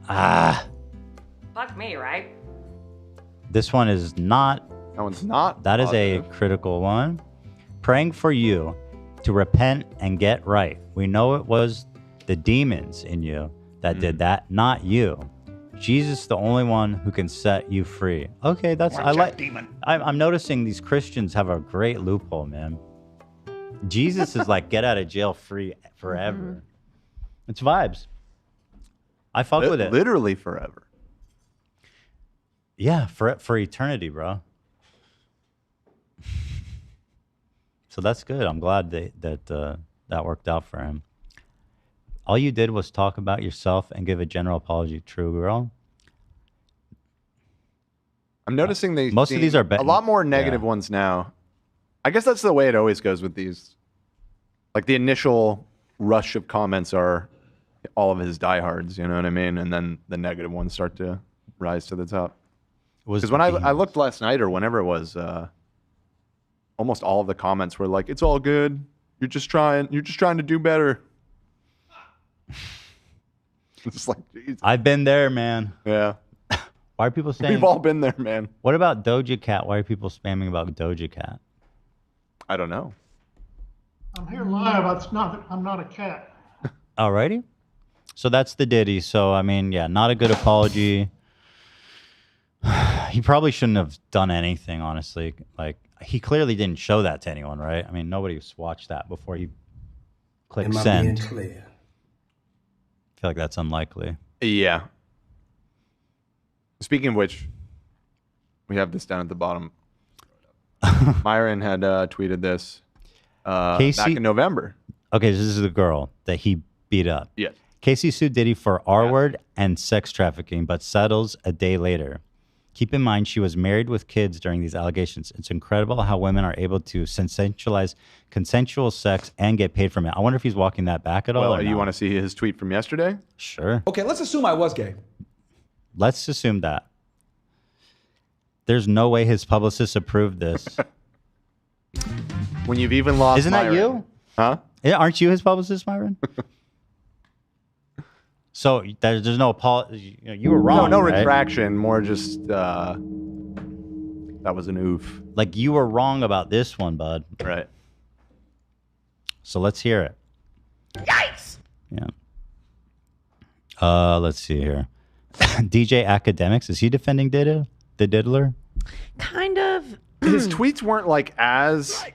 Fuck me, right? This one is not. That one's not. That is positive. a critical one. Praying for you to repent and get right. We know it was the demons in you that did that, not you. Jesus, the only one who can set you free. Okay, that's I like. I'm noticing these Christians have a great loophole, man. Jesus is like get out of jail free forever. It's vibes. I fuck with it. Literally forever. Yeah, for eternity, bro. So that's good. I'm glad that worked out for him. All you did was talk about yourself and give a general apology. True, girl. I'm noticing Most of these are a lot more negative ones now. I guess that's the way it always goes with these. Like the initial rush of comments are all of his diehards, you know what I mean? And then the negative ones start to rise to the top. Because when I looked last night or whenever it was, almost all of the comments were like, "It's all good. You're just trying to do better." It's like, Jesus. I've been there, man. Yeah. Why are people saying? We've all been there, man. What about Doja Cat? Why are people spamming about Doja Cat? I don't know. I'm here live. I'm not a cat. Alrighty. So that's the Diddy. So, I mean, yeah, not a good apology. He probably shouldn't have done anything, honestly. Like, he clearly didn't show that to anyone, right? I mean, nobody's watched that before he clicked send. I feel like that's unlikely. Yeah. Speaking of which, we have this down at the bottom. Myron had tweeted this back in November. Okay, so this is the girl that he beat up. Yes. Casey sued Diddy for R-word and sex trafficking, but settles a day later. Keep in mind, she was married with kids during these allegations. It's incredible how women are able to sensationalize consensual sex and get paid from it. I wonder if he's walking that back at all. Well, you want to see his tweet from yesterday? Sure. Okay, let's assume I was gay. Let's assume that. There's no way his publicist approved this. When you've even lost Isn't that Myron. you? Huh? Yeah, aren't you his publicist, Myron? So there's no apology. You were wrong. No right? retraction. More just that was an oof. Like you were wrong about this one, bud. Right. So let's hear it. Yikes! Yeah. Let's see here. DJ Academics, is he defending the diddler? Kind of. His tweets weren't like as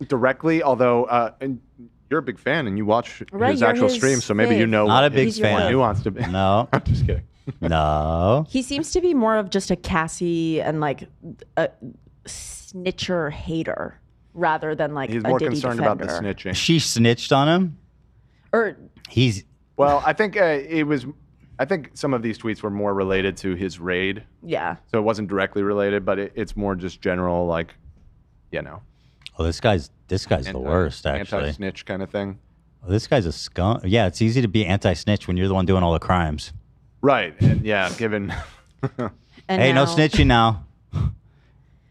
directly, although and you're a big fan and you watch his actual stream, so maybe you know Not a big his fan. nuance to be. No. I'm just kidding. No. He seems to be more of just a Cassie and like a snitcher hater rather than like He's a more Diddy concerned defender. about the snitching. She snitched on him? Or Well, I think it was. I think some of these tweets were more related to his raid. Yeah. So it wasn't directly related, but it's more just general, like, you know. Oh, this guy's the worst, actually. Anti-snitch kind of thing. Oh, this guy's a scum. Yeah, it's easy to be anti-snitch when you're the one doing all the crimes. Right. And yeah, given. Hey, no snitching now.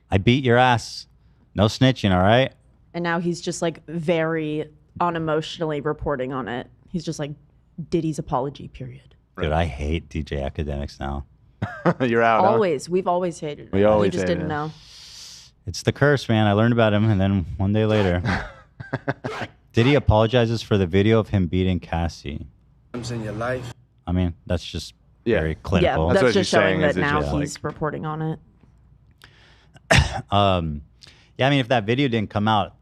I beat your ass. No snitching, all right? And now he's just like very unemotionally reporting on it. He's just like Diddy's apology period. Dude, I hate DJ Academics now. You're out. Always. We've always hated him. We always You just hated didn't him. know. It's the curse, man. I learned about him, and then one day later. Diddy apologizes for the video of him beating Cassie. In your life. I mean, that's just very clinical. Yeah, that's just showing that now he's reporting on it. Yeah, I mean, if that video didn't come out,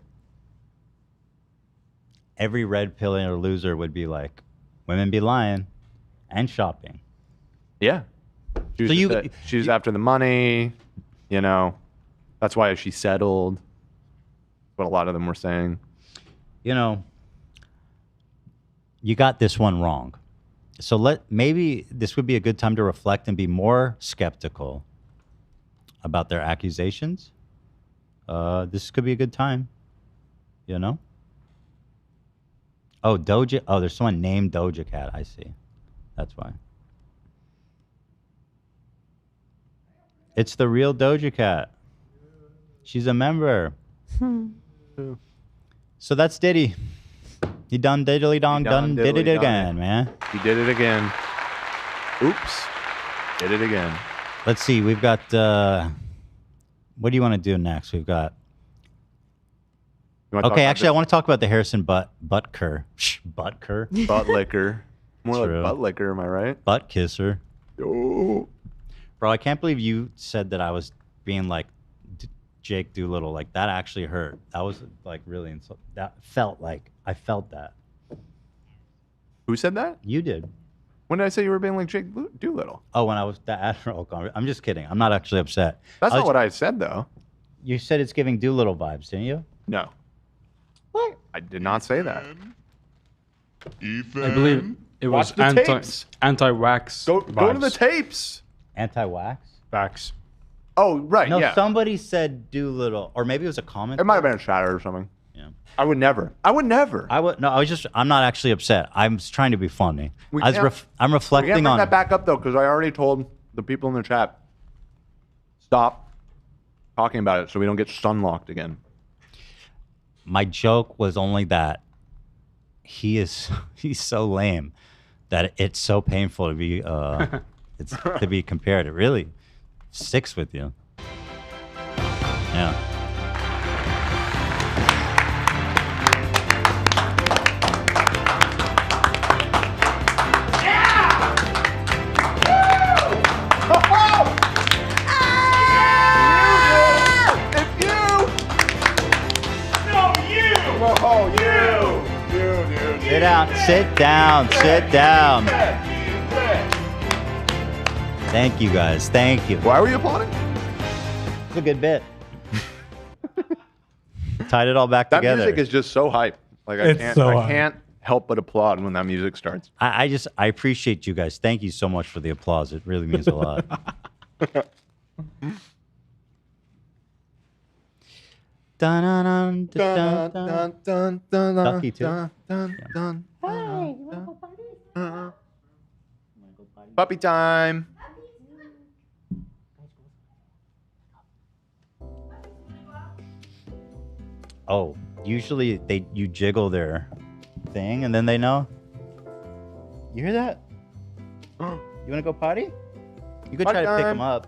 every red pill or loser would be like, women be lying and shopping. Yeah. She's after the money, you know. That's why she settled. What a lot of them were saying. You know, you got this one wrong. So maybe this would be a good time to reflect and be more skeptical about their accusations. This could be a good time, you know? Oh, there's someone named Doja Cat. I see. That's why. It's the real Doja Cat. She's a member. So that's Diddy. He done diddly dong did it again, man. He did it again. Oops. Did it again. Let's see. We've got. What do you want to do next? We've got. Okay, actually, I want to talk about the Harrison Butker. Butker. Butt liquor. More like butt liquor, am I right? Butt kisser. Oh. Bro, I can't believe you said that I was being like Jake Doolittle. Like, that actually hurt. That was like really insulting. That felt like I felt that. Who said that? You did. When did I say you were being like Jake Doolittle? Oh, when I was the Admiral. I'm just kidding. I'm not actually upset. That's not what I said, though. You said it's giving Doolittle vibes, didn't you? No. What? I did not say that. I believe it was Watch the tapes. anti-wax. Go to the tapes. Anti-wax? Wax. Oh, right, No, yeah. somebody said Doolittle, or maybe it was a comment. It might have been a chatter or something. Yeah. I would never. I'm not actually upset. I'm just trying to be funny. I'm We can't reflecting bring on. that back up, though, because I already told the people in the chat, stop talking about it so we don't get sunlocked again. My joke was only that he's so lame. that it's so painful to be to be compared. It really sticks with you. Yeah. Sit down, sit down, sit down. Thank you guys, thank you. Why were you applauding? It's a good bit. Tied it all back That together. music is just so hype. Like I can't help but applaud when that music starts. I appreciate you guys. Thank you so much for the applause. It really means a lot. Dun, dun, dun, dun, dun, dun, Ducky too. Puppy time. Oh, usually you jiggle their thing and then they know. You hear that? You want to go potty? You could try to pick them up.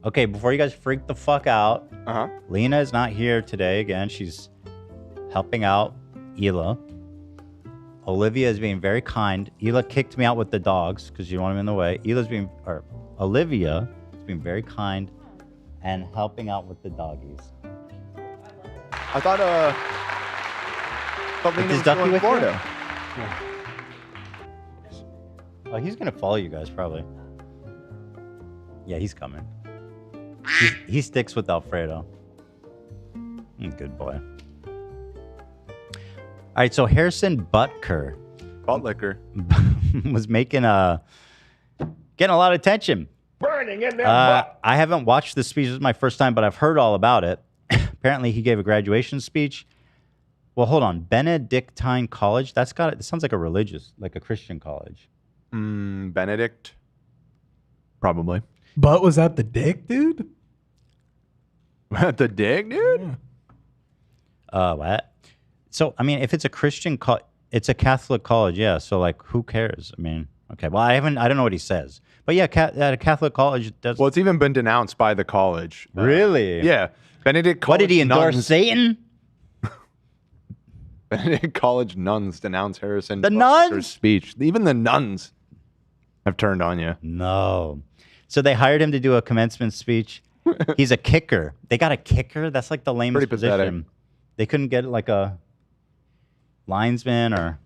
Okay, before you guys freak the fuck out, Lena is not here today again. She's helping out Hila. Olivia is being very kind. Hila kicked me out with the dogs because you don't want him in the way. Olivia is being very kind and helping out with the doggies. I thought Lena was Ducky still in with Florida. Yeah. Oh, he's gonna follow you guys probably. Yeah, he's coming. He sticks with Alfredo. Good boy. All right, so Harrison Butker. Buttlicker. Was getting a lot of attention. Burning in their butt. I haven't watched the speech. This is my first time, but I've heard all about it. Apparently, he gave a graduation speech. Well, hold on. Benedictine College? It sounds like a religious, like a Christian college. Benedict? Probably. But was that the dick, dude? The dick, dude? What? So, I mean, if it's a Christian it's a Catholic college, yeah. So, like, who cares? I mean, okay. Well, I don't know what he says. But yeah, at a Catholic college, well, it's even been denounced by the college. Really? Yeah. Benedict College. What did he endorse? Satan? Benedict College nuns denounce Harrison. The Butker's nuns? speech. Even the nuns have turned on you. No. So they hired him to do a commencement speech. He's a kicker. They got a kicker? That's like the lamest Pretty pathetic. position. They couldn't get like a linesman or...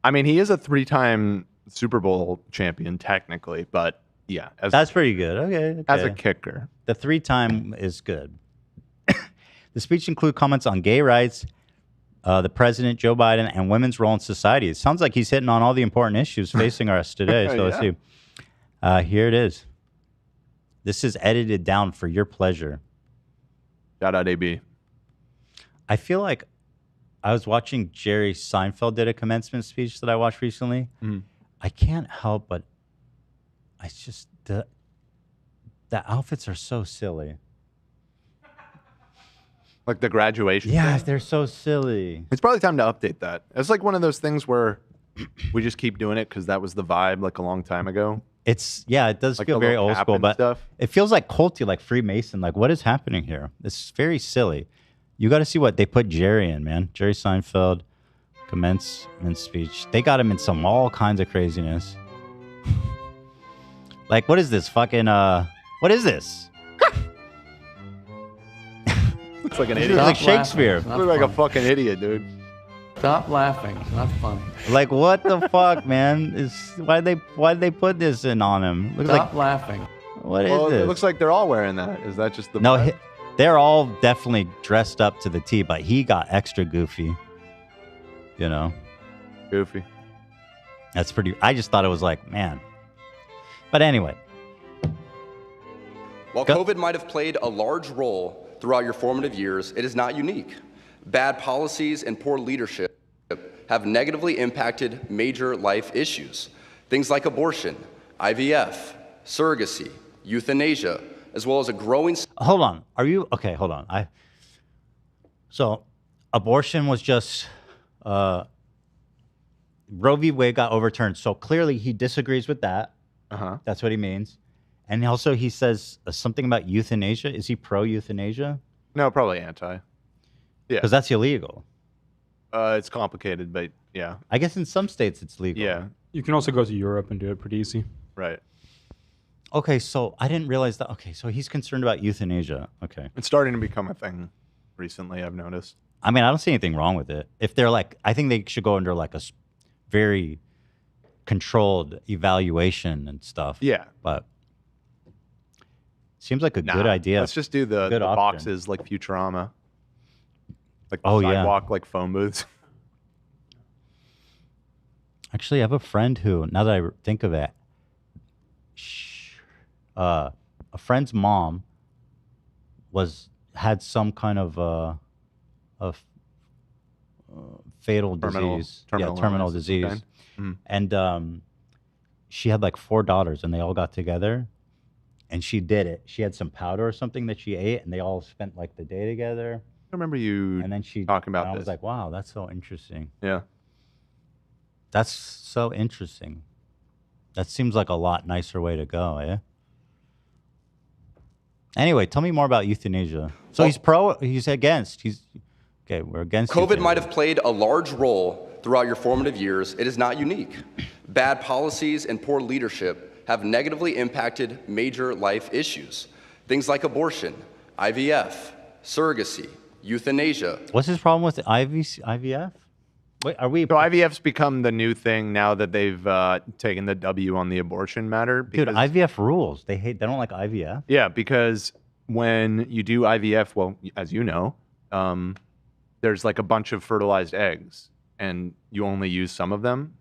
I mean, he is a 3-time Super Bowl champion, technically, but yeah. That's pretty good. Okay. As a kicker. The 3-time is good. The speech include comments on gay rights, the president, Joe Biden, and women's role in society. It sounds like he's hitting on all the important issues facing us today. So let's see. Here it is. This is edited down for your pleasure. Shout out AB. I feel like I was watching Jerry Seinfeld did a commencement speech that I watched recently. I can't help but the outfits are so silly. Like the graduation. Yeah, thing? they're so silly. It's probably time to update that. It's like one of those things where we just keep doing it because that was the vibe like a long time ago. It does Like feel the very little old cap school, and but stuff. it feels like culty, like Freemason. Like, what is happening here? It's very silly. You got to see what they put Jerry in, man. Jerry Seinfeld, commencement speech. They got him in all kinds of craziness. Like, what is this? Fucking, what is this? Looks like an This idiot. is like Shakespeare. Looks like a fucking idiot, dude. Stop laughing. It's not fun. Like, what the fuck, man? Why did they put this in on him? Looks Stop like, laughing. What is Well, this? it looks like they're all wearing that. Is that just the No, vibe? they're all definitely dressed up to the T, but he got extra goofy. You know? Goofy. That's pretty... I just thought it was like, man. But anyway. While COVID might have played a large role throughout your formative years, it is not unique. Bad policies and poor leadership have negatively impacted major life issues. Things like abortion, IVF, surrogacy, euthanasia, as well as a growing... Hold on. Are you... Okay, hold on. So, abortion was just Roe v. Wade got overturned. So clearly he disagrees with that. Uh-huh. That's what he means. And also he says something about euthanasia. Is he pro-euthanasia? No, probably anti. Yeah. Because that's illegal. It's complicated, but yeah. I guess in some states it's legal. Yeah. You can also go to Europe and do it pretty easy. Right. Okay, so I didn't realize that. Okay, so he's concerned about euthanasia. Okay. It's starting to become a thing recently, I've noticed. I mean, I don't see anything wrong with it. If they're like, I think they should go under like a very controlled evaluation and stuff. Yeah. But seems like a good idea. Let's just do the Good option. boxes like Futurama. Like the Oh, yeah. sidewalk, like phone booths. Actually, I have a friend who, now that I think of it, a friend's mom had some kind of fatal disease. Terminal disease. Okay. Mm. And she had like 4 daughters, and they all got together, and she did it. She had some powder or something that she ate, and they all spent like the day together. I remember you and then she talking about and I this. was like, wow, that's so interesting. Yeah. That's so interesting. That seems like a lot nicer way to go, eh? Anyway, tell me more about euthanasia. So he's pro, he's against. Okay, we're against COVID euthanasia. might have played a large role throughout your formative years. It is not unique. Bad policies and poor leadership have negatively impacted major life issues. Things like abortion, IVF, surrogacy, euthanasia. What's his problem with IVF? Wait, are we? So IVF's become the new thing now that they've taken the W on the abortion matter. Dude, IVF rules. They don't like IVF. Yeah, because when you do IVF, well, as you know, there's like a bunch of fertilized eggs, and you only use some of them.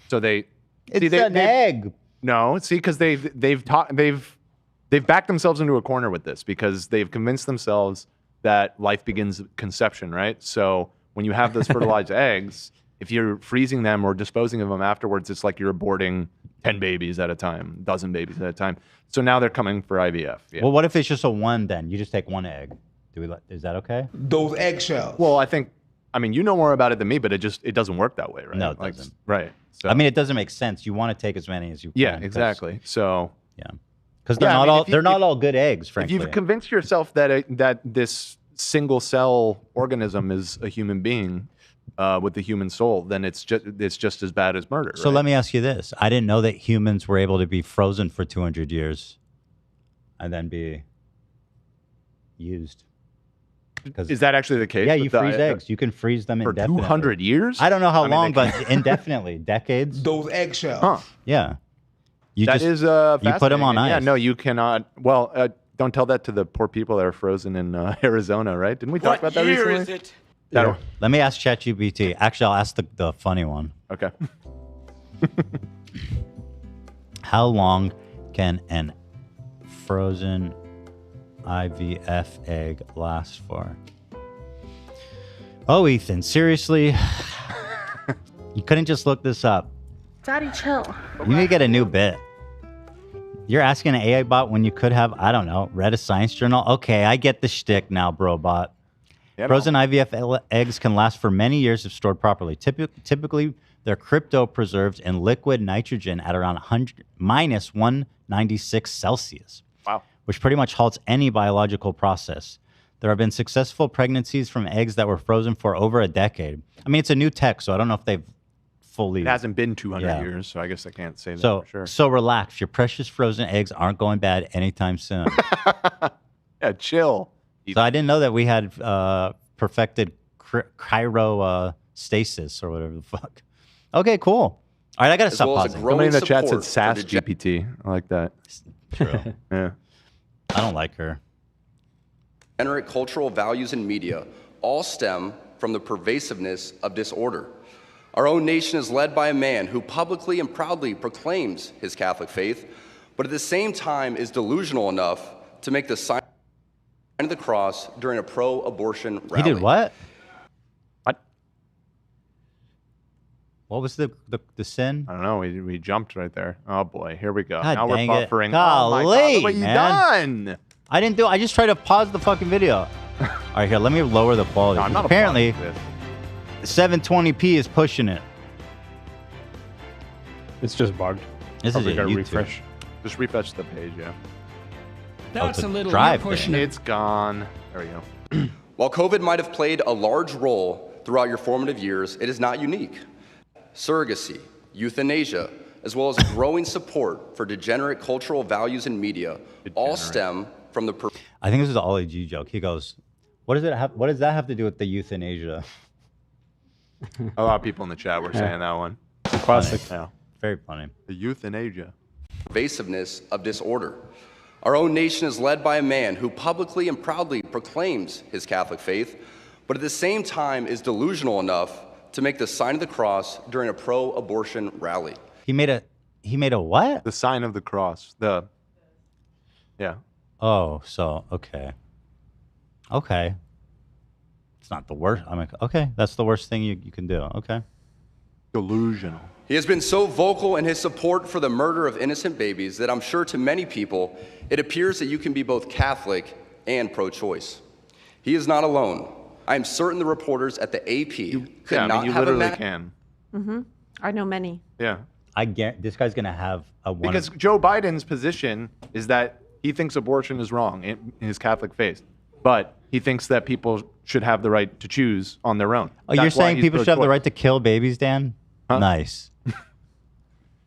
So they It's an egg. No, see, because they've backed themselves into a corner with this because they've convinced themselves that life begins at conception, right? So when you have those fertilized eggs, if you're freezing them or disposing of them afterwards, it's like you're aborting 10 babies at a time, a dozen babies at a time. So now they're coming for IVF. Yeah. Well, what if it's just a one then? You just take one egg. Is that okay? Those eggshells. Well, I mean, you know more about it than me, but it doesn't work that way, right? No, it doesn't. Right. So, I mean, it doesn't make sense. You want to take as many as you can. yeah, exactly. So yeah, because they're not all good eggs, frankly. If you've convinced yourself that this single cell organism is a human being with the human soul, then it's just as bad as murder. So let me ask you this: I didn't know that humans were able to be frozen for 200 years and then be used. Is that actually the case? Yeah, you freeze eggs. You can freeze them for indefinitely. 200 years? I don't know how long, but indefinitely, decades. Those eggshells. Huh. Yeah. You put them on ice. Yeah, no, you cannot. Well, don't tell that to the poor people that are frozen in Arizona, right? Didn't we talk about that recently? What year is it? Yeah. Let me ask ChatGPT. Actually, I'll ask the funny one. Okay. How long can an frozen IVF egg last for? Oh, Ethan, seriously? You couldn't just look this up. Daddy, chill. You need to get a new bit. You're asking an AI bot when you could have, I don't know, read a science journal? Okay, I get the shtick now, bro bot. Yeah, Frozen IVF eggs can last for many years if stored properly. Typically, they're cryopreserved in liquid nitrogen at around minus 196 Celsius. Wow. Which pretty much halts any biological process. There have been successful pregnancies from eggs that were frozen for over a decade. I mean, it's a new tech, so I don't know if they've fully... It hasn't been 200 Yeah. years, so I guess I can't say that So, for sure. so relax. Your precious frozen eggs aren't going bad anytime soon. Yeah, chill. So I didn't know that we had perfected cryostasis or whatever the fuck. Okay, cool. All right, I got to stop pausing. Somebody in the chat said support SAS for the GPT. I like that. True. Yeah. I don't like her. Degenerate cultural values and media all stem from the pervasiveness of disorder. Our own nation is led by a man who publicly and proudly proclaims his Catholic faith, but at the same time is delusional enough to make the sign of the cross during a pro-abortion rally. He did what? What was the sin? I don't know. We jumped right there. Oh boy, here we go. God now we're dang it. buffering. Golly, oh my God, what you man. done? I didn't do. I just tried to pause the fucking video. All right, here. Let me lower the quality. No, I'm not apparently, pausing this. 720p is pushing it. It's just bugged. This Probably is a gotta YouTube. refresh. Just refresh the page, yeah. That's a little drive thing. It's gone. There we go. While COVID might have played a large role throughout your formative years, it is not unique. Surrogacy, euthanasia, as well as growing support for degenerate cultural values in media all stem from the... I think this is the Ollie G joke. He goes, what does that have to do with the euthanasia? A lot of people in the chat were saying that one. Classic. Yeah. Very funny. The euthanasia. Pervasiveness of disorder. Our own nation is led by a man who publicly and proudly proclaims his Catholic faith, but at the same time is delusional enough to make the sign of the cross during a pro-abortion rally. He made a what? The sign of the cross. Yeah. Oh, so okay. Okay. It's not the worst. I'm like, okay, that's the worst thing you can do. Okay. Delusional. He has been so vocal in his support for the murder of innocent babies that I'm sure to many people, it appears that you can be both Catholic and pro-choice. He is not alone. I am certain the reporters at the AP could not you have literally can. Mm-hmm. I know many. Yeah. I get this guy's gonna have a one. Because Joe Biden's position is that he thinks abortion is wrong in his Catholic faith, but he thinks that people should have the right to choose on their own. Oh, you're saying people should have the right to kill babies, Dan? Huh? Nice.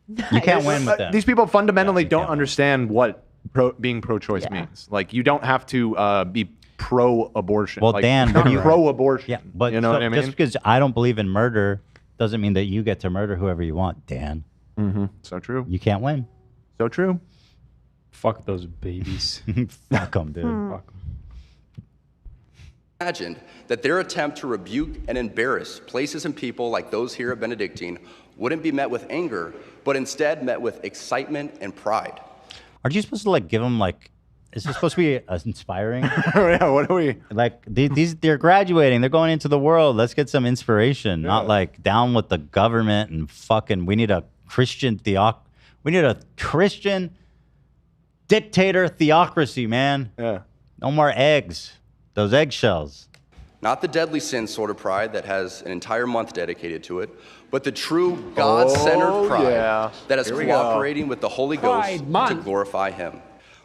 You can't win with them. These people fundamentally don't understand what being pro-choice means. Like, you don't have to be pro-abortion. Well, like, Dan, not but you- pro-abortion. Yeah, but you know what I mean? just because I don't believe in murder doesn't mean that you get to murder whoever you want, Dan. Mm-hmm. So true. You can't win. So true. Fuck those babies. Fuck them, dude. Fuck 'em. Imagined that their attempt to rebuke and embarrass places and people like those here at Benedictine wouldn't be met with anger, but instead met with excitement and pride. Aren't you supposed to like give them like? Is this supposed to be inspiring? Yeah. What are we like? They're graduating. They're going into the world. Let's get some inspiration. Not like down with the government and fucking. We need a Christian We need a Christian dictator theocracy, man. Yeah. No more eggs. Those eggshells. Not the deadly sin sort of pride that has an entire month dedicated to it, but the true God-centered pride that is Here we go. cooperating with the Holy Ghost to glorify Him.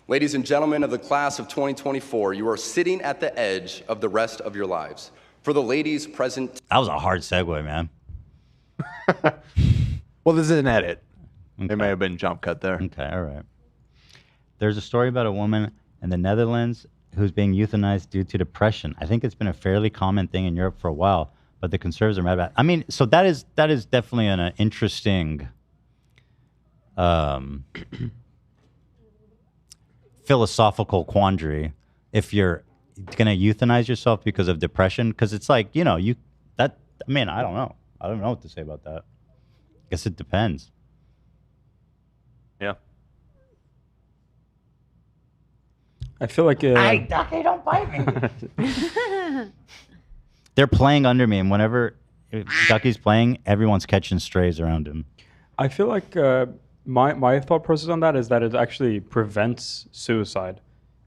Ladies and gentlemen of the class of 2024, you are sitting at the edge of the rest of your lives. For the ladies present... That was a hard segue, man. Well, this is an edit. There may have been jump cut there. Okay, all right. There's a story about a woman in the Netherlands who's being euthanized due to depression. I think it's been a fairly common thing in Europe for a while, but the conservatives are mad about it. I mean, so that is definitely an interesting philosophical quandary. If you're gonna euthanize yourself because of depression, because it's like, you know, I mean, I don't know. I don't know what to say about that. Guess it depends. Yeah. I feel like Hey, Ducky, don't bite me. They're playing under me, and whenever Ducky's playing, everyone's catching strays around him. I feel like my thought process on that is that it actually prevents suicide,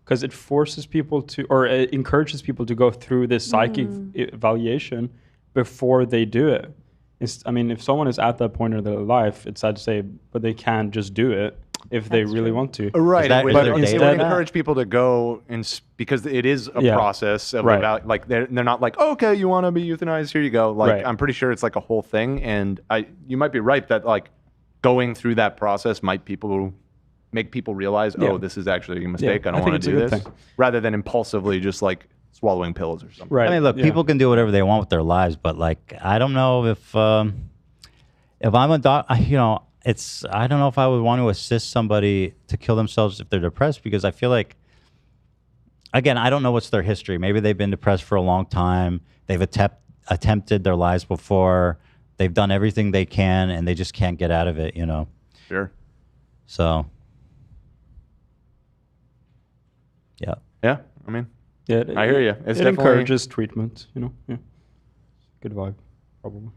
because it forces people to, or it encourages people to go through this psychic evaluation before they do it. I mean, if someone is at that point in their life, it's sad to say, but they can just do it if they really want to. Right, that- but is there instead data? encourage people to go because it is a Yeah. process of Right. like they're not like, oh, okay, you want to be euthanized, here you go. Like, Right. I'm pretty sure it's like a whole thing, and you might be right that like going through that process might make people realize, Yeah. oh, this is actually a mistake. Yeah, I I don't think want it's to a do good this, thing. rather than impulsively just like swallowing pills or something. Right. I mean, look, yeah. people can do whatever they want with their lives, but like, I don't know if I'm a doc, you know, I don't know if I would want to assist somebody to kill themselves if they're depressed, because I feel like, again, I don't know what's their history. Maybe they've been depressed for a long time. They've attempted their lives before. They've done everything they can, and they just can't get out of it, you know? Sure. So, yeah. Yeah, I mean, Yeah, I hear you. It's it definitely encourages treatment, you know. Yeah. Good vibe, probably.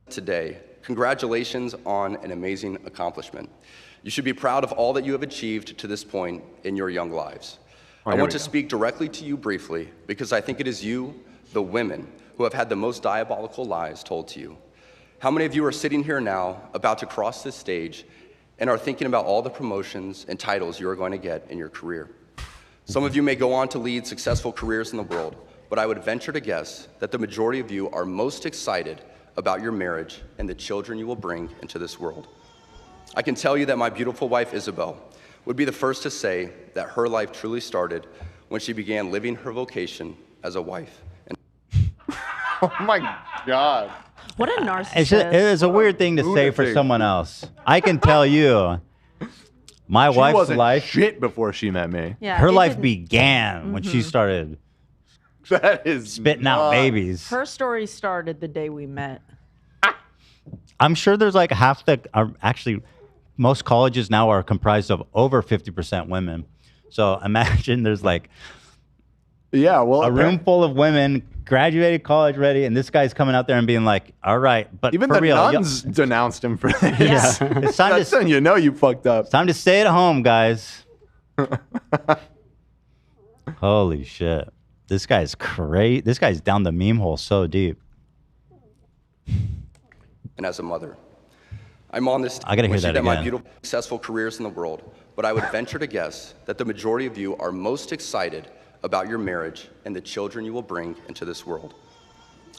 Today, congratulations on an amazing accomplishment. You should be proud of all that you have achieved to this point in your young lives. I want to speak directly to you briefly because I think it is you, the women who have had the most diabolical lies told to you? How many of you are sitting here now about to cross this stage and are thinking about all the promotions and titles you are going to get in your career? Some of you may go on to lead successful careers in the world, but I would venture to guess that the majority of you are most excited about your marriage and the children you will bring into this world. I can tell you that my beautiful wife, Isabel, would be the first to say that her life truly started when she began living her vocation as a wife. Oh my God. What a narcissist. It is a weird thing to say for someone else. I can tell you, my She wife's wasn't life, shit before she met me. Yeah, her it life didn't- began when she started That is spitting out babies. Her story started the day we met. I'm sure there's like half the, actually, most colleges now are comprised of over 50% women. So imagine there's like a room full of women, graduated college ready, and this guy's coming out there and being like, all right, but Even for the real, nuns denounced him for this. Yeah. It's time That's when you know you fucked up. It's time to stay at home, guys. Holy shit. This guy's crazy. This guy's down the meme hole so deep. And as a mother, I'm on this I gotta hear that my again. beautiful, successful careers in the world, but I would venture to guess that the majority of you are most excited about your marriage and the children you will bring into this world.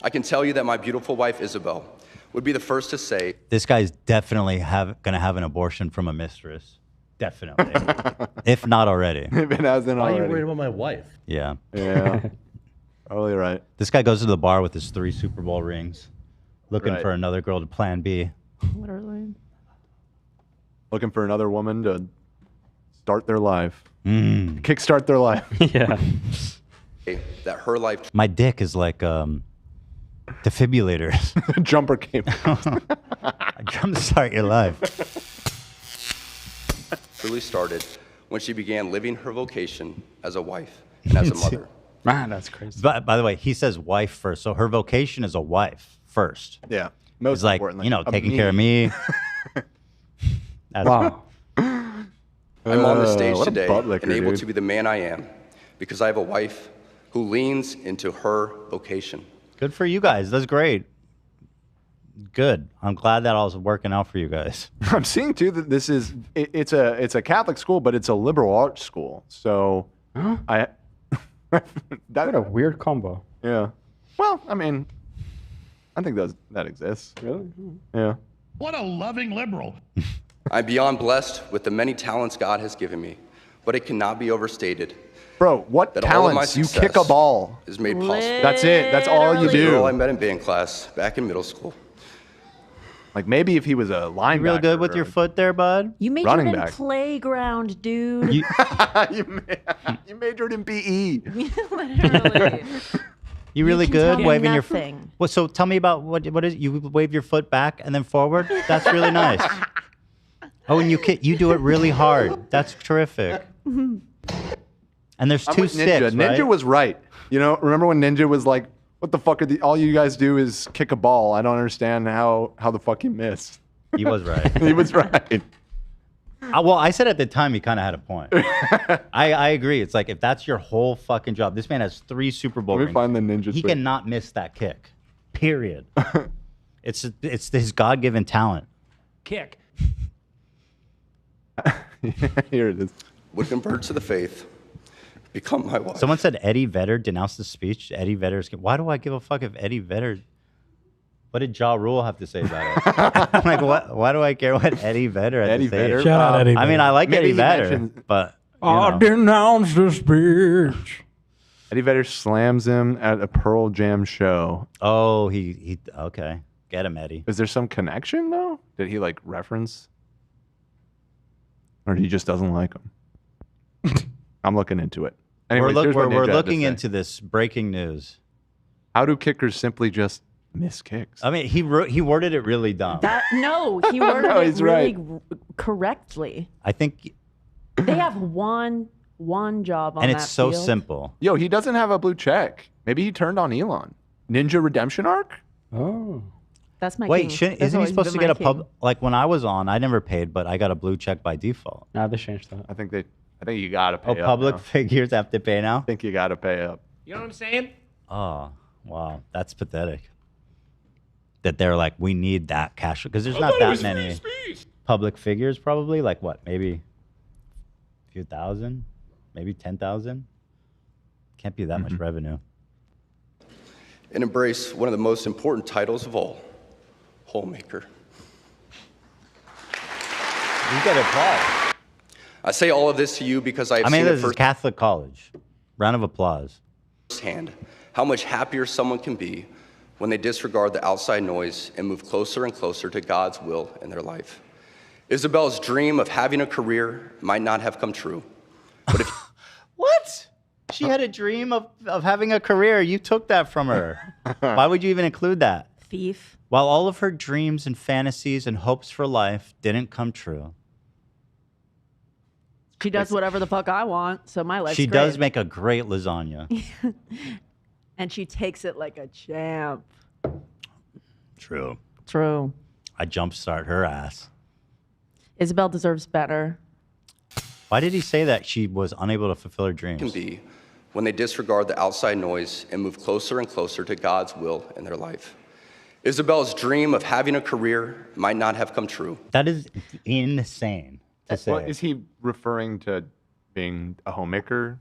I can tell you that my beautiful wife, Isabel, would be the first to say, This guy's definitely gonna have an abortion from a mistress. Definitely. If not already. If it hasn't Why are you already. worried about my wife? Yeah. Yeah. Totally right. This guy goes to the bar with his 3 Super Bowl rings, looking Right. for another girl to plan B. Literally. Looking for another woman to start their life. Mm. Kickstart their life. Yeah. that her life My dick is like defibrillators. Jumper cable. Jumpstart your life. truly started when she began living her vocation as a wife and as a mother. Man, that's crazy. But by the way, he says wife first, so her vocation is a wife first. Yeah. Most like, importantly, you know, a taking me. care of me. That's Wow. I'm on this stage what a today butt licker, and able dude. to be the man I am because I have a wife who leans into her vocation. Good for you guys. That's great. Good. I'm glad that all's working out for you guys. I'm seeing too that this is it's a Catholic school, but it's a liberal arts school. So I that What a weird combo. yeah. Well, I mean, I think that exists. Really? Yeah. What a loving liberal. I'm beyond blessed with the many talents God has given me, but it cannot be overstated. Bro, what that all of my talents? You kick a success ball. is made possible. That's it. That's all you The girl do. I met in band class back in middle school. Like maybe if he was a linebacker. You real good with or your foot there, bud? You majored Running in back. playground, dude. You, you majored in PE. Literally. you really can good tell me waving your nothing. foot? Well, so tell me about what is you wave your foot back and then forward? That's really nice. Oh, and you do it really hard. That's terrific. And there's I'm 2 with Ninja. sticks, Ninja right? was right. You know, remember when Ninja was like, "What the fuck are all you guys do is kick a ball? I don't understand how the fuck he missed." He was right. He was right. Well, I said at the time he kind of had a point. I agree. It's like if that's your whole fucking job, this man has 3 Super Bowl Let me rings. find the Ninja. He tweet. cannot miss that kick. Period. It's his God-given talent. Kick. Here it is. Would convert to the faith, become my wife. Someone said Eddie Vedder denounced the speech. Eddie Vedder's. Why do I give a fuck if Eddie Vedder? What did Ja Rule have to say about it? Like, what? Why do I care what Eddie Vedder had Eddie to say? Vedder? Shout out Eddie I mean, Vedder. I like Maybe Eddie he Vedder, mentioned- but you I know. denounce this bitch. Eddie Vedder slams him at a Pearl Jam show. Oh, he okay. Get him, Eddie. Is there some connection though? Did he like reference, or he just doesn't like him? I'm looking into it. Anyways, here's what We're Ninja had to looking say. into this breaking news. How do kickers simply just miss kicks? I mean, he worded it really dumb. No, he worded No, it he's really right. correctly. I think, They have one job on and that it's so field. simple. Yo, he doesn't have a blue check. Maybe he turned on Elon. Ninja Redemption Arc? Oh. That's my Wait, king. That's isn't he always supposed to been get my a pub? king. Like when I was on, I never paid, but I got a blue check by default. Now they changed that. I think you gotta pay Oh, up public now. figures have to pay now. I think you gotta pay up. You know what I'm saying? Oh, Wow, that's pathetic. That they're like, we need that cash because there's not that many public figures. Probably like what, maybe a few thousand, maybe 10,000. Can't be that much revenue. And embrace one of the most important titles of all, Homemaker. You get applause. I say all of this to you because I've I mean, seen this it is Catholic college. Round of applause. firsthand how much happier someone can be when they disregard the outside noise and move closer and closer to God's will in their life. Isabel's dream of having a career might not have come true. But if What? She had a dream of having a career. You took that from her. Why would you even include that? Thief. While all of her dreams and fantasies and hopes for life didn't come true. She does whatever the fuck I want, so my life's She great. does make a great lasagna. And she takes it like a champ. True. True. I jumpstart her ass. Isabel deserves better. Why did he say that she was unable to fulfill her dreams? can be when they disregard the outside noise and move closer and closer to God's will in their life. Isabel's dream of having a career might not have come true. That is insane to say. Well, is he referring to being a homemaker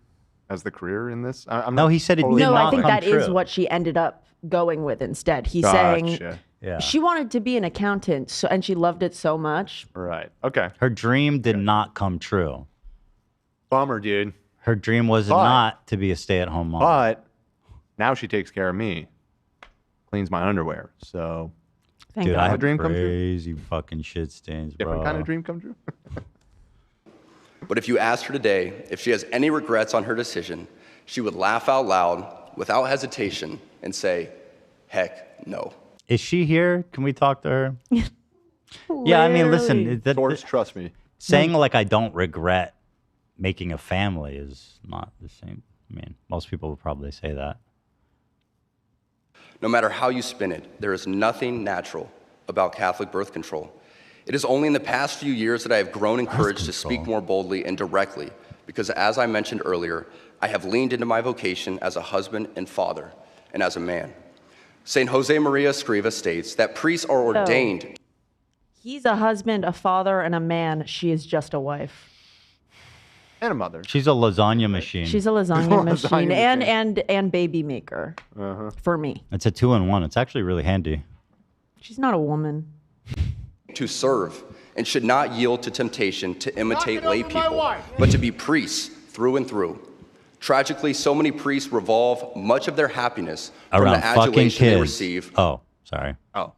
as the career in this? I'm No, not he said it totally did No, not I think come that is true. what she ended up going with instead. He's saying Gotcha. Yeah. she wanted to be an accountant, so, and she loved it so much. Right. Okay. Her dream did not come true. Bummer, dude. Her dream was not to be a stay-at-home mom. But now she takes care of me, cleans my underwear. So, Thank Dude, God. I have dream come true? crazy fucking shit stains, bro. different kind of dream come true. But if you asked her today if she has any regrets on her decision, she would laugh out loud without hesitation and say, heck no. Is she here? Can we talk to her? Yeah, I mean, listen. George, trust me. Saying like I don't regret making a family is not the same. I mean, most people would probably say that. No matter how you spin it, there is nothing natural about Catholic birth control. It is only in the past few years that I have grown in courage to speak more boldly and directly, because as I mentioned earlier, I have leaned into my vocation as a husband and father, and as a man. St. Jose Maria Escriva states that priests are ordained. He's a husband, a father, and a man. She is just a wife. And a mother. She's a lasagna machine. She's a lasagna machine and baby maker for me. It's a 2-in-1. It's actually really handy. She's not a woman. To serve and should not yield to temptation to imitate lay people, but to be priests through and through. Tragically, so many priests revolve much of their happiness from Around the fucking adulation they kids. receive. Oh, sorry. Oh.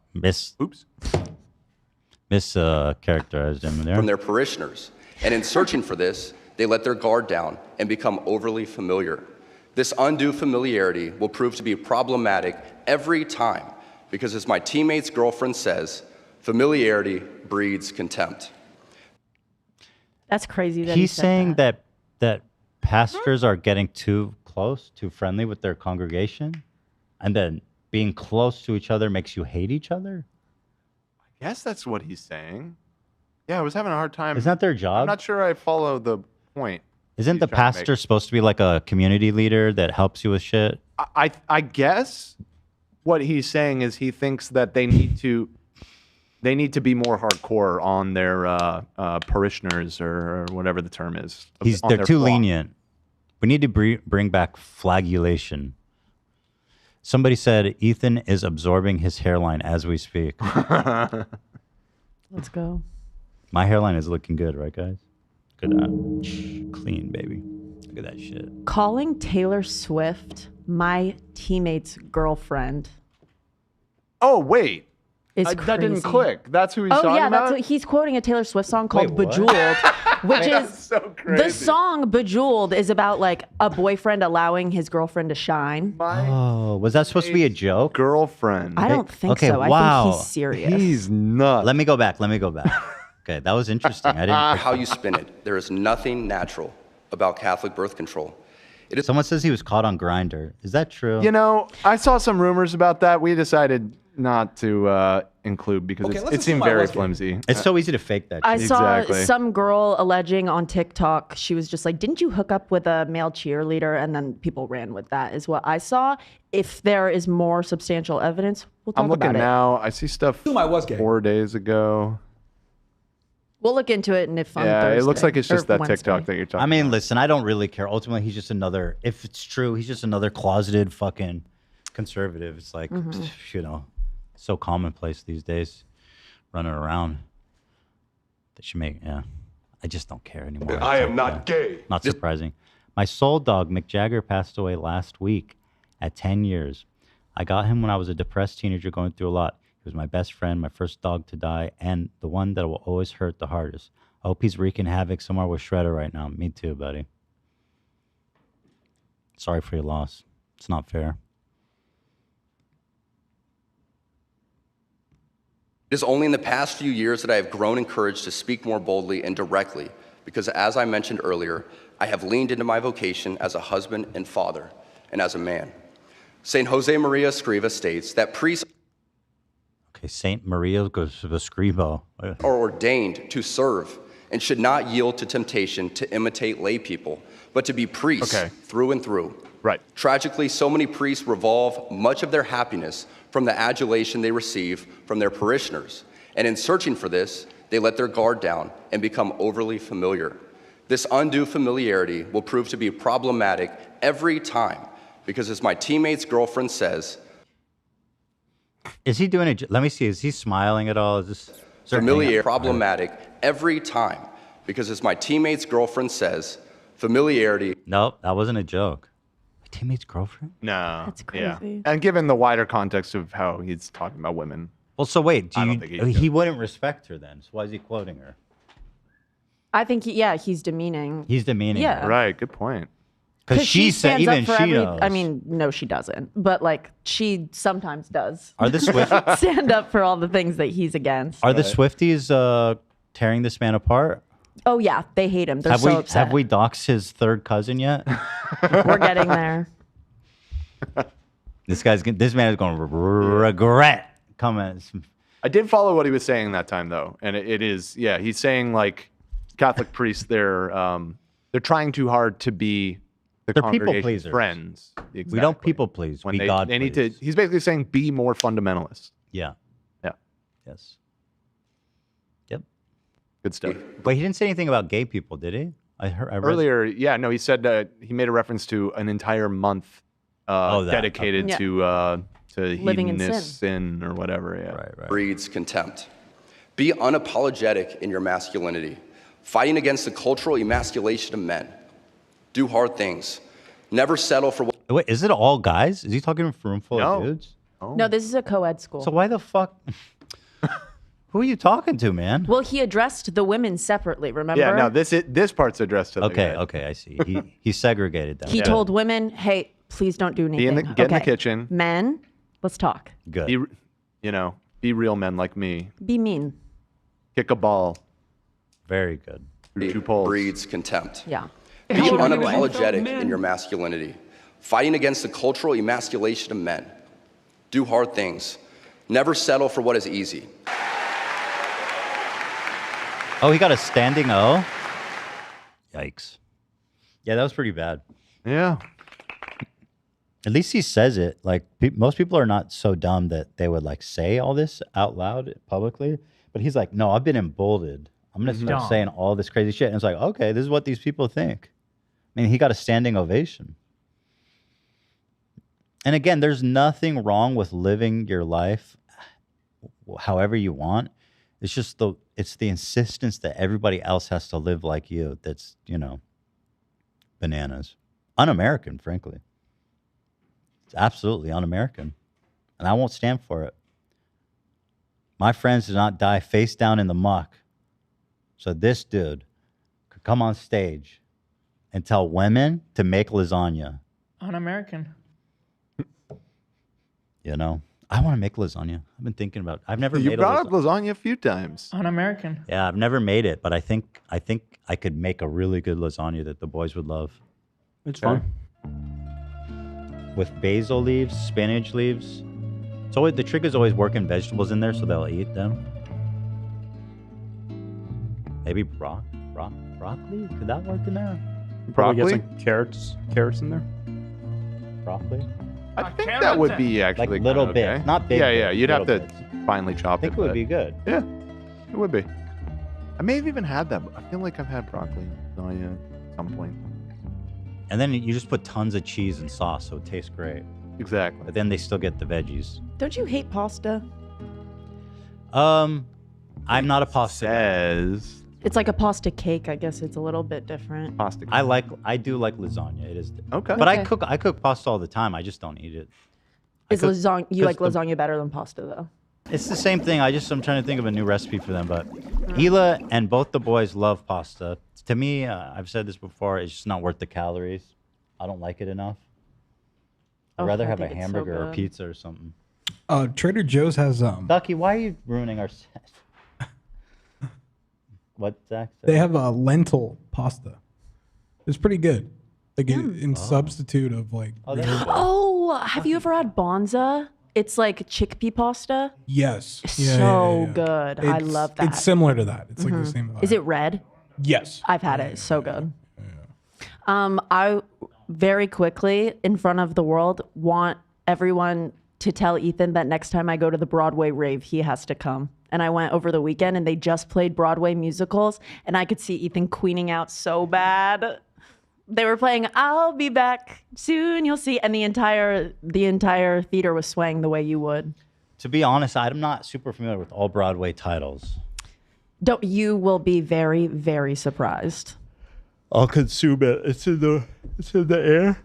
Characterized him there. From their parishioners. And in searching for this, they let their guard down and become overly familiar. This undue familiarity will prove to be problematic every time because, as my teammate's girlfriend says, familiarity breeds contempt. That's crazy that He's he said saying that. that pastors are getting too close, too friendly with their congregation, and then being close to each other makes you hate each other. I guess that's what he's saying. Yeah, I was having a hard time. Isn't that their job? I'm not sure I follow the point. Isn't the he's trying to pastor make. supposed to be like a community leader that helps you with shit? I guess what he's saying is he thinks that they need to be more hardcore on their parishioners or whatever the term is. on They're their too flock. lenient. We need to bring back flagellation. Somebody said Ethan is absorbing his hairline as we speak. Let's go. My hairline is looking good, right, guys? Look at that. Clean, baby. Look at that shit. Calling Taylor Swift my teammate's girlfriend. Oh, wait. Is That didn't crazy. click. That's who he's talking yeah, about? that's what he's quoting a Taylor Swift song called Wait, what? Bejeweled, which That's is so crazy. the song Bejeweled is about like a boyfriend allowing his girlfriend to shine. Oh, was that supposed to be a joke? Girlfriend. I don't think okay, so. wow. I think he's serious. He's nuts. Let me go back. Okay, that was interesting. I didn't. How you spin it, there is nothing natural about Catholic birth control. Someone says he was caught on Grindr. Is that true? You know, I saw some rumors about that. We decided not to include because Okay, let's it seemed assume I very was gay. flimsy. It's so easy to fake that. I shit. saw Exactly. some girl alleging on TikTok, she was just like, didn't you hook up with a male cheerleader? And then people ran with that is what I saw. If there is more substantial evidence, we'll talk I'm looking about it. now. I see stuff Assume I was gay. 4 days ago. We'll look into it, and if on Yeah, it looks Thursday like it's or just that Wednesday. TikTok that you're talking I mean, listen, I don't really care. Ultimately, he's just another. If it's true, he's just another closeted fucking conservative. It's like, you know, so commonplace these days, running around. That should make, yeah. I just don't care anymore. I It's am like, not gay. Not surprising. My soul dog, Mick Jagger, passed away last week at 10 years. I got him when I was a depressed teenager going through a lot. He was my best friend, my first dog to die, and the one that will always hurt the hardest. I hope he's wreaking havoc somewhere with Shredder right now. Me too, buddy. Sorry for your loss. It's not fair. It is only in the past few years that I have grown in courage to speak more boldly and directly, because as I mentioned earlier, I have leaned into my vocation as a husband and father, and as a man. St. Jose Maria Escriva states that priests Okay, Saint Maria Escriva. are ordained to serve and should not yield to temptation to imitate lay people, but to be priests through and through. Right. Tragically, so many priests revolve much of their happiness from the adulation they receive from their parishioners. And in searching for this, they let their guard down and become overly familiar. This undue familiarity will prove to be problematic every time, because as my teammate's girlfriend says, Is he doing it? Let me see. Is he smiling at all? Is this familiar problematic every time, because as my teammate's girlfriend says, familiarity. Nope, that wasn't a joke. My teammate's girlfriend? No. That's Yeah. crazy. And given the wider context of how he's talking about women. Well, so wait, I don't think he wouldn't respect her then. So why is he quoting her? I think, he's demeaning. He's demeaning Yeah. her. Right, good point. Because she said, stands up even for she knows. I mean, no, she doesn't. But like, she sometimes does. Are the stand up for all the things that he's against? Are the Swifties tearing this man apart? Oh yeah, they hate him. They're Have so we upset. have we doxed his third cousin yet? We're getting there. This man is going to regret coming. I did follow what he was saying that time though, and it is he's saying like Catholic priests they're trying too hard to be the They're people congregation pleasers. friends. We don't people please. When We God they need please. to. He's basically saying be more fundamentalist. Yeah. Yeah. Yes. Yep. Good stuff. But he didn't say anything about gay people, did he? I read Earlier, he said he made a reference to an entire month dedicated okay. to Living in hedonist sin or whatever. Yeah. Right. Breeds contempt. Be unapologetic in your masculinity, fighting against the cultural emasculation of men. Do hard things. Never settle for what. Wait, is it all guys? Is he talking to a room full of dudes? No, this is a co-ed school. So why the fuck? Who are you talking to, man? Well, he addressed the women separately. Remember? Yeah. No, this part's addressed to the guy. Okay, I see. He segregated them. He told women, "Hey, please don't do anything. Get in the kitchen. Men, let's talk. Good. Be real men like me. Be mean." Kick a ball. Very good. Through 2 poles. Breeds contempt. Yeah. Be unapologetic in your masculinity, fighting against the cultural emasculation of men. Do hard things. Never settle for what is easy. Oh, he got a standing O? Yikes. Yeah, that was pretty bad. Yeah. At least he says it. Like, most people are not so dumb that they would, like, say all this out loud publicly. But he's like, no, I've been emboldened. I'm going to start Dumb. saying all this crazy shit. And it's like, okay, this is what these people think. I mean, he got a standing ovation. And again, there's nothing wrong with living your life however you want. It's just the insistence that everybody else has to live like you that's, bananas. Un-American, frankly. It's absolutely un-American. And I won't stand for it. My friends did not die face down in the muck. So this dude could come on stage and tell women to make lasagna. Un-American. I want to make lasagna. I've been thinking about it. I've never You made brought up lasagna a few times. Un-American. Yeah, I've never made it, but I think I could make a really good lasagna that the boys would love. It's fun. With basil leaves, spinach leaves, So the trick is always working vegetables in there so they'll eat them. Maybe broccoli? Could that work in there? Probably Broccoli? get some carrots in there. Broccoli? I think that would be actually Like little kinda bits, okay. not big Yeah, yeah. bits, You'd have to little bits. finely chop I think it. it would but- be good. Yeah, it would be. I may have even had that. I feel like I've had broccoli lasagna at some point. And then you just put tons of cheese and sauce, so it tastes great. Exactly. But then they still get the veggies. Don't you hate pasta? I'm not a pasta. Says It's like a pasta cake. I guess it's a little bit different. pasta. I do like lasagna. It is Okay. But Okay. I cook pasta all the time. I just don't eat it. Is cook- lasagna? You like 'cause the- lasagna better than pasta though? It's the same thing. I'm trying to think of a new recipe for them. But Hila and both the boys love pasta. To me, I've said this before. It's just not worth the calories. I don't like it enough. I'd Oh, rather I have a think it's so hamburger or good. pizza or something. Trader Joe's has Ducky, why are you ruining our set? What, Zach? said? they have a lentil pasta. It's pretty good. Like in substitute of like. that's real- good. Oh, have you ever had bonza? It's like chickpea pasta. Yes. So good. I love that. It's similar to that. It's like the Mhm. same vibe. Is it red? Yes. I've had it. It's so good. I very quickly in front of the world want everyone to tell Ethan that next time I go to the Broadway rave, he has to come. And I went over the weekend and they just played Broadway musicals and I could see Ethan queening out so bad. They were playing I'll Be Back Soon, You'll See. And the entire theater was swaying the way you would. To be honest, I'm not super familiar with all Broadway titles. You will be very, very surprised. I'll consume it. It's in the air.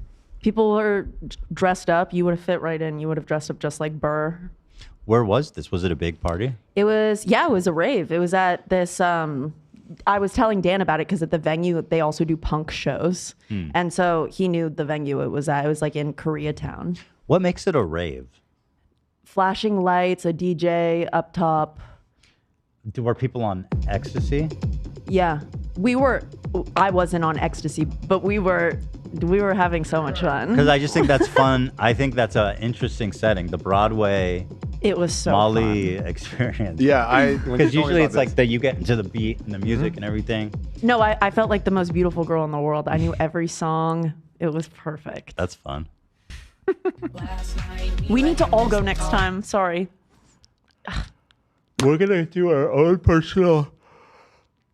People were dressed up. You would have fit right in. You would have dressed up just like Burr. Where was this? Was it a big party? It was a rave. It was at this, I was telling Dan about it because at the venue, they also do punk shows. And so he knew the venue it was at. It was like in Koreatown. What makes it a rave? Flashing lights, a DJ up top. Were people on ecstasy? Yeah. I wasn't on ecstasy, but we were having so much fun. Because I just think that's fun. I think that's an interesting setting. The Broadway It was so Molly fun. experience. Yeah, because usually it's like that you get into the beat and the music and everything. No, I felt like the most beautiful girl in the world. I knew every song. It was perfect. That's fun. We need to all go next time. Sorry. We're gonna do our own personal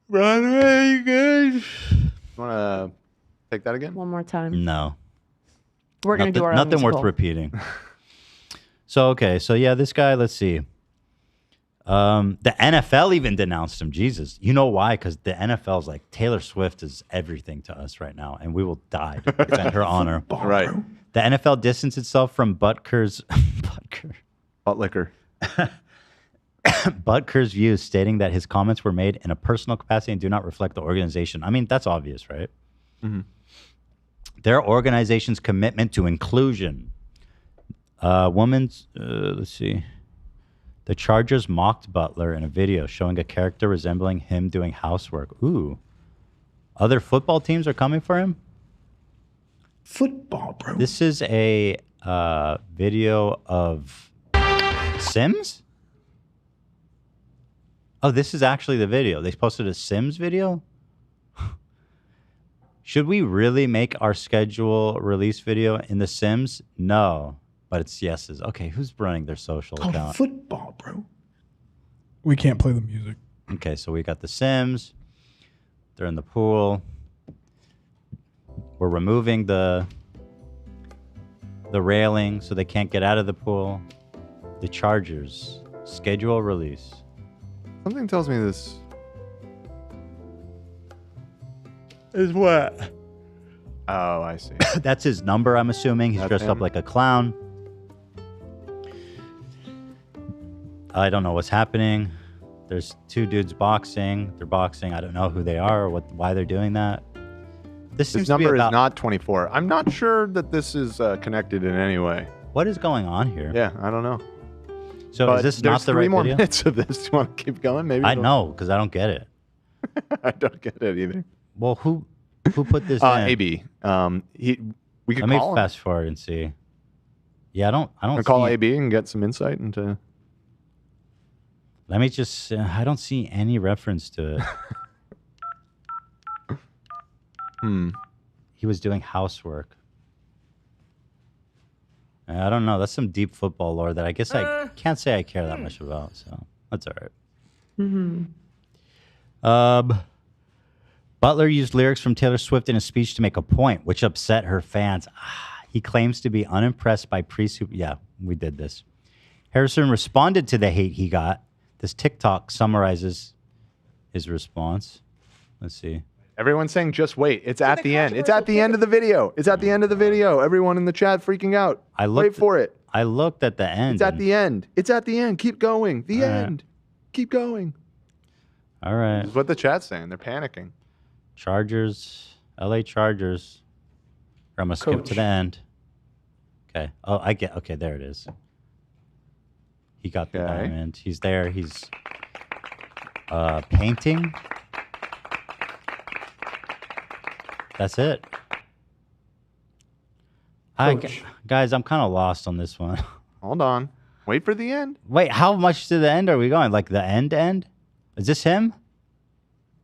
Broadway, guys. Want to take that again? One more time. No. We're going to do our own Nothing worth musical. repeating. So yeah, this guy. Let's see. The NFL even denounced him. Jesus, you know why? Because the NFL's like Taylor Swift is everything to us right now, and we will die to defend her honor. Right. The NFL distanced itself from Butker's Butker's views, stating that his comments were made in a personal capacity and do not reflect the organization. I mean, that's obvious, right? Mm-hmm. Their organization's commitment to inclusion. Let's see. The Chargers mocked Butler in a video showing a character resembling him doing housework. Ooh. Other football teams are coming for him? Football, bro. This is a video of Sims? Oh, this is actually the video. They posted a Sims video? Should we really make our schedule release video in the Sims? No. But it's yeses. Okay, who's running their social account? Football, bro. We can't play the music. Okay, so we got the Sims. They're in the pool. We're removing the railing so they can't get out of the pool. The Chargers schedule release. Something tells me this is what? Oh, I see. That's his number, I'm assuming. He's That's dressed up him. like a clown. I don't know what's happening. There's two dudes boxing. They're boxing. I don't know who they are or why they're doing that. This seems This number to be is about, not 24. I'm not sure that this is connected in any way. What is going on here? Yeah, I don't know. So But is this there's not the 3 right more video? minutes of this. Do you want to keep going? Maybe I it'll- know, because I don't get it. I don't get it either. Well, who put this in? AB. We could Let me call him. fast forward and see. Yeah, I don't I'll call see, AB and get some insight into. Let me just, I don't see any reference to it. He was doing housework. I don't know. That's some deep football lore that I guess I can't say I care that much about. So that's all right. Butler used lyrics from Taylor Swift in a speech to make a point, which upset her fans. He claims to be unimpressed by pre-super. Yeah, we did this. Harrison responded to the hate he got. This TikTok summarizes his response. Let's see. Everyone's saying, just wait. It's at the end. It's at the end of the video. It's at the end of the video. Everyone in the chat freaking out. Wait for it. I looked at the end. It's at the end. It's at the end. Keep going. The end. Keep going. All right. This is what the chat's saying. They're panicking. Chargers, LA Chargers. Or I'm going to skip to the end. Okay. Oh, I get. Okay, there it is. He got the diamond. He's there. He's painting. That's it. Guys, I'm kind of lost on this one. Hold on. Wait for the end. Wait, how much to the end are we going? Like the end? Is this him?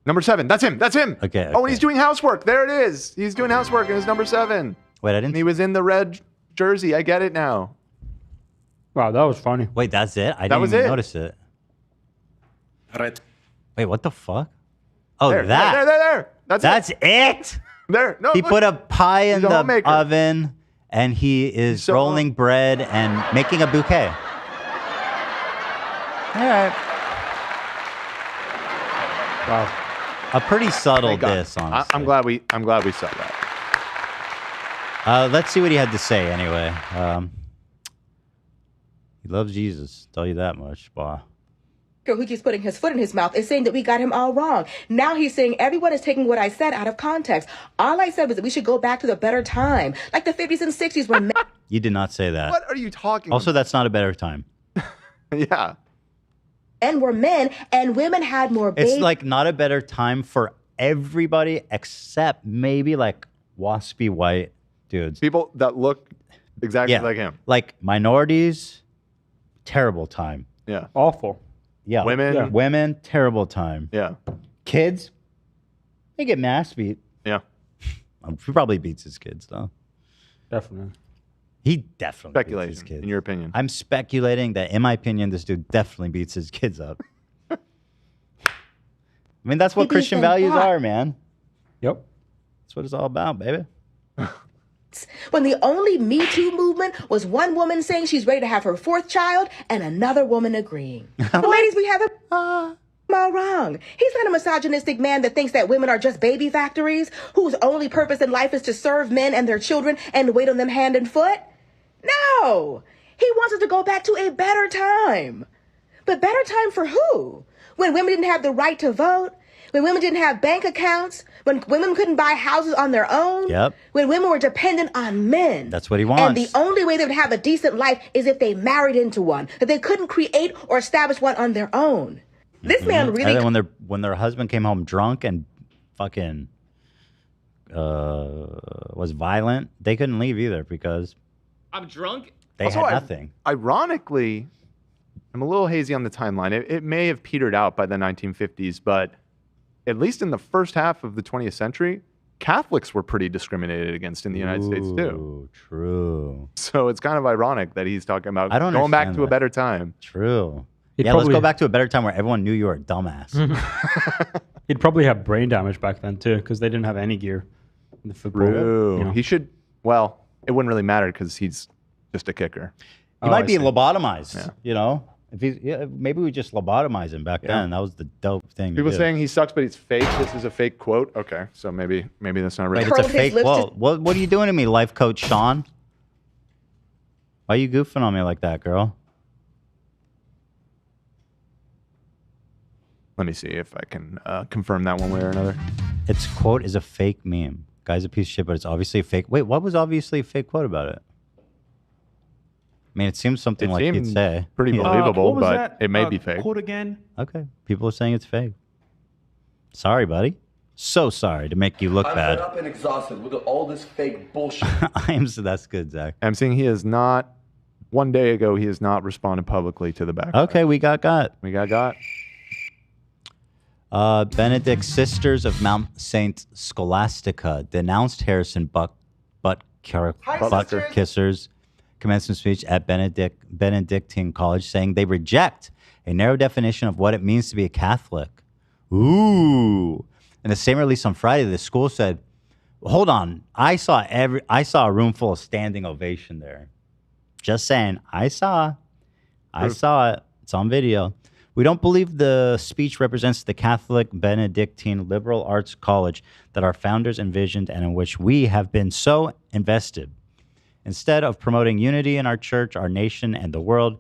Number 7. That's him. That's him. Okay. Oh, and he's doing housework. There it is. He's doing housework and it's number 7. Wait, I didn't. And he was in the red jersey. I get it now. Wow, that was funny. Wait, that's it? I didn't even notice it. Right. Wait, what the fuck? Oh, there, that. There. That's it. There. No, he look. put a pie in He's a the homemaker. oven, and he is rolling bread and making a bouquet. All right. Wow. A pretty subtle Thank God. diss, honestly. I'm glad we saw that. Let's see what he had to say anyway. He loves Jesus. Tell you that much, bah. Who keeps putting his foot in his mouth is saying that we got him all wrong. Now he's saying everyone is taking what I said out of context. All I said was that we should go back to the better time, like the 50s and 60s when men You did not say that. What are you talking Also, that's not a better time. Yeah. were men and women had more babies. It's like not a better time for everybody except maybe like waspy white dudes. People that look exactly like him. Like minorities, terrible time. Yeah. Awful. Yeah. Women, terrible time. Yeah. Kids, they get mass beat. Yeah. He probably beats his kids, though. Definitely. He definitely Speculation, beats his kids. in your opinion. I'm speculating that, in my opinion, this dude definitely beats his kids up. I mean, that's what Maybe Christian it's in values part. are, man. Yep. That's what it's all about, baby. when the only Me Too movement was one woman saying she's ready to have her 4th child and another woman agreeing. Well, ladies, we have it all wrong. He's not a misogynistic man that thinks that women are just baby factories, whose only purpose in life is to serve men and their children and wait on them hand and foot. No, he wants us to go back to a better time. But better time for who? When women didn't have the right to vote, when women didn't have bank accounts, when women couldn't buy houses on their own, when women were dependent on men. That's what he wants. And the only way they would have a decent life is if they married into one, that they couldn't create or establish one on their own. This man really... And then when their husband came home drunk and fucking was violent, they couldn't leave either because I'm drunk. they had nothing. Ironically, I'm a little hazy on the timeline. It may have petered out by the 1950s, but at least in the first half of the 20th century, Catholics were pretty discriminated against in the United States too. True. So it's kind of ironic that he's talking about I don't going back understand to a that. better time. True. He'd Yeah, let's probably- go back to a better time where everyone knew you were a dumbass. He'd probably have brain damage back then too, because they didn't have any gear in the football. True. You know. He should. Well, it wouldn't really matter because he's just a kicker. He might be lobotomized. You know, if he's maybe we just lobotomize him back then. That was the dope thing. People to do. saying he sucks, but he's fake. This is a fake quote. Okay, so maybe that's not real. Wait, it's a fake quote. What are you doing to me, life coach Sean? Why are you goofing on me like that, girl? Let me see if I can confirm that one way or another. Its quote is a fake meme. Guy's a piece of shit, but it's obviously a fake. Wait, what was obviously a fake quote about it? I mean, it seems something like he'd seemed say. pretty Yeah. believable, What was but that, it may be fake. Quote again? Okay, people are saying it's fake. Sorry, buddy. So sorry to make you look I'm bad. fed up and exhausted with all this fake bullshit. That's good, Zach. I'm seeing he is not 1 day ago, he has not responded publicly to the back. Okay, we got. We got. Benedict Sisters of Mount St. Scholastica denounced Harrison Butker Kissers commencement speech at Benedictine College, saying they reject a narrow definition of what it means to be a Catholic. Ooh. In the same release on Friday, the school said, hold on, I saw a room full of standing ovation there. Just saying, I saw it. It's on video. We don't believe the speech represents the Catholic Benedictine liberal arts college that our founders envisioned and in which we have been so invested. Instead of promoting unity in our church, our nation, and the world,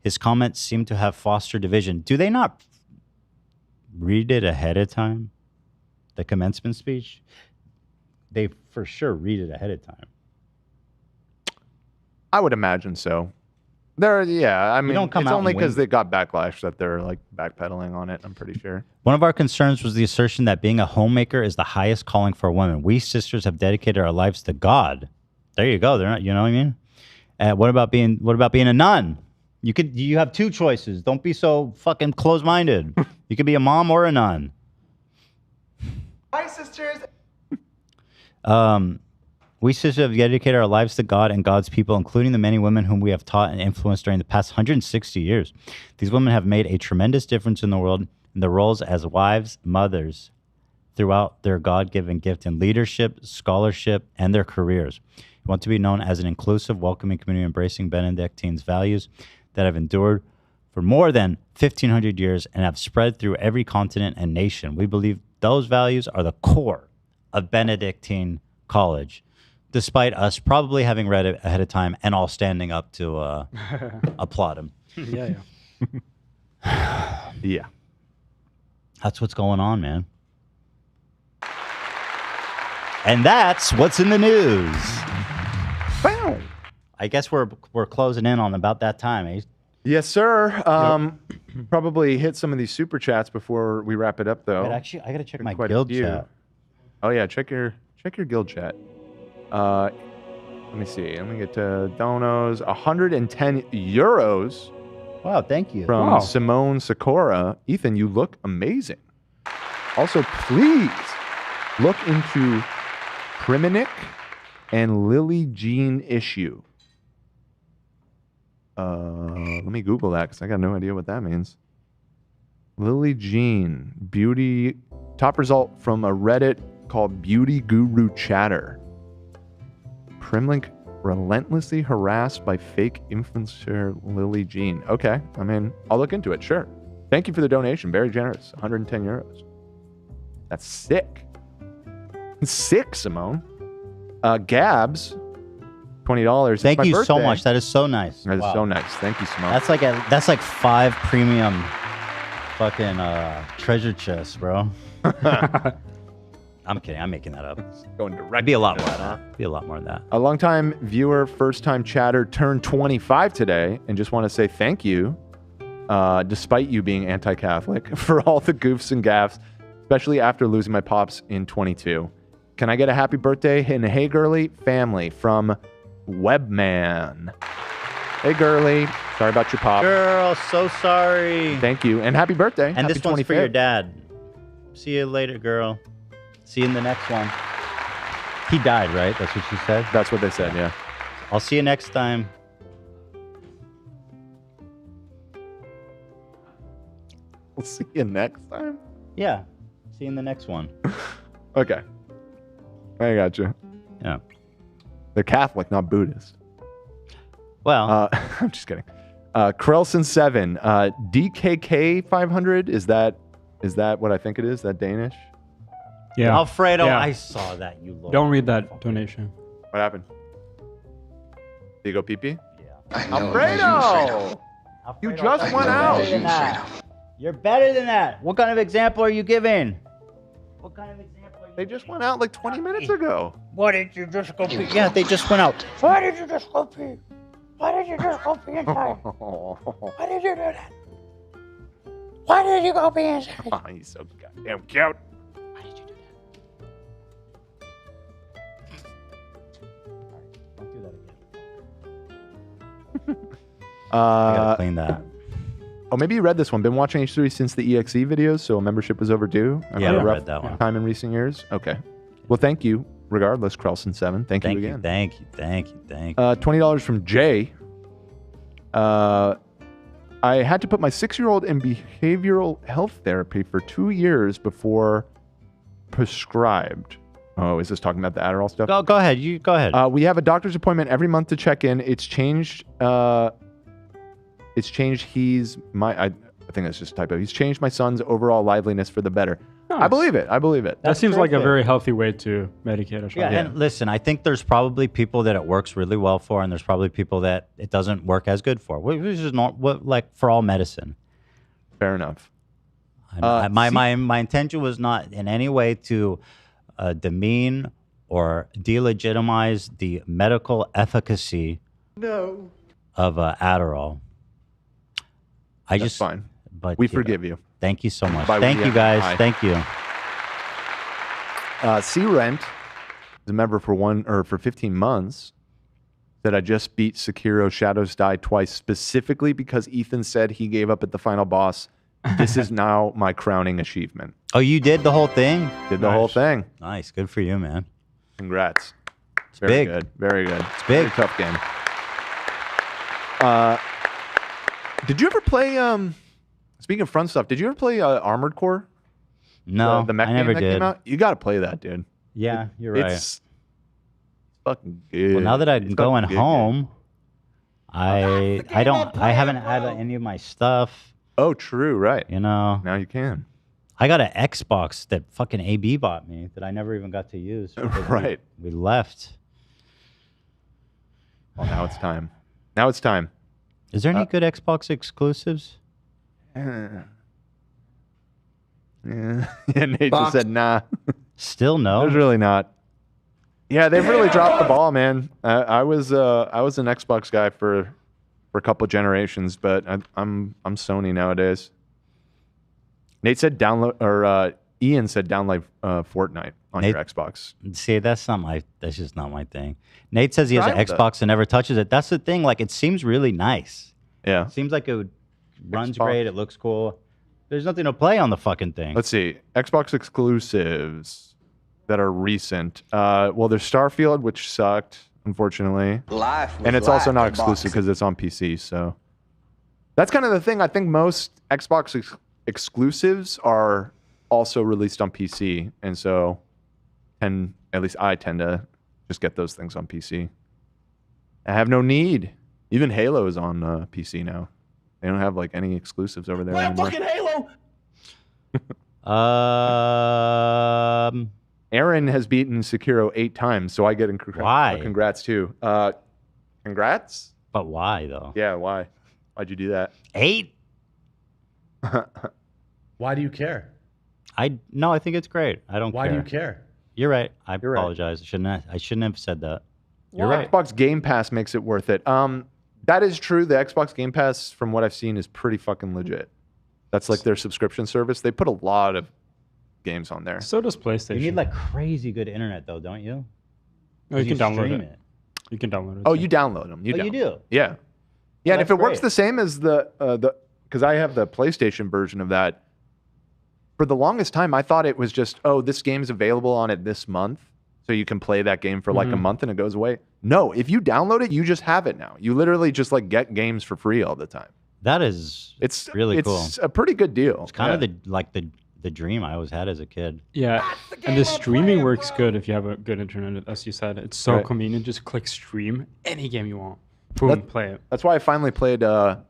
his comments seem to have fostered division. Do they not read it ahead of time? The commencement speech? They for sure read it ahead of time. I would imagine so. I mean, don't come it's out only and because wing. they got backlash that they're like backpedaling on it, I'm pretty sure. One of our concerns was the assertion that being a homemaker is the highest calling for a woman. We sisters have dedicated our lives to God. There you go. They're not, you know what I mean? What about being a nun? You have two choices. Don't be so fucking close-minded. You could be a mom or a nun. Hi, sisters. We sisters have dedicated our lives to God and God's people, including the many women whom we have taught and influenced during the past 160 years. These women have made a tremendous difference in the world in their roles as wives, mothers, throughout their God-given gift in leadership, scholarship, and their careers. We want to be known as an inclusive, welcoming community embracing Benedictine's values that have endured for more than 1,500 years and have spread through every continent and nation. We believe those values are the core of Benedictine College, despite us probably having read it ahead of time and all standing up to applaud him. Yeah. Yeah. That's what's going on, man. And that's what's in the news. Wow. I guess we're closing in on about that time, eh? Yes, sir. Probably hit some of these super chats before we wrap it up, though. Wait, actually, I gotta check my Quite a guild few. chat. Oh yeah, check your guild chat. Let me see. Let me get to Donos. 110 euros. Wow, thank you. From Simone Sakura. Ethan, you look amazing. Also, please look into Priminik and Lily Jean issue. Let me Google that because I got no idea what that means. Lily Jean, beauty, top result from a Reddit called Beauty Guru Chatter. Primlink relentlessly harassed by fake influencer Lily Jean. Okay, I mean, I'll look into it, sure. Thank you for the donation, very generous, 110 euros. That's sick. Sick, Simone. Gabs, $20. Thank you so much. That is so nice. That is so nice. Thank you, Simone. That's like 5 premium fucking treasure chests, bro. I'm kidding. I'm making that up. Going direct. Be a lot more of that. Be a lot more of that. A longtime viewer, first-time chatter, turned 25 today, and just want to say thank you, despite you being anti-Catholic, for all the goofs and gaffes, especially after losing my pops in 22. Can I get a happy birthday and a hey girly family from Webman? Hey girly, sorry about your pop. Girl, so sorry. Thank you, and happy birthday. And happy this one's for your dad. See you later, girl. See you in the next one. He died, right? That's what she said? That's what they said, yeah. I'll see you next time. We'll see you next time? Yeah. See you in the next one. Okay. I got you. Yeah. They're Catholic, not Buddhist. Well. I'm just kidding. Krelson7. DKK 500. Is that what I think it is? That Danish? Yeah. Alfredo, Yeah. I saw that, you Lord. Don't read that donation. What happened? Did you go pee-pee? Yeah. Alfredo! You just went out. You're better than that. What kind of example are you giving? What kind of example are you They just went out like 20 minutes ago. Why did you just go pee? Yeah, they just went out. Why did you just go pee? Why did you just go pee inside? Why did you do that? Why did you go pee inside? Oh, he's so goddamn cute. Don't do that again. I gotta clean that. Oh, maybe you read this one. Been watching H3 since the EXE videos, so a membership was overdue. Yeah, had a I rough read that one. time in recent years. Okay. Well, thank you. Regardless, Krelson7. Thank you again. Thank you. $20 from Jay. I had to put my 6-year-old in behavioral health therapy for 2 years before prescribed. Oh, is this talking about the Adderall stuff? Go ahead. You go ahead. We have a doctor's appointment every month to check in. It's changed. He's my. I think that's just a typo. He's changed my son's overall liveliness for the better. I believe it. That seems like a very healthy way to medicate a child. Yeah, and listen, I think there's probably people that it works really well for, and there's probably people that it doesn't work as good for. Which is not like for all medicine. Fair enough. My intention was not in any way to demean or delegitimize the medical efficacy of Adderall. That's fine. But we forgive you. Thank you so much. By Thank we, you guys. I. Thank you. Rant is a member for 15 months. That I just beat Sekiro Shadows Die twice specifically because Ethan said he gave up at the final boss. This is now my crowning achievement. Oh, you did the whole thing? Did the whole thing. Nice. Good for you, man. Congrats. It's Very big. good. Very good. It's big. Very tough game. Did you ever play, speaking of fun stuff, did you ever play Armored Core? No, the mech I game never that did. came out? You got to play that, dude. Yeah, you're right. It's fucking good. Well, now that I'm It's going fucking good, home, I haven't had any of my stuff. Oh, true, right. You know. Now you can. I got an Xbox that fucking AB bought me that I never even got to use. because Right. We left. Well, now it's time. Now it's time. Is there any good Xbox exclusives? Yeah, Nate just said nah. Still no. There's really not. Yeah, they've really dropped the ball, man. I was an Xbox guy for a couple of generations, but I'm Sony nowadays. Nate said Ian said download Fortnite on your Xbox. See, that's just not my thing. Nate says he has an Try it, Xbox and never touches it. That's the thing. Like, it seems really nice. Yeah. Seems like it runs Xbox. great. It looks cool. There's nothing to play on the fucking thing. Let's see. Xbox exclusives that are recent. Well, there's Starfield, which sucked, unfortunately. And it's also not exclusive because it's on PC. So that's kind of the thing. I think most Xbox exclusives are also released on PC. And so at least I tend to just get those things on PC. I have no need. Even Halo is on PC now. They don't have like any exclusives over there anymore. Fucking Halo! Aaron has beaten Sekiro 8 times, so I get congrats too. Congrats? But why though? Yeah, why? Why'd you do that? 8? Why do you care? I think it's great. I don't care. Why do you care? You're right. I apologize. I shouldn't have said that. You're right. Xbox Game Pass makes it worth it. That is true. The Xbox Game Pass, from what I've seen, is pretty fucking legit. That's like their subscription service. They put a lot of games on there. So does PlayStation. You need like crazy good internet though, don't you? No, you can download stream it. You can download it. Oh, you download them. You do? Yeah. Yeah, and if That's it works great. the same as the because I have the PlayStation version of that. For the longest time, I thought it was just, oh, this game's available on it this month, so you can play that game for like a month and it goes away. No, if you download it, you just have it now. You literally just like get games for free all the time. That is really cool. It's a pretty good deal. It's kind of the dream I always had as a kid. Yeah, and the streaming works good if you have a good internet, as you said. It's so convenient. Just click stream any game you want. Boom, play it. That's why I finally played God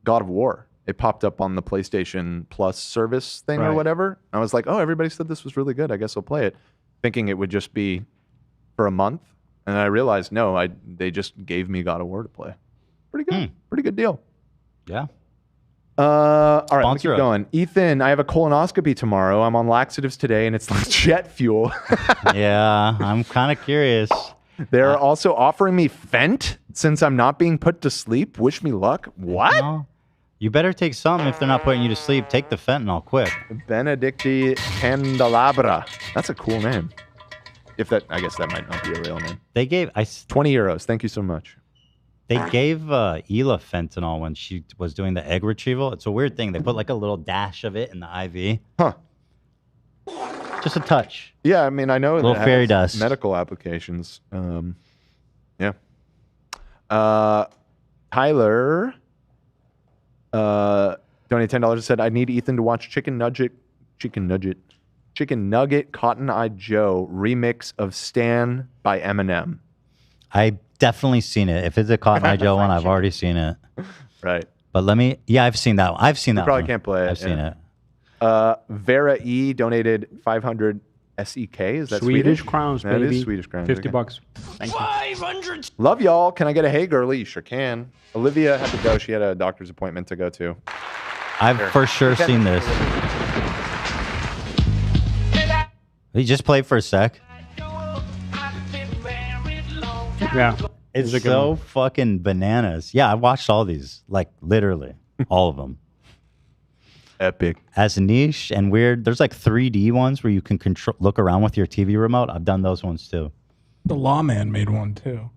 of War. It popped up on the PlayStation Plus service thing or whatever. I was like, oh, everybody said this was really good. I guess I'll play it. Thinking it would just be for a month. And I realized, no, they just gave me God of War to play. Pretty good. Pretty good deal. Yeah. All right, let's Sponsor keep us. going. Ethan, I have a colonoscopy tomorrow. I'm on laxatives today, and it's like jet fuel. Yeah, I'm kind of curious. They're also offering me Fent since I'm not being put to sleep. Wish me luck. What? No. You better take something if they're not putting you to sleep. Take the fentanyl quick. Benedicti Candelabra. That's a cool name. I guess that might not be a real name. They gave 20 euros. Thank you so much. They gave Hila fentanyl when she was doing the egg retrieval. It's a weird thing. They put like a little dash of it in the IV. Huh. Just a touch. Yeah, I mean, I know Little that it fairy has dust. medical applications. Yeah. Tyler donated $10 and said, I need Ethan to watch Chicken Nugget Cotton Eye Joe remix of Stan by Eminem. I definitely seen it. If it's a Cotton Eye Joe one, I've already seen it. Right. But I've seen that one. I've seen that You probably one. can't play it. I've seen it. Vera E donated 500 SEK. Is that Swedish Swedish? crowns, That baby. is Swedish crowns. $50. Okay. Thank you. 500. Love y'all. Can I get a hey girly? You sure can. Olivia had to go. She had a doctor's appointment to go to. I've for sure seen this. He just played for a sec. Yeah. It's a good so one. fucking bananas. Yeah, I watched all these. Like, literally. All of them. Epic. As niche and weird. There's like 3D ones where you can look around with your TV remote. I've done those ones too. The Lawman made one too.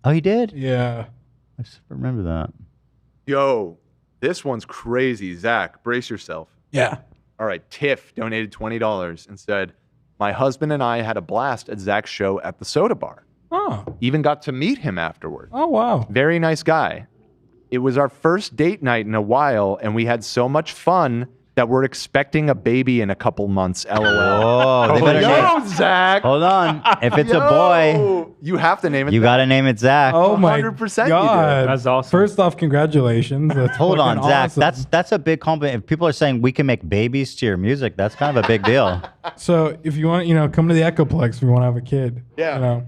Oh, he did? Yeah. I just remember that. Yo, this one's crazy. Zach, brace yourself. Yeah. All right. Tiff donated $20 and said, my husband and I had a blast at Zach's show at the soda bar. Oh. Even got to meet him afterward. Oh, wow. Very nice guy. It was our first date night in a while, and we had so much fun that we're expecting a baby in a couple months. LOL. Oh, they better name. Zach. Hold on. If it's a boy, you have to name it. you got to name it Zach. Oh my 100% God. That's awesome. First off, congratulations. That's Hold on, fucking Zach. awesome. That's a big compliment. If people are saying we can make babies to your music, that's kind of a big deal. So if you want, come to the Echoplex if you want to have a kid. Yeah.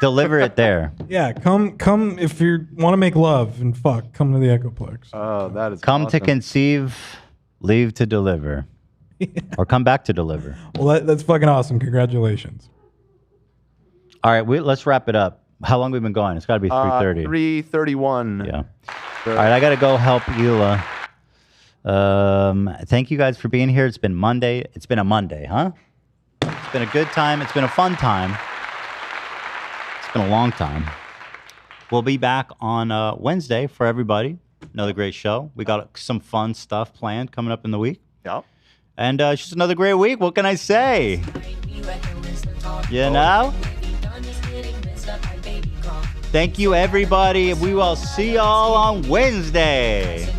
Deliver it there. Yeah, come if you want to make love and fuck, come to the Echoplex. Oh, that is Come to awesome. conceive, leave to deliver. Or come back to deliver. Well, that's fucking awesome. Congratulations. All right, let's wrap it up. How long have we been going? It's got to be 3:30. 3:31. Yeah. All right, I got to go help Hila. Thank you guys for being here. It's been Monday. It's been a Monday, huh? It's been a good time. It's been a fun time. It's been a long time. We'll be back on Wednesday for everybody. Another great show. We got some fun stuff planned coming up in the week. Yep. And it's just another great week. What can I say? You know? Thank you, everybody. We will see y'all on Wednesday.